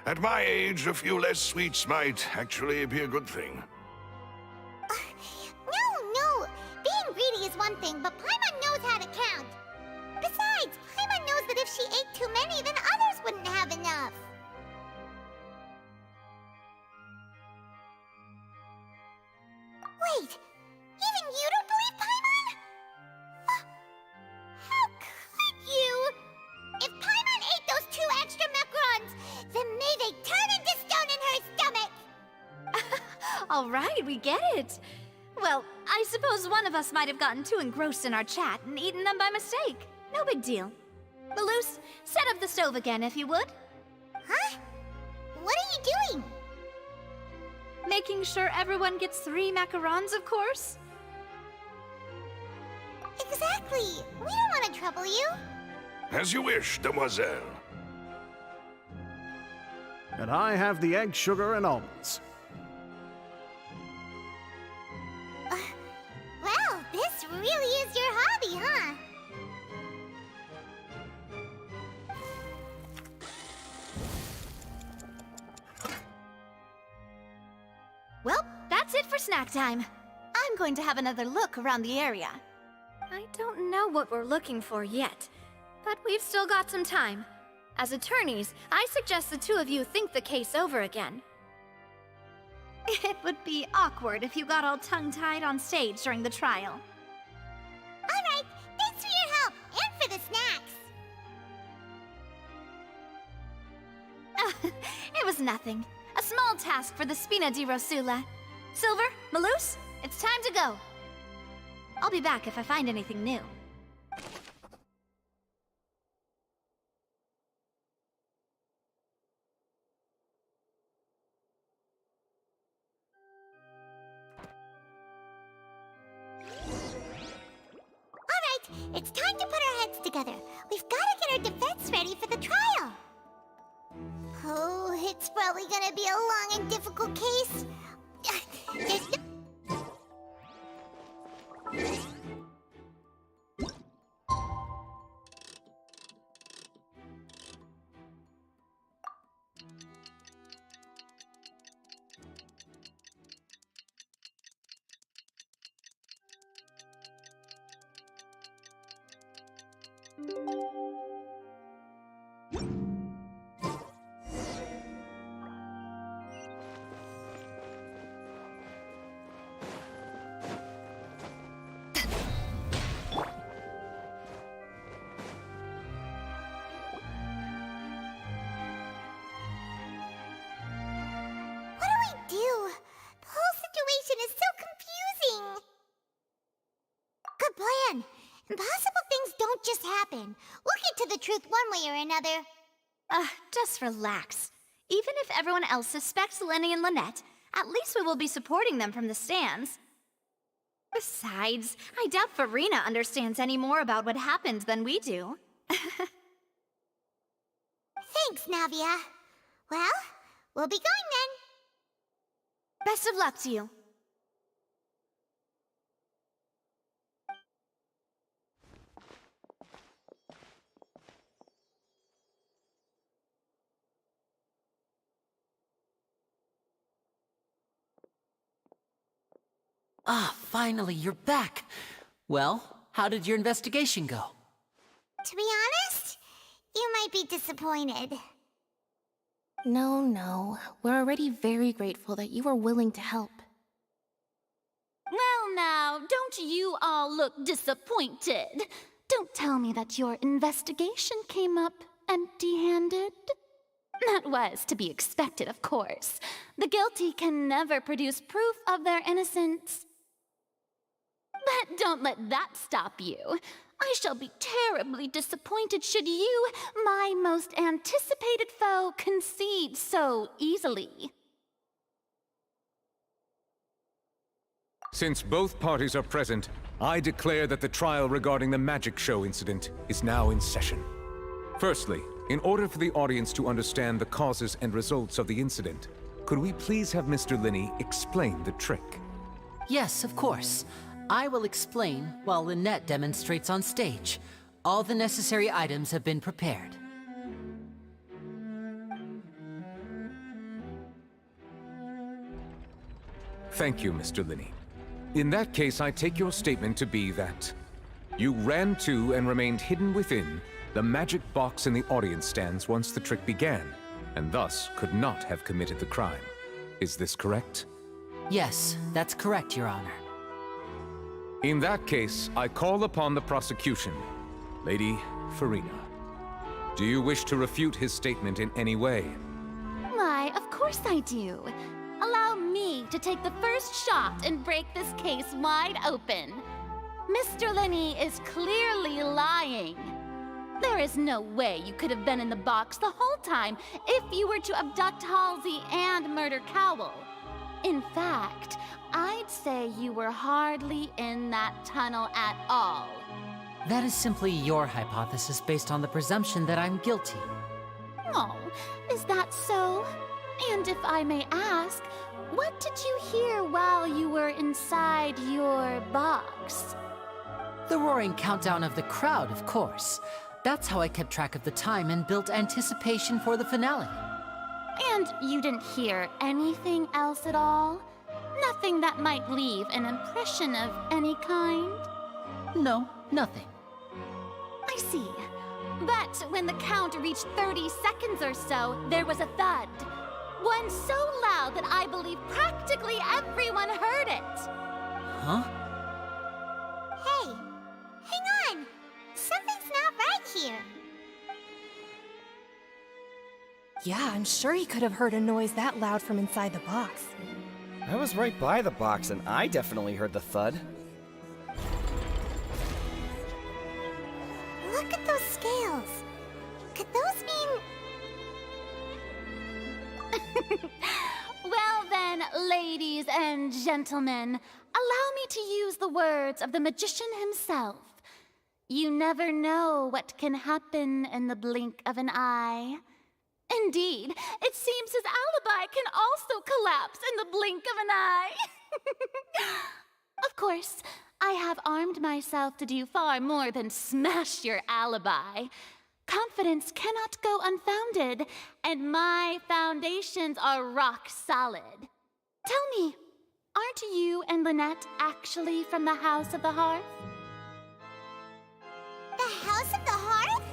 At my age, a few less sweets might actually be a good thing. No. Being greedy is one thing, but Paimon knows how to count. Besides, Paimon knows that if she ate too many, then others wouldn't have enough. Wait, even you don't believe Paimon? How could you? If Paimon ate those 2 extra macarons, then may they turn into stone in her stomach! All right, we get it. Well, I suppose one of us might have gotten too engrossed in our chat and eaten them by mistake. No big deal. Malus, set up the stove again, if you would. Huh? What are you doing? Making sure everyone gets 3 macarons, of course. Exactly. We don't want to trouble you. As you wish, demoiselle. And I have the egg, sugar, and almonds. Well, this really is your hobby, huh? Well, that's it for snack time. I'm going to have another look around the area. I don't know what we're looking for yet, but we've still got some time. As attorneys, I suggest the 2 of you think the case over again. It would be awkward if you got all tongue-tied on stage during the trial. All right, thanks for your help, and for the snacks. It was nothing. A small task for the Spina di Rosula. Silver, Malus, it's time to go. I'll be back if I find anything new. It's time to put our heads together. We've got to get our defense ready for the trial. Oh, it's probably gonna be a long and difficult case. There's no... Impossible things don't just happen. We'll get to the truth one way or another. Just relax. Even if everyone else suspects Lenny and Lynette, at least we will be supporting them from the stands. Besides, I doubt Farina understands any more about what happened than we do. Thanks, Navia. Well, we'll be going then. Best of luck to you. Ah, finally, you're back. Well, how did your investigation go? To be honest, you might be disappointed. No. We're already very grateful that you were willing to help. Well now, don't you all look disappointed. Don't tell me that your investigation came up empty-handed. That was to be expected, of course. The guilty can never produce proof of their innocence. But don't let that stop you. I shall be terribly disappointed should you, my most anticipated foe, concede so easily. Since both parties are present, I declare that the trial regarding the magic show incident is now in session. Firstly, in order for the audience to understand the causes and results of the incident, could we please have Mr. Linney explain the trick? Yes, of course. I will explain while Lynette demonstrates on stage. All the necessary items have been prepared. Thank you, Mr. Linney. In that case, I take your statement to be that you ran to and remained hidden within the magic box in the audience stands once the trick began, and thus could not have committed the crime. Is this correct? Yes, that's correct, Your Honor. In that case, I call upon the prosecution. Lady Farina, do you wish to refute his statement in any way? Why, of course I do. Allow me to take the first shot and break this case wide open. Mr. Linney is clearly lying. There is no way you could have been in the box the whole time if you were to abduct Halsey and murder Cowell. In fact, I'd say you were hardly in that tunnel at all. That is simply your hypothesis based on the presumption that I'm guilty. Oh, is that so? And if I may ask, what did you hear while you were inside your box? The roaring countdown of the crowd, of course. That's how I kept track of the time and built anticipation for the finale. And you didn't hear anything else at all? Nothing that might leave an impression of any kind? No, nothing. I see. But when the count reached 30 seconds or so, there was a thud. One so loud that I believe practically everyone heard it. Huh? Hey, hang on. Something's not right here. Yeah, I'm sure he could have heard a noise that loud from inside the box. I was right by the box, and I definitely heard the thud. Look at those scales. Could those mean... Well then, ladies and gentlemen, allow me to use the words of the magician himself. You never know what can happen in the blink of an eye. Indeed, it seems his alibi can also collapse in the blink of an eye. Of course, I have armed myself to do far more than smash your alibi. Confidence cannot go unfounded, and my foundations are rock solid. Tell me, aren't you and Lynette actually from the House of the Hearth? The House of the Hearth?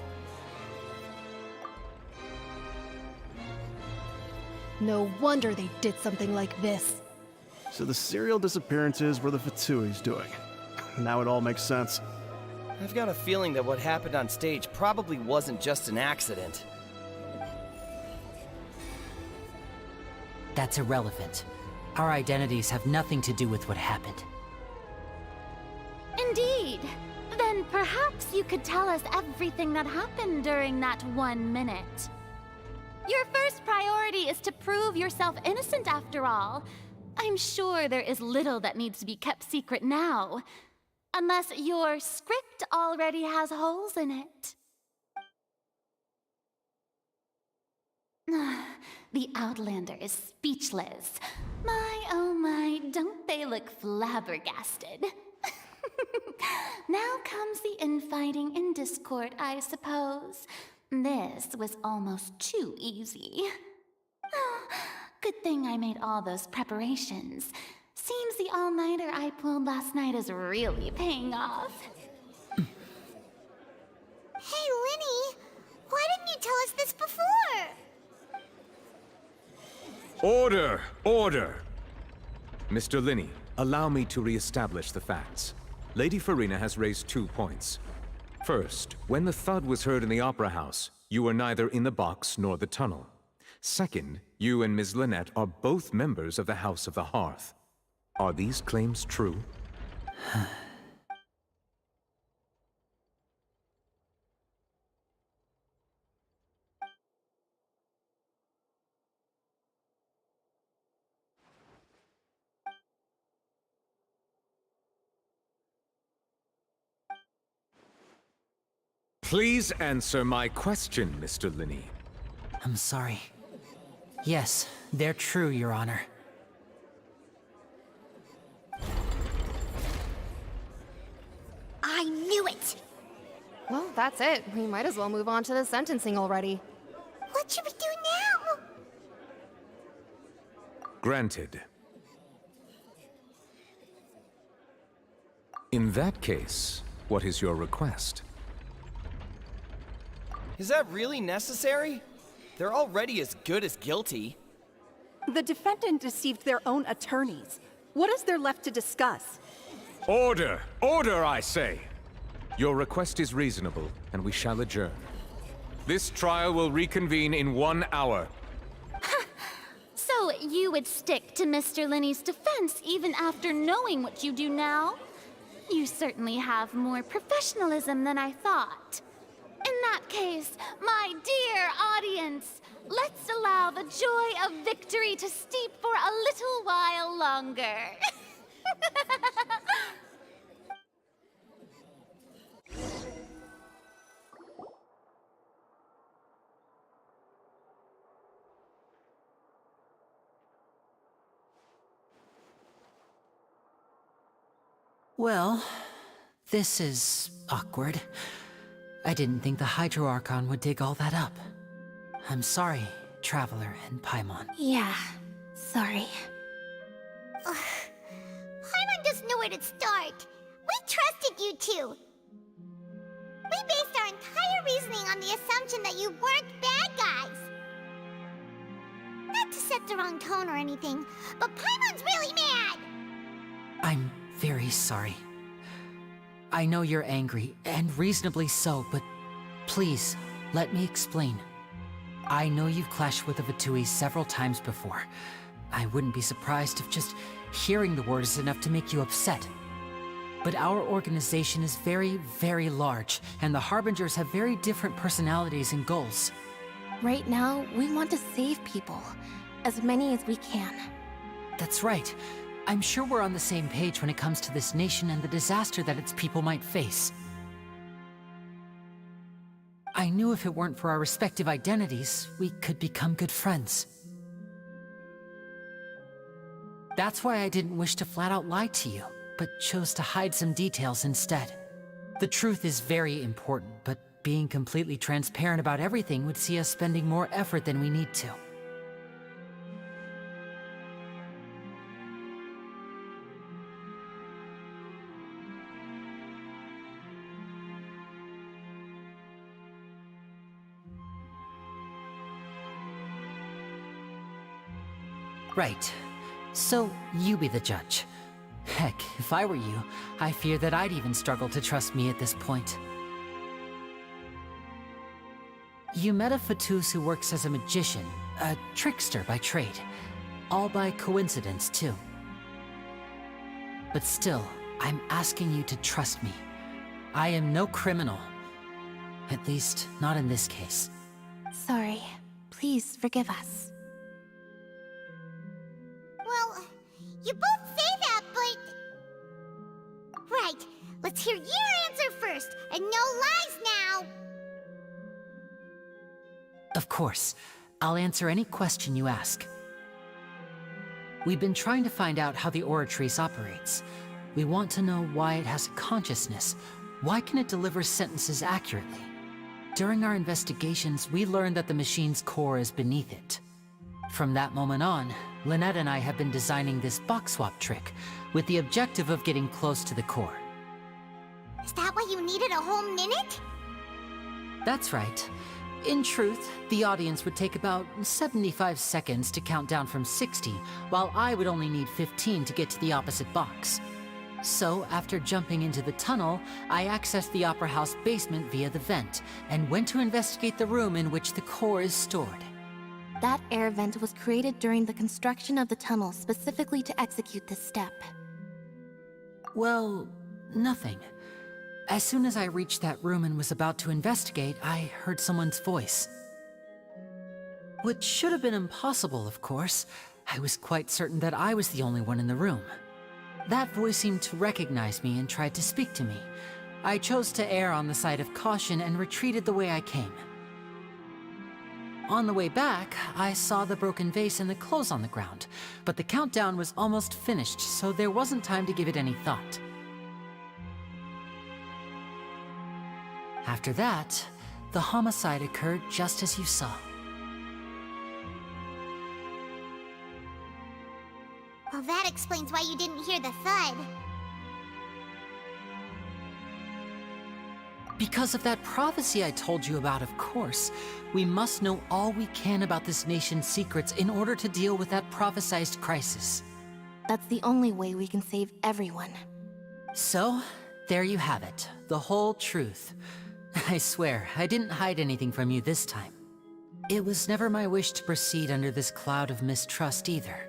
No wonder they did something like this. So the serial disappearances were the Fatui's doing. Now it all makes sense. I've got a feeling that what happened on stage probably wasn't just an accident. That's irrelevant. Our identities have nothing to do with what happened. Indeed. Then perhaps you could tell us everything that happened during that 1 minute. Your first priority is to prove yourself innocent after all. I'm sure there is little that needs to be kept secret now. Unless your script already has holes in it. The Outlander is speechless. My, oh my, don't they look flabbergasted? Now comes the infighting and discord, I suppose. This was almost too easy. Good thing I made all those preparations. Seems the all-nighter I pulled last night is really paying off. Hey, Linny! Why didn't you tell us this before? Order! Order! Mr. Linney, allow me to re-establish the facts. Lady Farina has raised 2 points. First, when the thud was heard in the Opera House, you were neither in the box nor the tunnel. Second, you and Ms. Lynette are both members of the House of the Hearth. Are these claims true? Please answer my question, Mr. Linney. I'm sorry. Yes, They're true, Your Honor. I knew it! Well, that's it. We might as well move on to the sentencing already. What should we do now? Granted. In that case, what is your request? Is that really necessary? They're already as good as guilty. The defendant deceived their own attorneys. What is there left to discuss? Order! Order, I say! Your request is reasonable, and we shall adjourn. This trial will reconvene in 1 hour. So you would stick to Mr. Linney's defense even after knowing what you do now? You certainly have more professionalism than I thought. In that case, my dear audience, let's allow the joy of victory to steep for a little while longer. Well, this is awkward. I didn't think the Hydro Archon would dig all that up. I'm sorry, Traveler and Paimon. Yeah, sorry. Paimon doesn't know where to start. We trusted you two. We based our entire reasoning on the assumption that you weren't bad guys. Not to set the wrong tone or anything, but Paimon's really mad. I'm very sorry. I know you're angry, and reasonably so, but please, let me explain. I know you've clashed with the Fatui several times before. I wouldn't be surprised if just hearing the word is enough to make you upset. But our organization is very, very large, and the Harbingers have very different personalities and goals. Right now, we want to save people. As many as we can. That's right. I'm sure we're on the same page when it comes to this nation and the disaster that its people might face. I knew if it weren't for our respective identities, we could become good friends. That's why I didn't wish to flat out lie to you, but chose to hide some details instead. The truth is very important, but being completely transparent about everything would see us spending more effort than we need to. Right. So, you be the judge. Heck, if I were you, I fear that I'd even struggle to trust me at this point. You met a Fatus who works as a magician, a trickster by trade. All by coincidence, too. But still, I'm asking you to trust me. I am no criminal. At least, not in this case. Sorry. Please forgive us. Well, you both say that, but... Right, let's hear your answer first, and no lies now! Of course. I'll answer any question you ask. We've been trying to find out how the Oratrice operates. We want to know why it has a consciousness. Why can it deliver sentences accurately? During our investigations, we learned that the machine's core is beneath it. From that moment on, Lynette and I have been designing this box swap trick, with the objective of getting close to the core. Is that why you needed a whole minute? That's right. In truth, the audience would take about 75 seconds to count down from 60, while I would only need 15 to get to the opposite box. So, after jumping into the tunnel, I accessed the Opera House basement via the vent, and went to investigate the room in which the core is stored. That air vent was created during the construction of the tunnel specifically to execute this step. Well, nothing. As soon as I reached that room and was about to investigate, I heard someone's voice. Which should have been impossible, of course. I was quite certain that I was the only one in the room. That voice seemed to recognize me and tried to speak to me. I chose to err on the side of caution and retreated the way I came. On the way back, I saw the broken vase and the clothes on the ground, but the countdown was almost finished, so there wasn't time to give it any thought. After that, the homicide occurred just as you saw. Well, that explains why you didn't hear the thud. Because of that prophecy I told you about, of course. We must know all we can about this nation's secrets in order to deal with that prophesized crisis. That's the only way we can save everyone. So, there you have it. The whole truth. I swear, I didn't hide anything from you this time. It was never my wish to proceed under this cloud of mistrust either.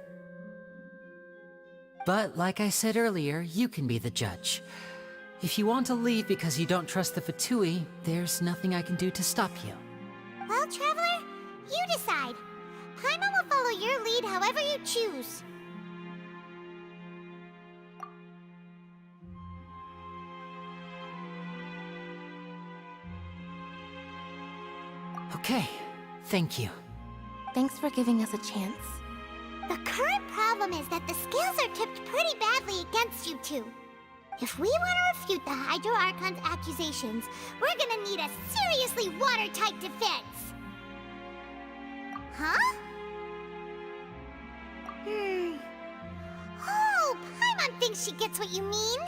But like I said earlier, you can be the judge. If you want to leave because you don't trust the Fatui, there's nothing I can do to stop you. Well, Traveler, you decide. Paimon will follow your lead however you choose. Okay, thank you. Thanks for giving us a chance. The current problem is that the scales are tipped pretty badly against you two. If we want to refute the Hydro Archon's accusations, we're gonna need a seriously watertight defense. Huh? Oh, Paimon thinks she gets what you mean.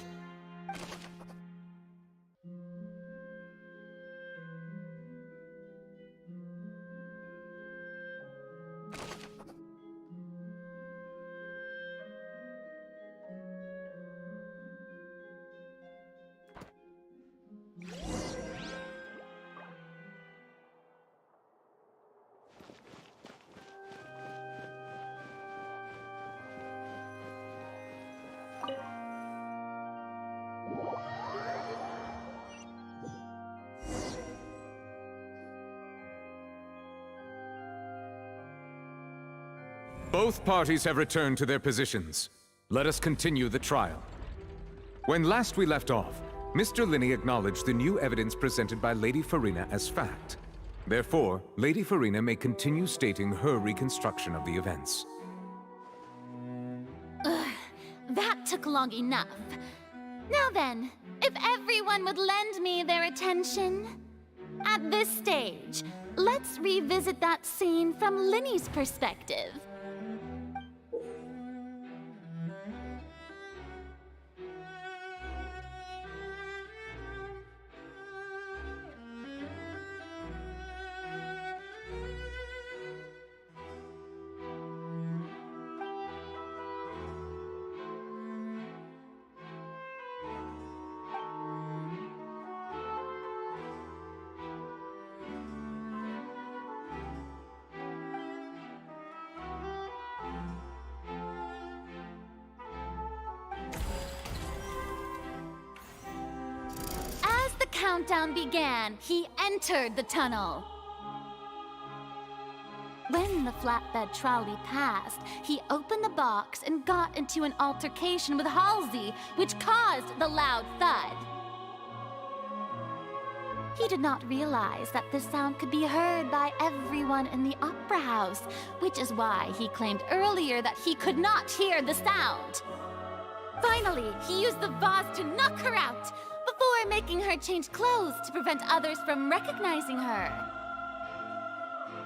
Both parties have returned to their positions. Let us continue the trial. When last we left off, Mr. Linney acknowledged the new evidence presented by Lady Farina as fact. Therefore, Lady Farina may continue stating her reconstruction of the events. Ugh, that took long enough. Now then, if everyone would lend me their attention. At this stage, let's revisit that scene from Linney's perspective. Countdown began, he entered the tunnel. When the flatbed trolley passed, he opened the box and got into an altercation with Halsey, which caused the loud thud. He did not realize that the sound could be heard by everyone in the opera house, which is why he claimed earlier that he could not hear the sound. Finally, he used the vase to knock her out, before making her change clothes to prevent others from recognizing her.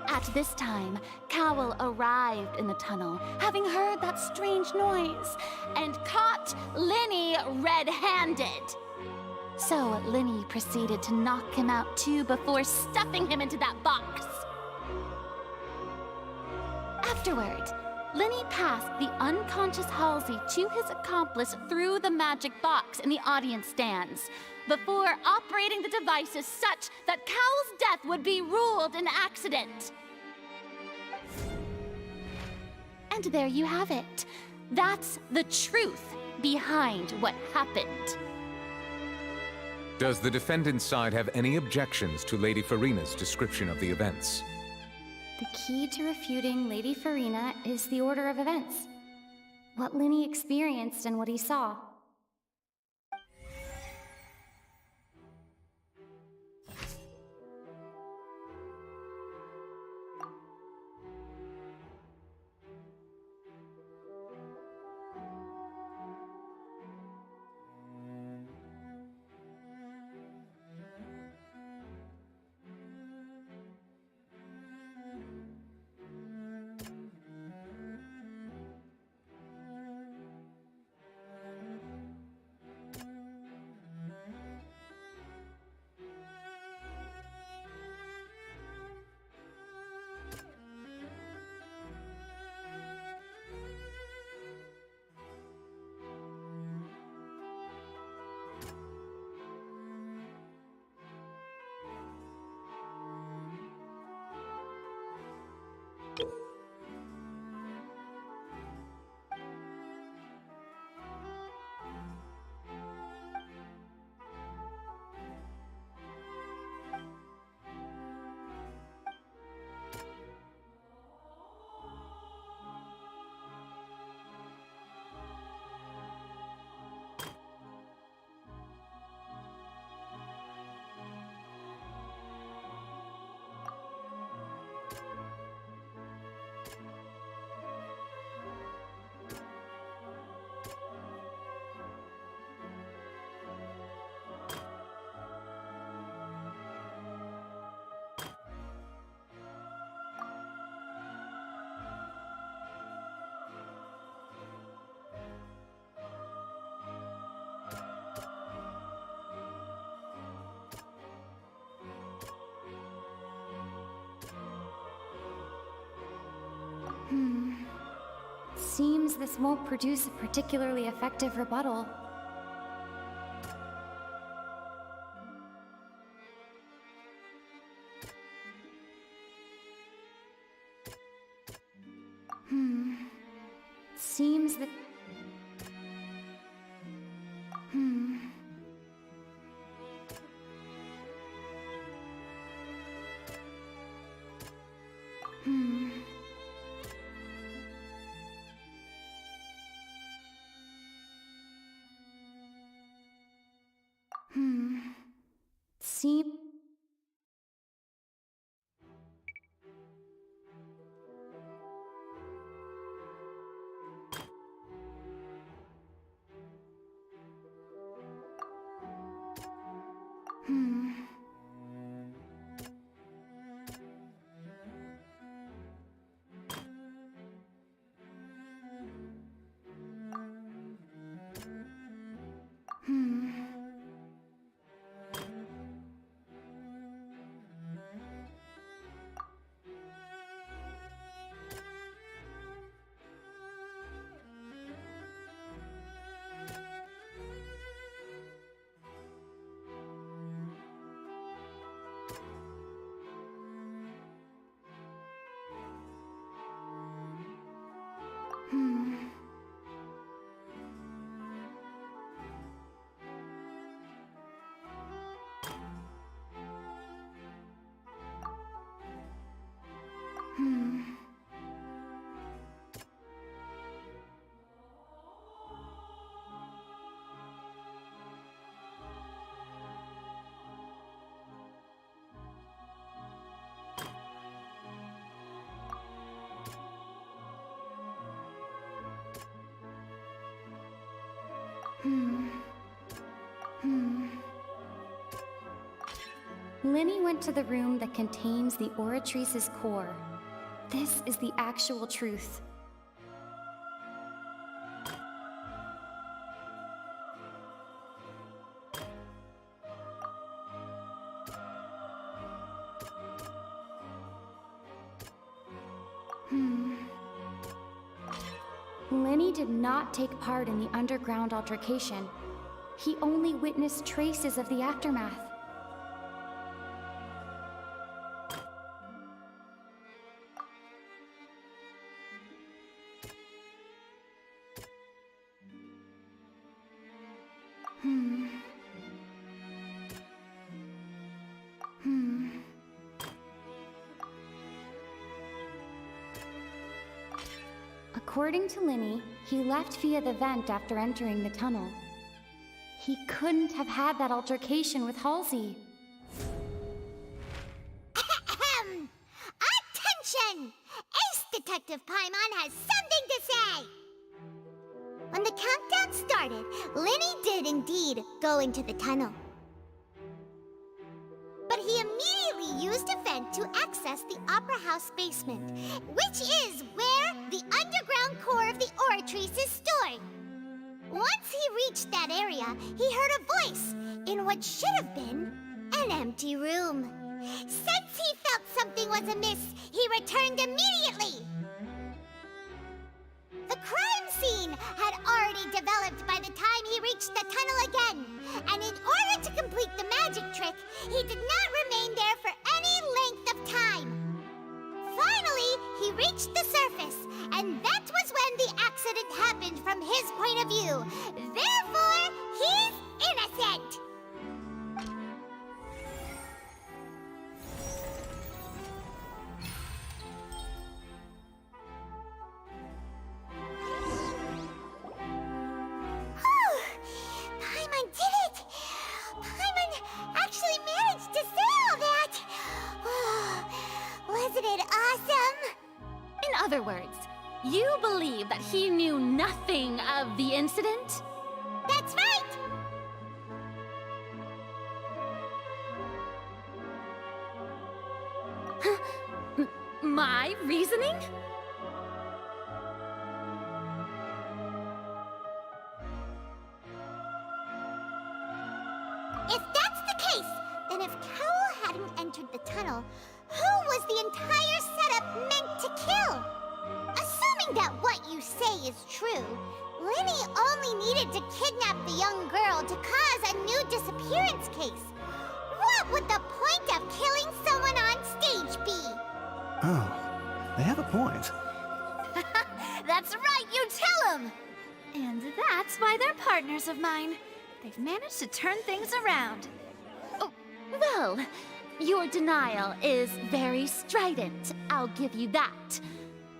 At this time, Cowell arrived in the tunnel, having heard that strange noise, and caught Linney red-handed. So Linney proceeded to knock him out too before stuffing him into that box. Afterward, Linney passed the unconscious Halsey to his accomplice through the magic box in the audience stands, before operating the devices such that Cowell's death would be ruled an accident. And there you have it. That's the truth behind what happened. Does the defendant's side have any objections to Lady Farina's description of the events? The key to refuting Lady Farina is the order of events. What Linney experienced and what he saw. Seems this won't produce a particularly effective rebuttal. Seems that... Seem... Linny went to the room that contains the Oratrice's core. This is the actual truth. Linny did not take part in the underground altercation. He only witnessed traces of the aftermath. According to Linny, he left via the vent after entering the tunnel. He couldn't have had that altercation with Halsey. Attention! Ace Detective Paimon has something to say! When the countdown started, Linny did indeed go into the tunnel. But he immediately used a vent to access the Opera House basement, which is where the underground core of the Oratrice is stored. Once he reached that area, he heard a voice in what should have been an empty room. Since he felt something was amiss, he returned immediately. The crime scene had already developed by the time he reached the tunnel again, and in order to complete the magic trick, he did not remain there for any length of time. Finally, he reached the surface, and that was when the accident happened from his point of view. Therefore, he's innocent! Paimon did it! Paimon actually managed to say all that! Wasn't it awesome? In other words, you believe that he knew nothing of the incident? That's right! My reasoning? If that's the case, then if Cowell hadn't entered the tunnel, who was the entire setup meant to kill? Assuming Assuming that what you say is true, Linny only needed to kidnap the young girl to cause a new disappearance case. What would the point of killing someone on stage be? Oh, they have a point. That's right, you tell them! And that's why they're partners of mine. They've managed to turn things around. Oh, well, your denial is very strident, I'll give you that.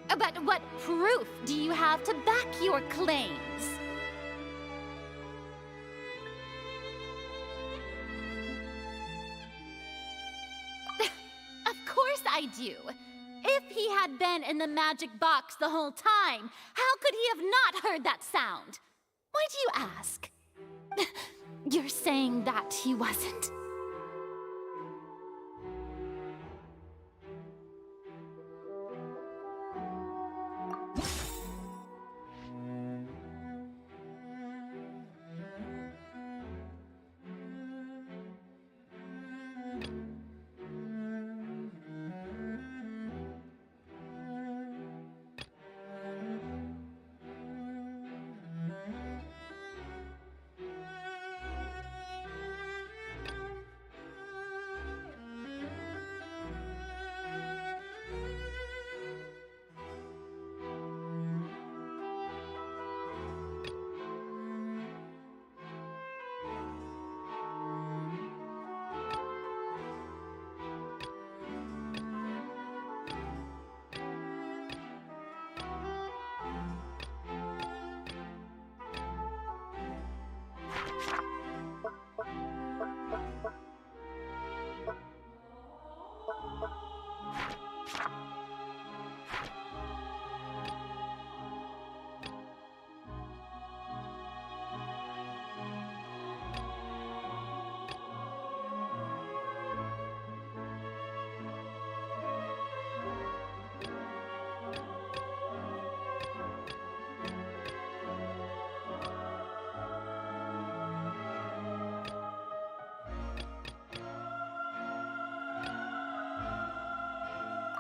But what proof do you have to back your claims? Of course I do. If he had been in the magic box the whole time, how could he have not heard that sound? Why do you ask? You're saying that he wasn't?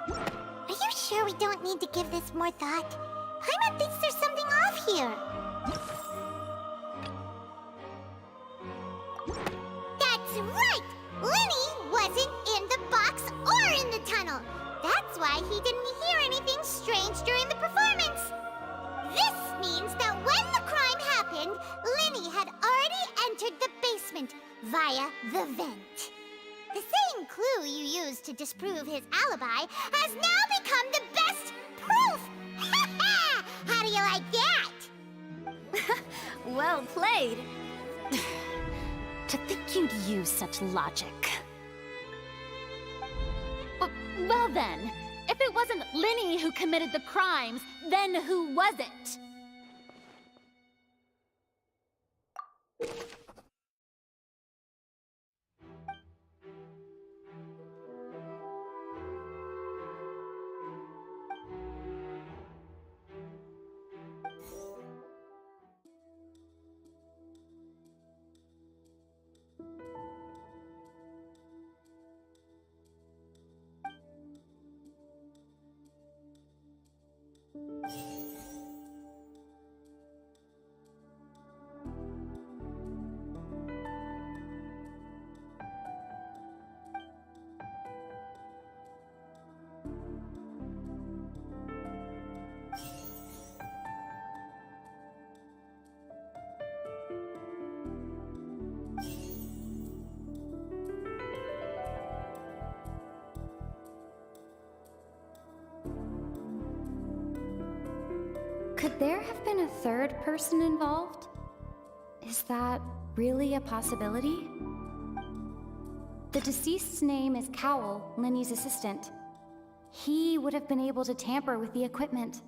Are you sure we don't need to give this more thought? Paimon thinks there's something off here. That's right! Linny wasn't in the box or in the tunnel. That's why he didn't hear anything strange during the performance. This means that when the crime happened, Linny had already entered the basement via the vent. The same clue you used to disprove his alibi has now become the best proof! How do you like that? Well played. To think you'd use such logic. Well then, if it wasn't Linny who committed the crimes, then who was it? Could there have been a third person involved? Is that really a possibility? The deceased's name is Cowell, Linny's assistant. He would have been able to tamper with the equipment.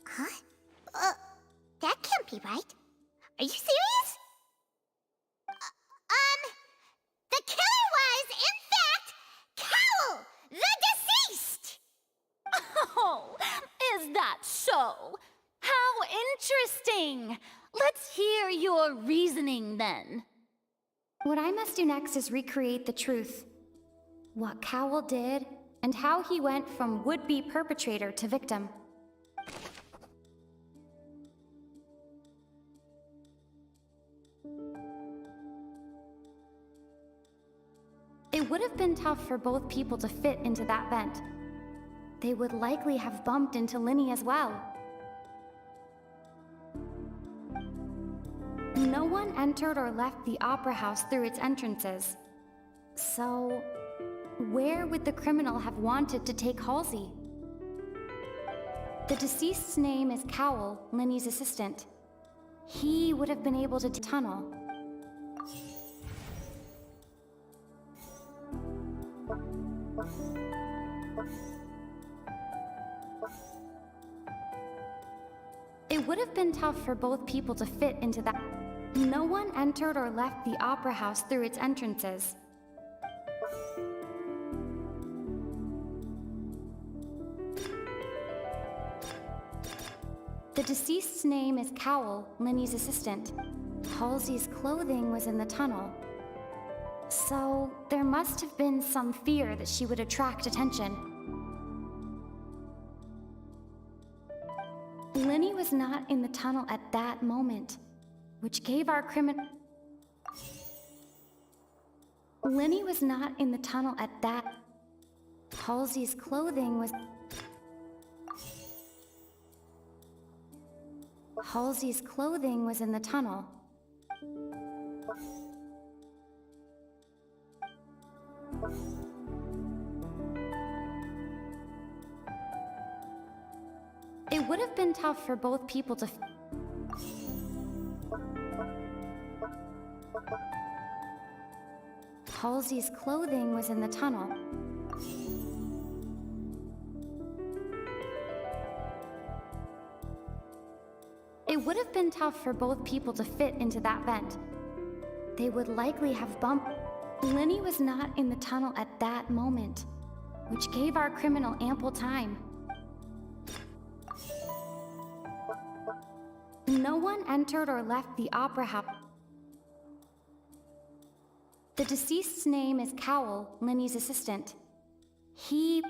Huh? That can't be right. Are you serious? The killer was, in fact, Cowell, the deceased! Oh, is that so? How interesting! Let's hear your reasoning then. What I must do next is recreate the truth. What Cowell did, and how he went from would-be perpetrator to victim. It would have been tough for both people to fit into that vent. They would likely have bumped into Linny as well. No one entered or left the Opera House through its entrances. So, where would the criminal have wanted to take Halsey? The deceased's name is Cowell, Linny's assistant. He would have been able to tunnel. It would have been tough for both people to fit into that. No one entered or left the Opera House through its entrances. The deceased's name is Cowell, Linny's assistant. Halsey's clothing was in the tunnel. So, there must have been some fear that she would attract attention. Linny was not in the tunnel at that moment, which gave our criminal... Linny was not in the tunnel at that... Halsey's clothing was... Halsey's clothing was in the tunnel. It would have been tough for both people to... Halsey's clothing was in the tunnel. It would have been tough for both people to fit into that vent. They would likely have bumped... Linny was not in the tunnel at that moment, which gave our criminal ample time. No one entered or left the Opera House. The deceased's name is Cowell, Linny's assistant. He...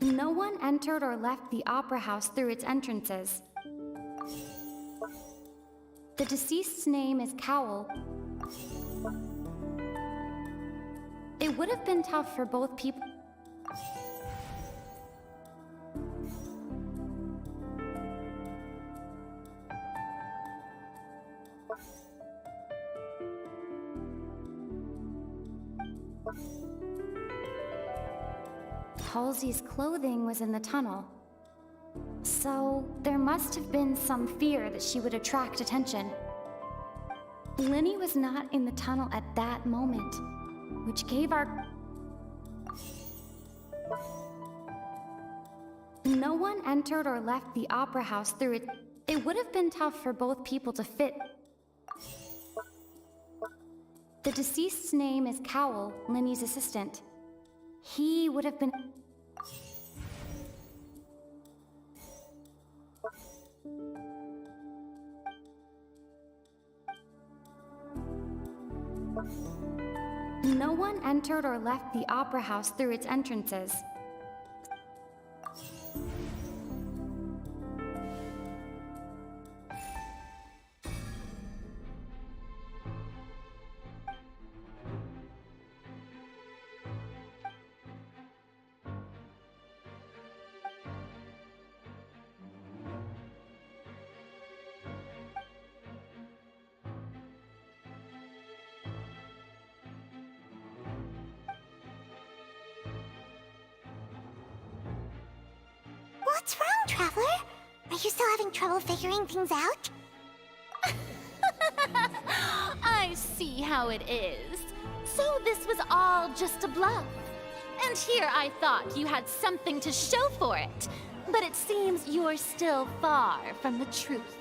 No one entered or left the Opera House through its entrances. The deceased's name is Cowell. It would have been tough for both people... Halsey's clothing was in the tunnel. So, there must have been some fear that she would attract attention. Linny was not in the tunnel at that moment, which gave our... No one entered or left the Opera House through it. It would have been tough for both people to fit. The deceased's name is Cowell, Linny's assistant. He would have been... No one entered or left the Opera House through its entrances. What's wrong, Traveler? Are you still having trouble figuring things out? I see how it is. So this was all just a bluff. And here I thought you had something to show for it. But it seems you're still far from the truth.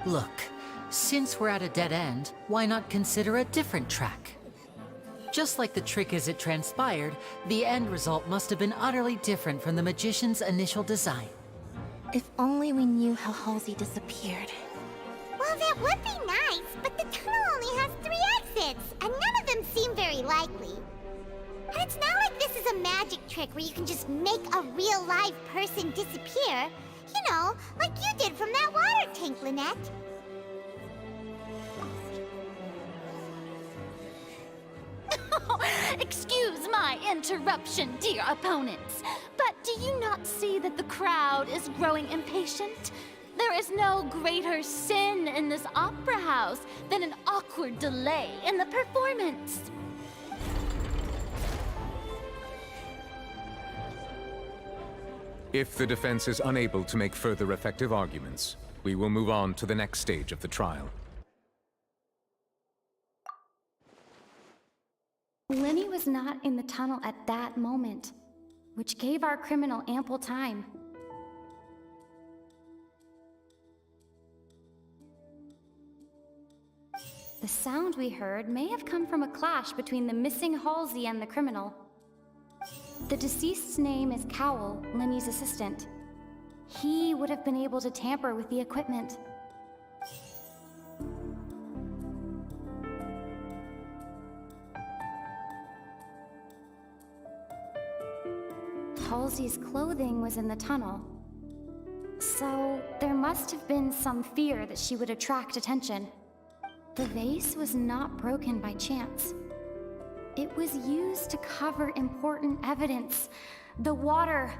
Look, since we're at a dead end, why not consider a different track? Just like the trick as it transpired, the end result must have been utterly different from the magician's initial design. If only we knew how Halsey disappeared. Well, Well, that would be nice, but the tunnel only has 3 exits, and none of them seem very likely. And it's not like this is a magic trick where you can just make a real live person disappear. You know, like you did from that water tank, Lynette. Excuse my interruption, dear opponents, but do you not see that the crowd is growing impatient? There is no greater sin in this opera house than an awkward delay in the performance. If the defense is unable to make further effective arguments, we will move on to the next stage of the trial. Lenny was not in the tunnel at that moment, which gave our criminal ample time. The sound we heard may have come from a clash between the missing Halsey and the criminal. The deceased's name is Cowell, Lenny's assistant. He would have been able to tamper with the equipment. Halsey's clothing was in the tunnel, so there must have been some fear that she would attract attention. The vase was not broken by chance. It was used to cover important evidence. The water.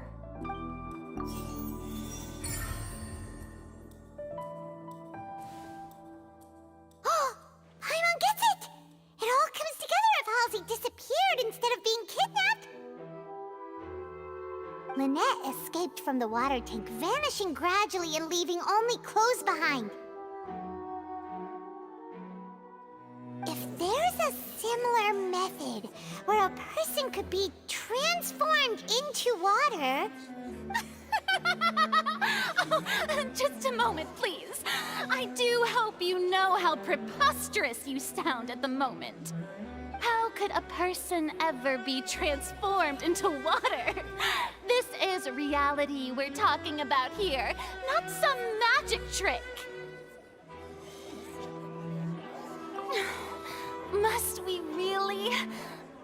Oh, Paimon gets it! It all comes together if Halsey disappeared instead of being kidnapped. Lynette escaped from the water tank, vanishing gradually and leaving only clothes behind. If there's a similar method where a person could be transformed into water... Oh, just a moment, please. I do hope you know how preposterous you sound at the moment. How could a person ever be transformed into water? This is reality we're talking about here, not some magic trick. Must we really?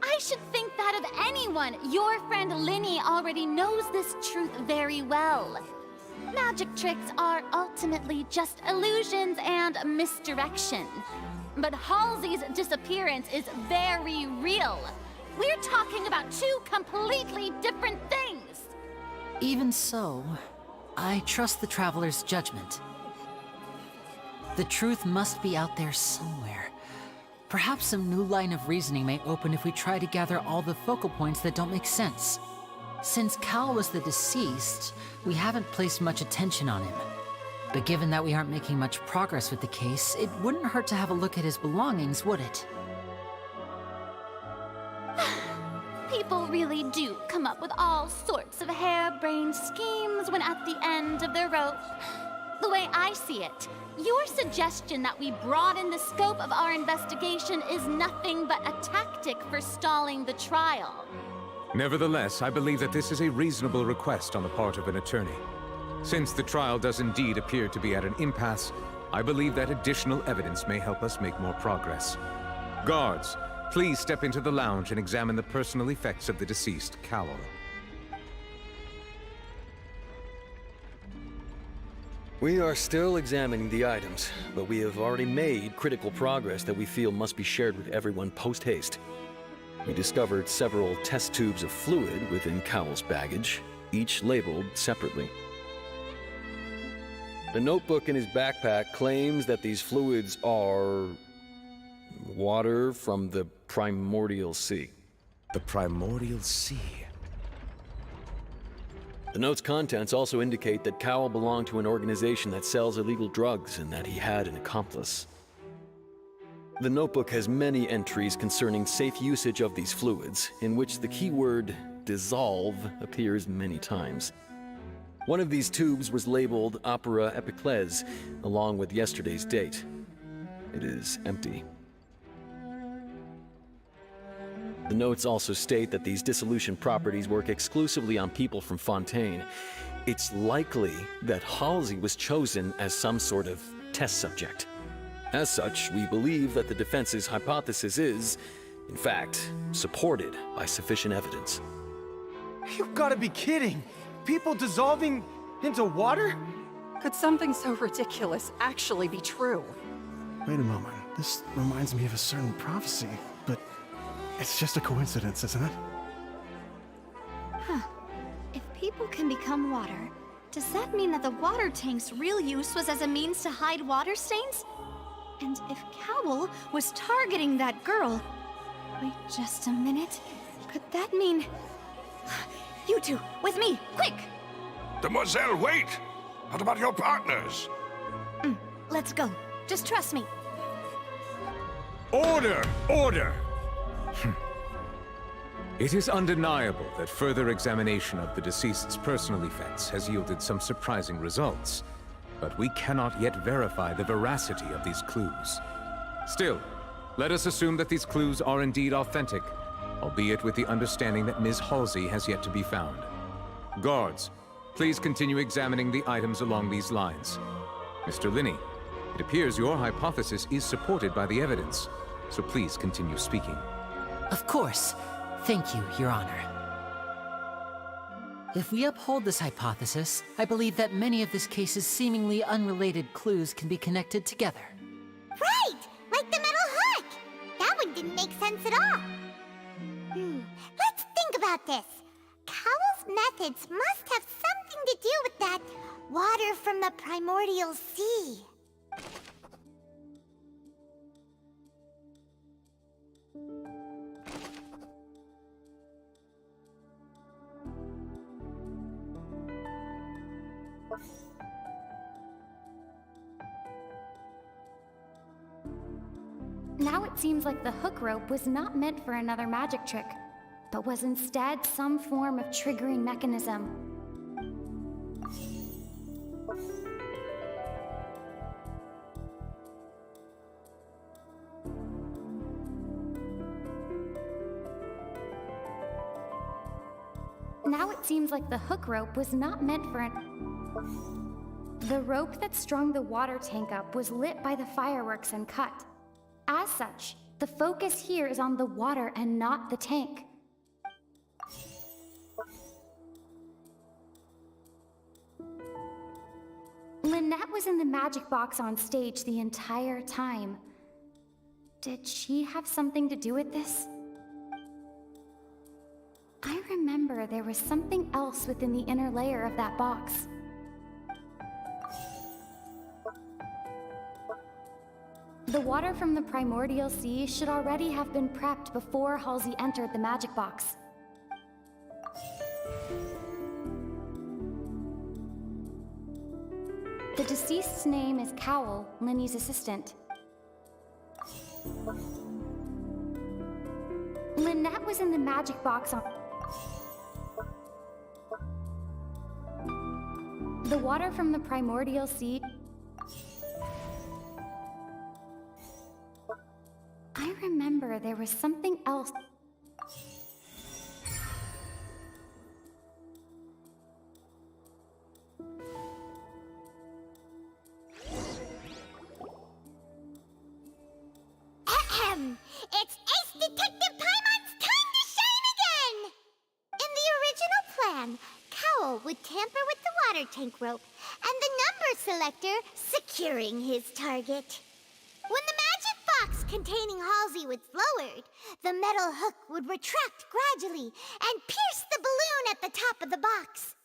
I should think that of anyone. Your friend Linny already knows this truth very well. Magic tricks are ultimately just illusions and misdirection. But Halsey's disappearance is very real. We're talking about 2 completely different things. Even so, I trust the Traveler's judgment. The truth must be out there somewhere. Perhaps some new line of reasoning may open if we try to gather all the focal points that don't make sense. Since Cal was the deceased, we haven't placed much attention on him. But given that we aren't making much progress with the case, it wouldn't hurt to have a look at his belongings, would it? People really do come up with all sorts of harebrained schemes when at the end of their rope. The way I see it, your suggestion that we broaden the scope of our investigation is nothing but a tactic for stalling the trial. Nevertheless, I believe that this is a reasonable request on the part of an attorney. Since the trial does indeed appear to be at an impasse, I believe that additional evidence may help us make more progress. Guards, please step into the lounge and examine the personal effects of the deceased Cowell. We are still examining the items, but we have already made critical progress that we feel must be shared with everyone post-haste. We discovered several test tubes of fluid within Cowell's baggage, each labeled separately. The notebook in his backpack claims that these fluids are... water from the Primordial Sea. The Primordial Sea? The note's contents also indicate that Cowell belonged to an organization that sells illegal drugs and that he had an accomplice. The notebook has many entries concerning safe usage of these fluids, in which the keyword dissolve appears many times. One of these tubes was labeled Opera Epiclese, along with yesterday's date. It is empty. The notes also state that these dissolution properties work exclusively on people from Fontaine. It's likely that Halsey was chosen as some sort of test subject. As such, we believe that the defense's hypothesis is, in fact, supported by sufficient evidence. You've got to be kidding! People dissolving into water? Could something so ridiculous actually be true? Wait a moment. This reminds me of a certain prophecy, but it's just a coincidence, isn't it? Huh. If people can become water, does that mean that the water tank's real use was as a means to hide water stains? And if Cowl was targeting that girl... Wait just a minute. Could that mean... You two, with me, quick! Demoiselle, wait! What about your partners? Let's go. Just trust me. Order! Order! It is undeniable that further examination of the deceased's personal effects has yielded some surprising results, but we cannot yet verify the veracity of these clues. Still, let us assume that these clues are indeed authentic, albeit with the understanding that Ms. Halsey has yet to be found. Guards, please continue examining the items along these lines. Mr. Linney, it appears your hypothesis is supported by the evidence, so please continue speaking. Of course. Thank you, Your Honor. If we uphold this hypothesis, I believe that many of this case's seemingly unrelated clues can be connected together. Right! Like the metal hook! That one didn't make sense at all. Let's think about this. Cowell's methods must have something to do with that water from the primordial sea. Now it seems like the hook rope was not meant for another magic trick, but was instead some form of triggering mechanism. Now it seems like the hook rope was not meant for The rope that strung the water tank up was lit by the fireworks and cut. As such, the focus here is on the water and not the tank. Lynette was in the magic box on stage the entire time. Did she have something to do with this? I remember there was something else within the inner layer of that box. The water from the primordial sea should already have been prepped before Halsey entered the magic box. The deceased's name is Cowl, Linny's assistant. Lynette was in the magic box on... The water from the primordial sea... I remember there was something else... It's Ace Detective Paimon's time to shine again! In the original plan, Cowl would tamper with the water tank rope and the number selector securing his target. When the magic box containing Halsey was lowered, the metal hook would retract gradually and pierce the balloon at the top of the box.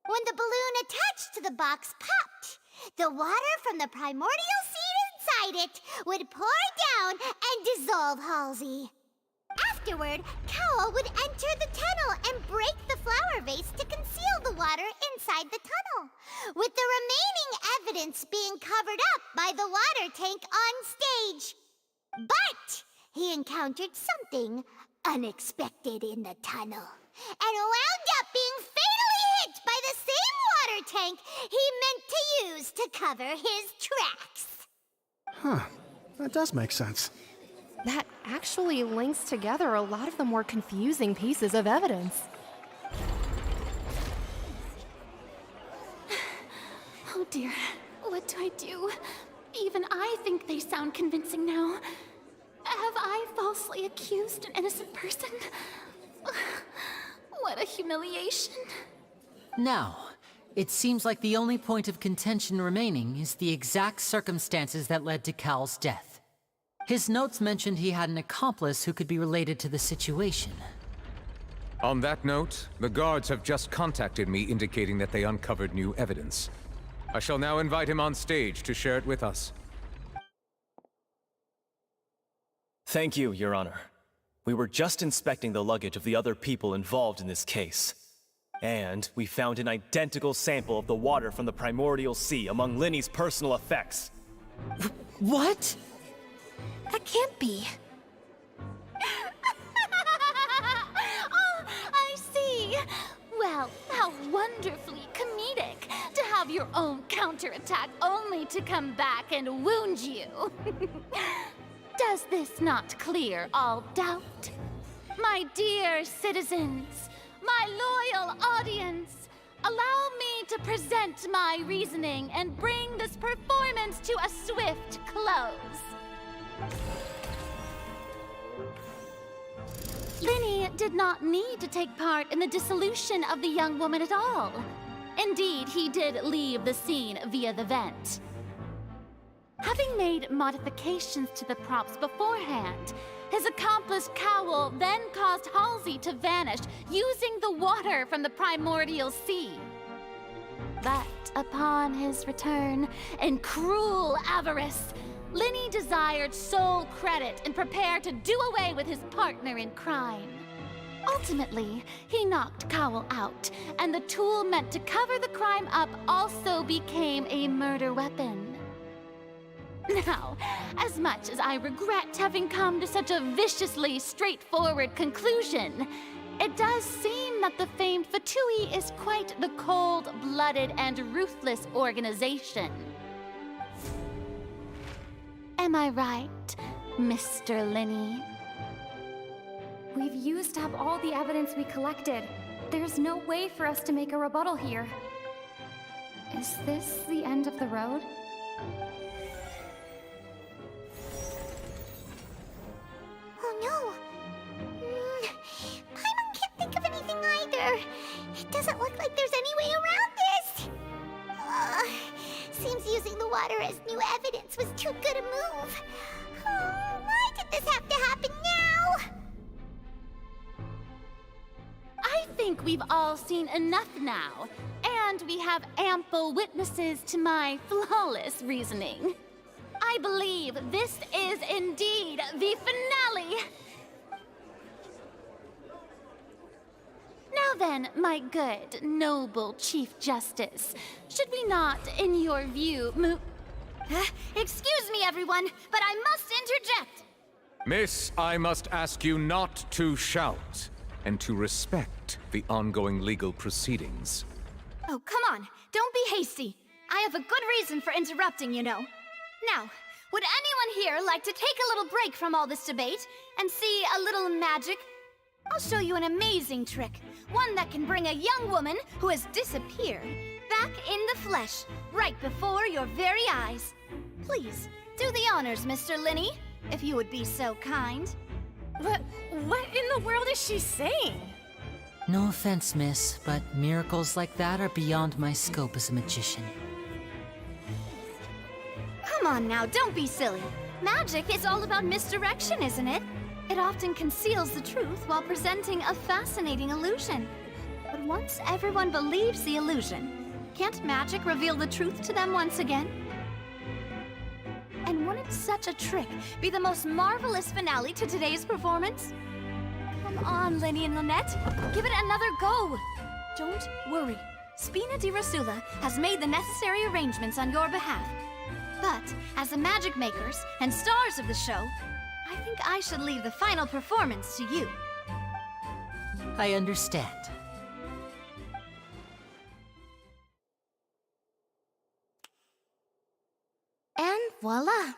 When the balloon attached to the box popped, the water from the primordial seed inside it would pour down and dissolve Halsey. Afterward, Cowl would enter the tunnel and break the flower vase to conceal the water inside the tunnel, with the remaining evidence being covered up by the water tank on stage. But he encountered something unexpected in the tunnel and wound up being fatally hit by the same water tank he meant to use to cover his tracks. Huh. That does make sense. That actually links together a lot of the more confusing pieces of evidence. Oh dear, what do I do? Even I think they sound convincing now. Have I falsely accused an innocent person? What a humiliation. Now, it seems like the only point of contention remaining is the exact circumstances that led to Cal's death. His notes mentioned he had an accomplice who could be related to the situation. On that note, the guards have just contacted me indicating that they uncovered new evidence. I shall now invite him on stage to share it with us. Thank you, Your Honor. We were just inspecting the luggage of the other people involved in this case. And we found an identical sample of the water from the primordial sea among Linny's personal effects. What? That can't be. Oh, I see. Well, how wonderfully comedic to have your own counterattack only to come back and wound you. Does this not clear all doubt? My dear citizens, my loyal audience, allow me to present my reasoning and bring this performance to a swift close. Linny did not need to take part in the dissolution of the young woman at all. Indeed, he did leave the scene via the vent. Having made modifications to the props beforehand, his accomplice Cowell then caused Halsey to vanish using the water from the primordial sea. But upon his return, in cruel avarice, Linny desired sole credit and prepared to do away with his partner in crime. Ultimately, he knocked Cowell out, and the tool meant to cover the crime up also became a murder weapon. Now, as much as I regret having come to such a viciously straightforward conclusion, it does seem that the famed Fatui is quite the cold-blooded and ruthless organization. Am I right, Mr. Linny? We've used up all the evidence we collected. There's no way for us to make a rebuttal here. Is this the end of the road? Oh no! Paimon can't think of anything either. It doesn't look like there's any way around this. Seems using the water as new evidence was too good a move. Why did this have to happen now? I think we've all seen enough now, and we have ample witnesses to my flawless reasoning. I believe this is indeed the finale. Now then, my good, noble Chief Justice, should we not, in your view, Excuse me, everyone, but I must interject. Miss, I must ask you not to shout, and to respect the ongoing legal proceedings. Oh, come on. Don't be hasty. I have a good reason for interrupting, you know. Now, would anyone here like to take a little break from all this debate and see a little magic? I'll show you an amazing trick. One that can bring a young woman who has disappeared back in the flesh, right before your very eyes. Please, do the honors, Mr. Linny, if you would be so kind. What in the world is she saying? No offense, miss, but miracles like that are beyond my scope as a magician. Come on now, don't be silly. Magic is all about misdirection, isn't it? It often conceals the truth while presenting a fascinating illusion. But once everyone believes the illusion, can't magic reveal the truth to them once again? And wouldn't such a trick be the most marvelous finale to today's performance? Come on, Linny and Lynette, give it another go. Don't worry, Spina di Rasula has made the necessary arrangements on your behalf. But as the magic makers and stars of the show, I think I should leave the final performance to you. I understand. And voila!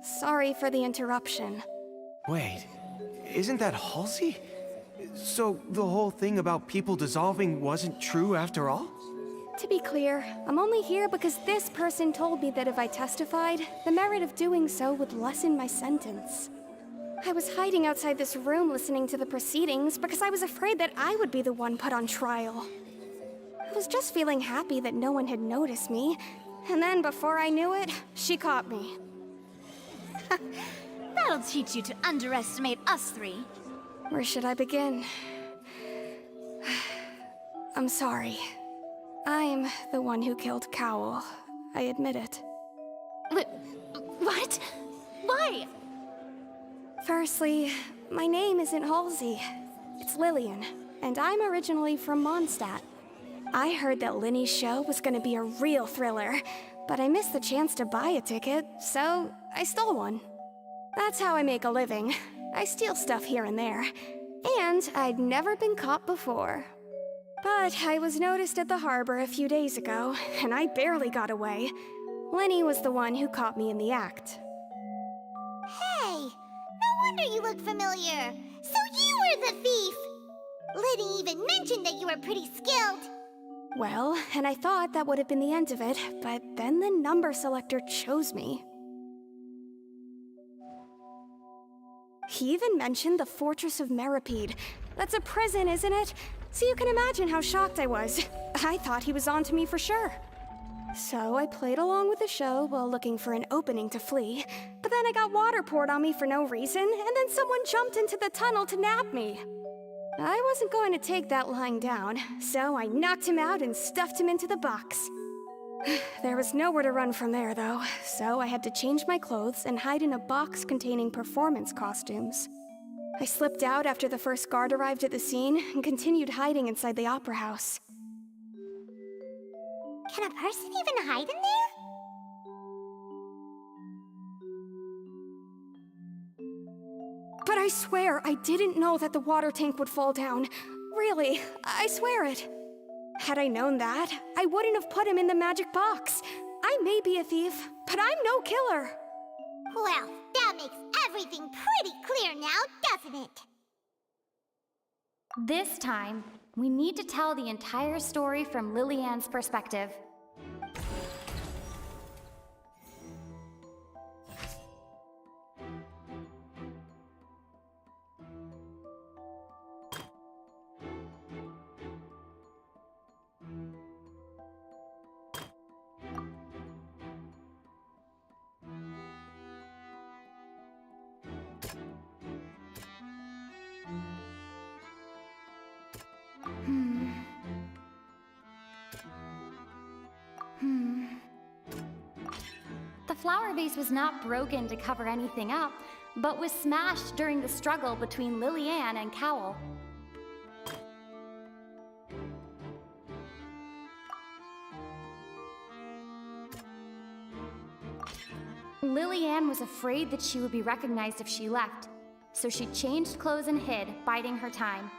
Sorry for the interruption. Wait, isn't that Halsey? So the whole thing about people dissolving wasn't true after all? To be clear, I'm only here because this person told me that if I testified, the merit of doing so would lessen my sentence. I was hiding outside this room listening to the proceedings because I was afraid that I would be the one put on trial. I was just feeling happy that no one had noticed me, and then before I knew it, she caught me. That'll teach you to underestimate us three. Where should I begin? I'm sorry. I'm the one who killed Cowl. I admit it. What? Why? Firstly, my name isn't Halsey. It's Lillian, and I'm originally from Mondstadt. I heard that Linny's show was gonna be a real thriller, but I missed the chance to buy a ticket, so I stole one. That's how I make a living. I steal stuff here and there. And I'd never been caught before. But I was noticed at the harbor a few days ago, and I barely got away. Lenny was the one who caught me in the act. Hey, no wonder you look familiar. So you were the thief! Liddy even mentioned that you were pretty skilled. Well, and I thought that would have been the end of it, but then the number selector chose me. He even mentioned the Fortress of Meripede. That's a prison, isn't it? So you can imagine how shocked I was. I thought he was on to me for sure. So I played along with the show while looking for an opening to flee, but then I got water poured on me for no reason, and then someone jumped into the tunnel to nab me. I wasn't going to take that lying down, so I knocked him out and stuffed him into the box. There was nowhere to run from there, though, so I had to change my clothes and hide in a box containing performance costumes. I slipped out after the first guard arrived at the scene and continued hiding inside the opera house. Can a person even hide in there? But I swear I didn't know that the water tank would fall down. Really, I swear it. Had I known that, I wouldn't have put him in the magic box. I may be a thief, but I'm no killer. Well, that makes everything pretty clear now, doesn't it? This time, we need to tell the entire story from Lillian's perspective. The flower vase was not broken to cover anything up, but was smashed during the struggle between Lillian and Cowl. Lillian was afraid that she would be recognized if she left, so she changed clothes and hid, biding her time.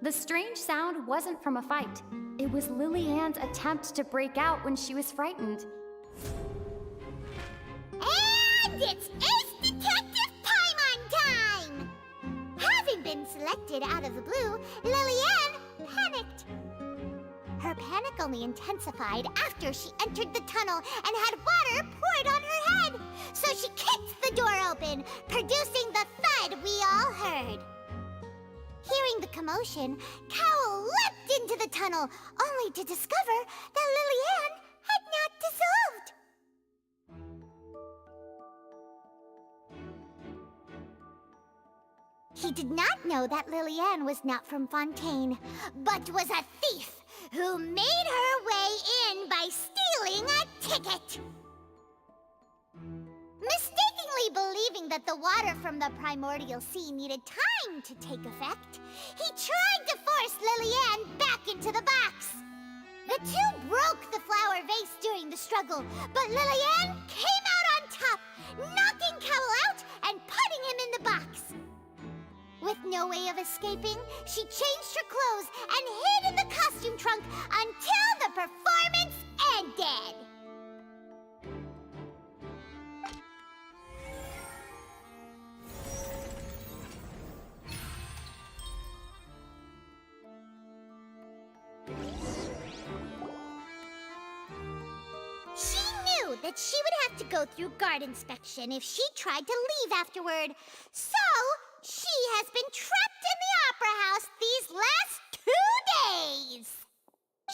The strange sound wasn't from a fight. It was Lillian's attempt to break out when she was frightened. And it's Ace Detective Paimon time! Having been selected out of the blue, Lillian panicked. Her panic only intensified after she entered the tunnel and had water poured on her head. So she kicked the door open, producing the thud we all heard. Hearing the commotion, Cowl leapt into the tunnel, only to discover that Lillian had not dissolved. He did not know that Lillian was not from Fontaine, but was a thief, who made her way in by stealing a ticket. Mistakenly believing that the water from the primordial sea needed time to take effect, he tried to force Lillian back into the box. The two broke the flower vase during the struggle, but Lillian came out on top, knocking Cowell out and putting him in the box. With no way of escaping, she changed her clothes and hid in the costume trunk until the performance ended. She knew that she would have to go through guard inspection if she tried to leave afterward, so she has been trapped in the Opera House these last 2 days!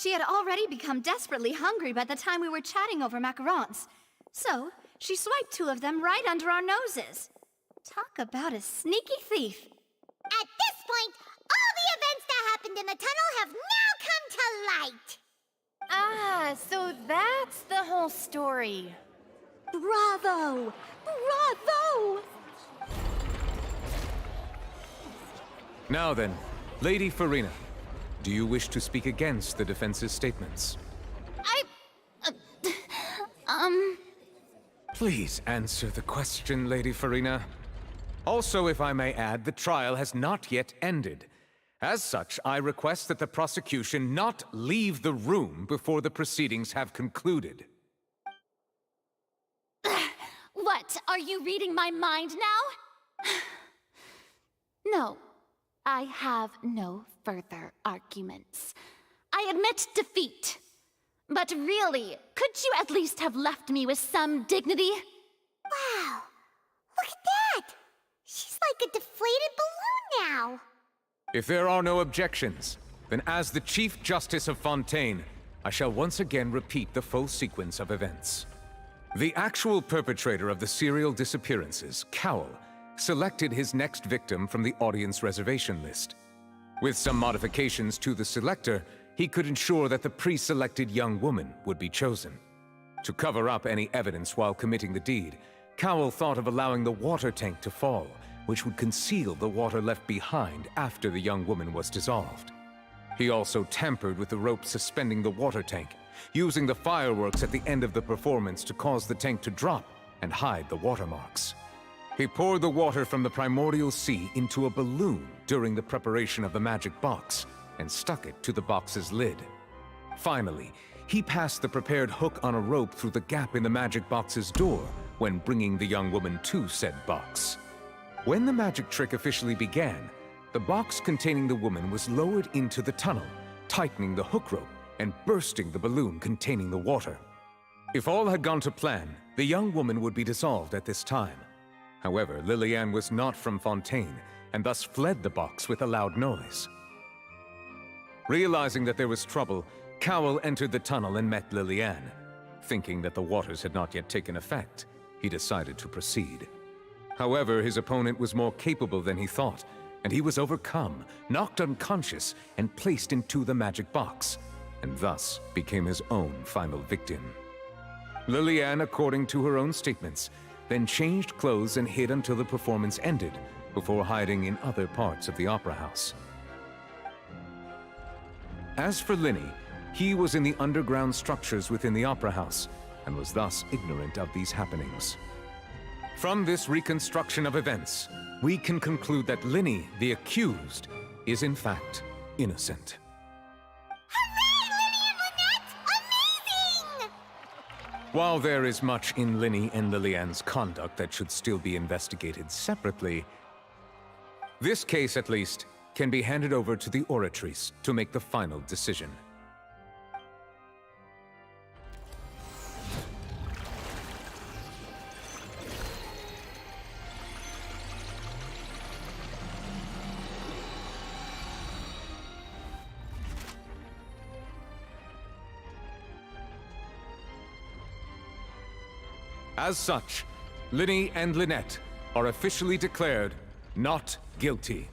She had already become desperately hungry by the time we were chatting over macarons. So, she swiped 2 of them right under our noses. Talk about a sneaky thief. At this point, all the events that happened in the tunnel have now come to light! Ah, so that's the whole story. Bravo! Bravo! Now then, Lady Farina, do you wish to speak against the defense's statements? Please answer the question, Lady Farina. Also, if I may add, the trial has not yet ended. As such, I request that the prosecution not leave the room before the proceedings have concluded. What? Are you reading my mind now? No, I have no further arguments. I admit defeat. But really, could you at least have left me with some dignity? Wow, look at that! She's like a deflated balloon now. If there are no objections, then as the Chief Justice of Fontaine, I shall once again repeat the full sequence of events. The actual perpetrator of the serial disappearances, Cowell, selected his next victim from the audience reservation list. With some modifications to the selector, he could ensure that the pre-selected young woman would be chosen. To cover up any evidence while committing the deed, Cowell thought of allowing the water tank to fall, which would conceal the water left behind after the young woman was dissolved. He also tampered with the rope suspending the water tank, using the fireworks at the end of the performance to cause the tank to drop and hide the watermarks. He poured the water from the primordial sea into a balloon during the preparation of the magic box and stuck it to the box's lid. Finally, he passed the prepared hook on a rope through the gap in the magic box's door when bringing the young woman to said box. When the magic trick officially began, the box containing the woman was lowered into the tunnel, tightening the hook rope and bursting the balloon containing the water. If all had gone to plan, the young woman would be dissolved at this time. However, Lillian was not from Fontaine, and thus fled the box with a loud noise. Realizing that there was trouble, Cowell entered the tunnel and met Lillian. Thinking that the waters had not yet taken effect, he decided to proceed. However, his opponent was more capable than he thought, and he was overcome, knocked unconscious, and placed into the magic box, and thus became his own final victim. Lillian, according to her own statements, then changed clothes and hid until the performance ended, before hiding in other parts of the opera house. As for Linny, he was in the underground structures within the opera house, and was thus ignorant of these happenings. From this reconstruction of events, we can conclude that Linny, the accused, is in fact innocent. While there is much in Linny and Lillian's conduct that should still be investigated separately, this case, at least, can be handed over to the Oratrice to make the final decision. As such, Linny and Lynette are officially declared not guilty.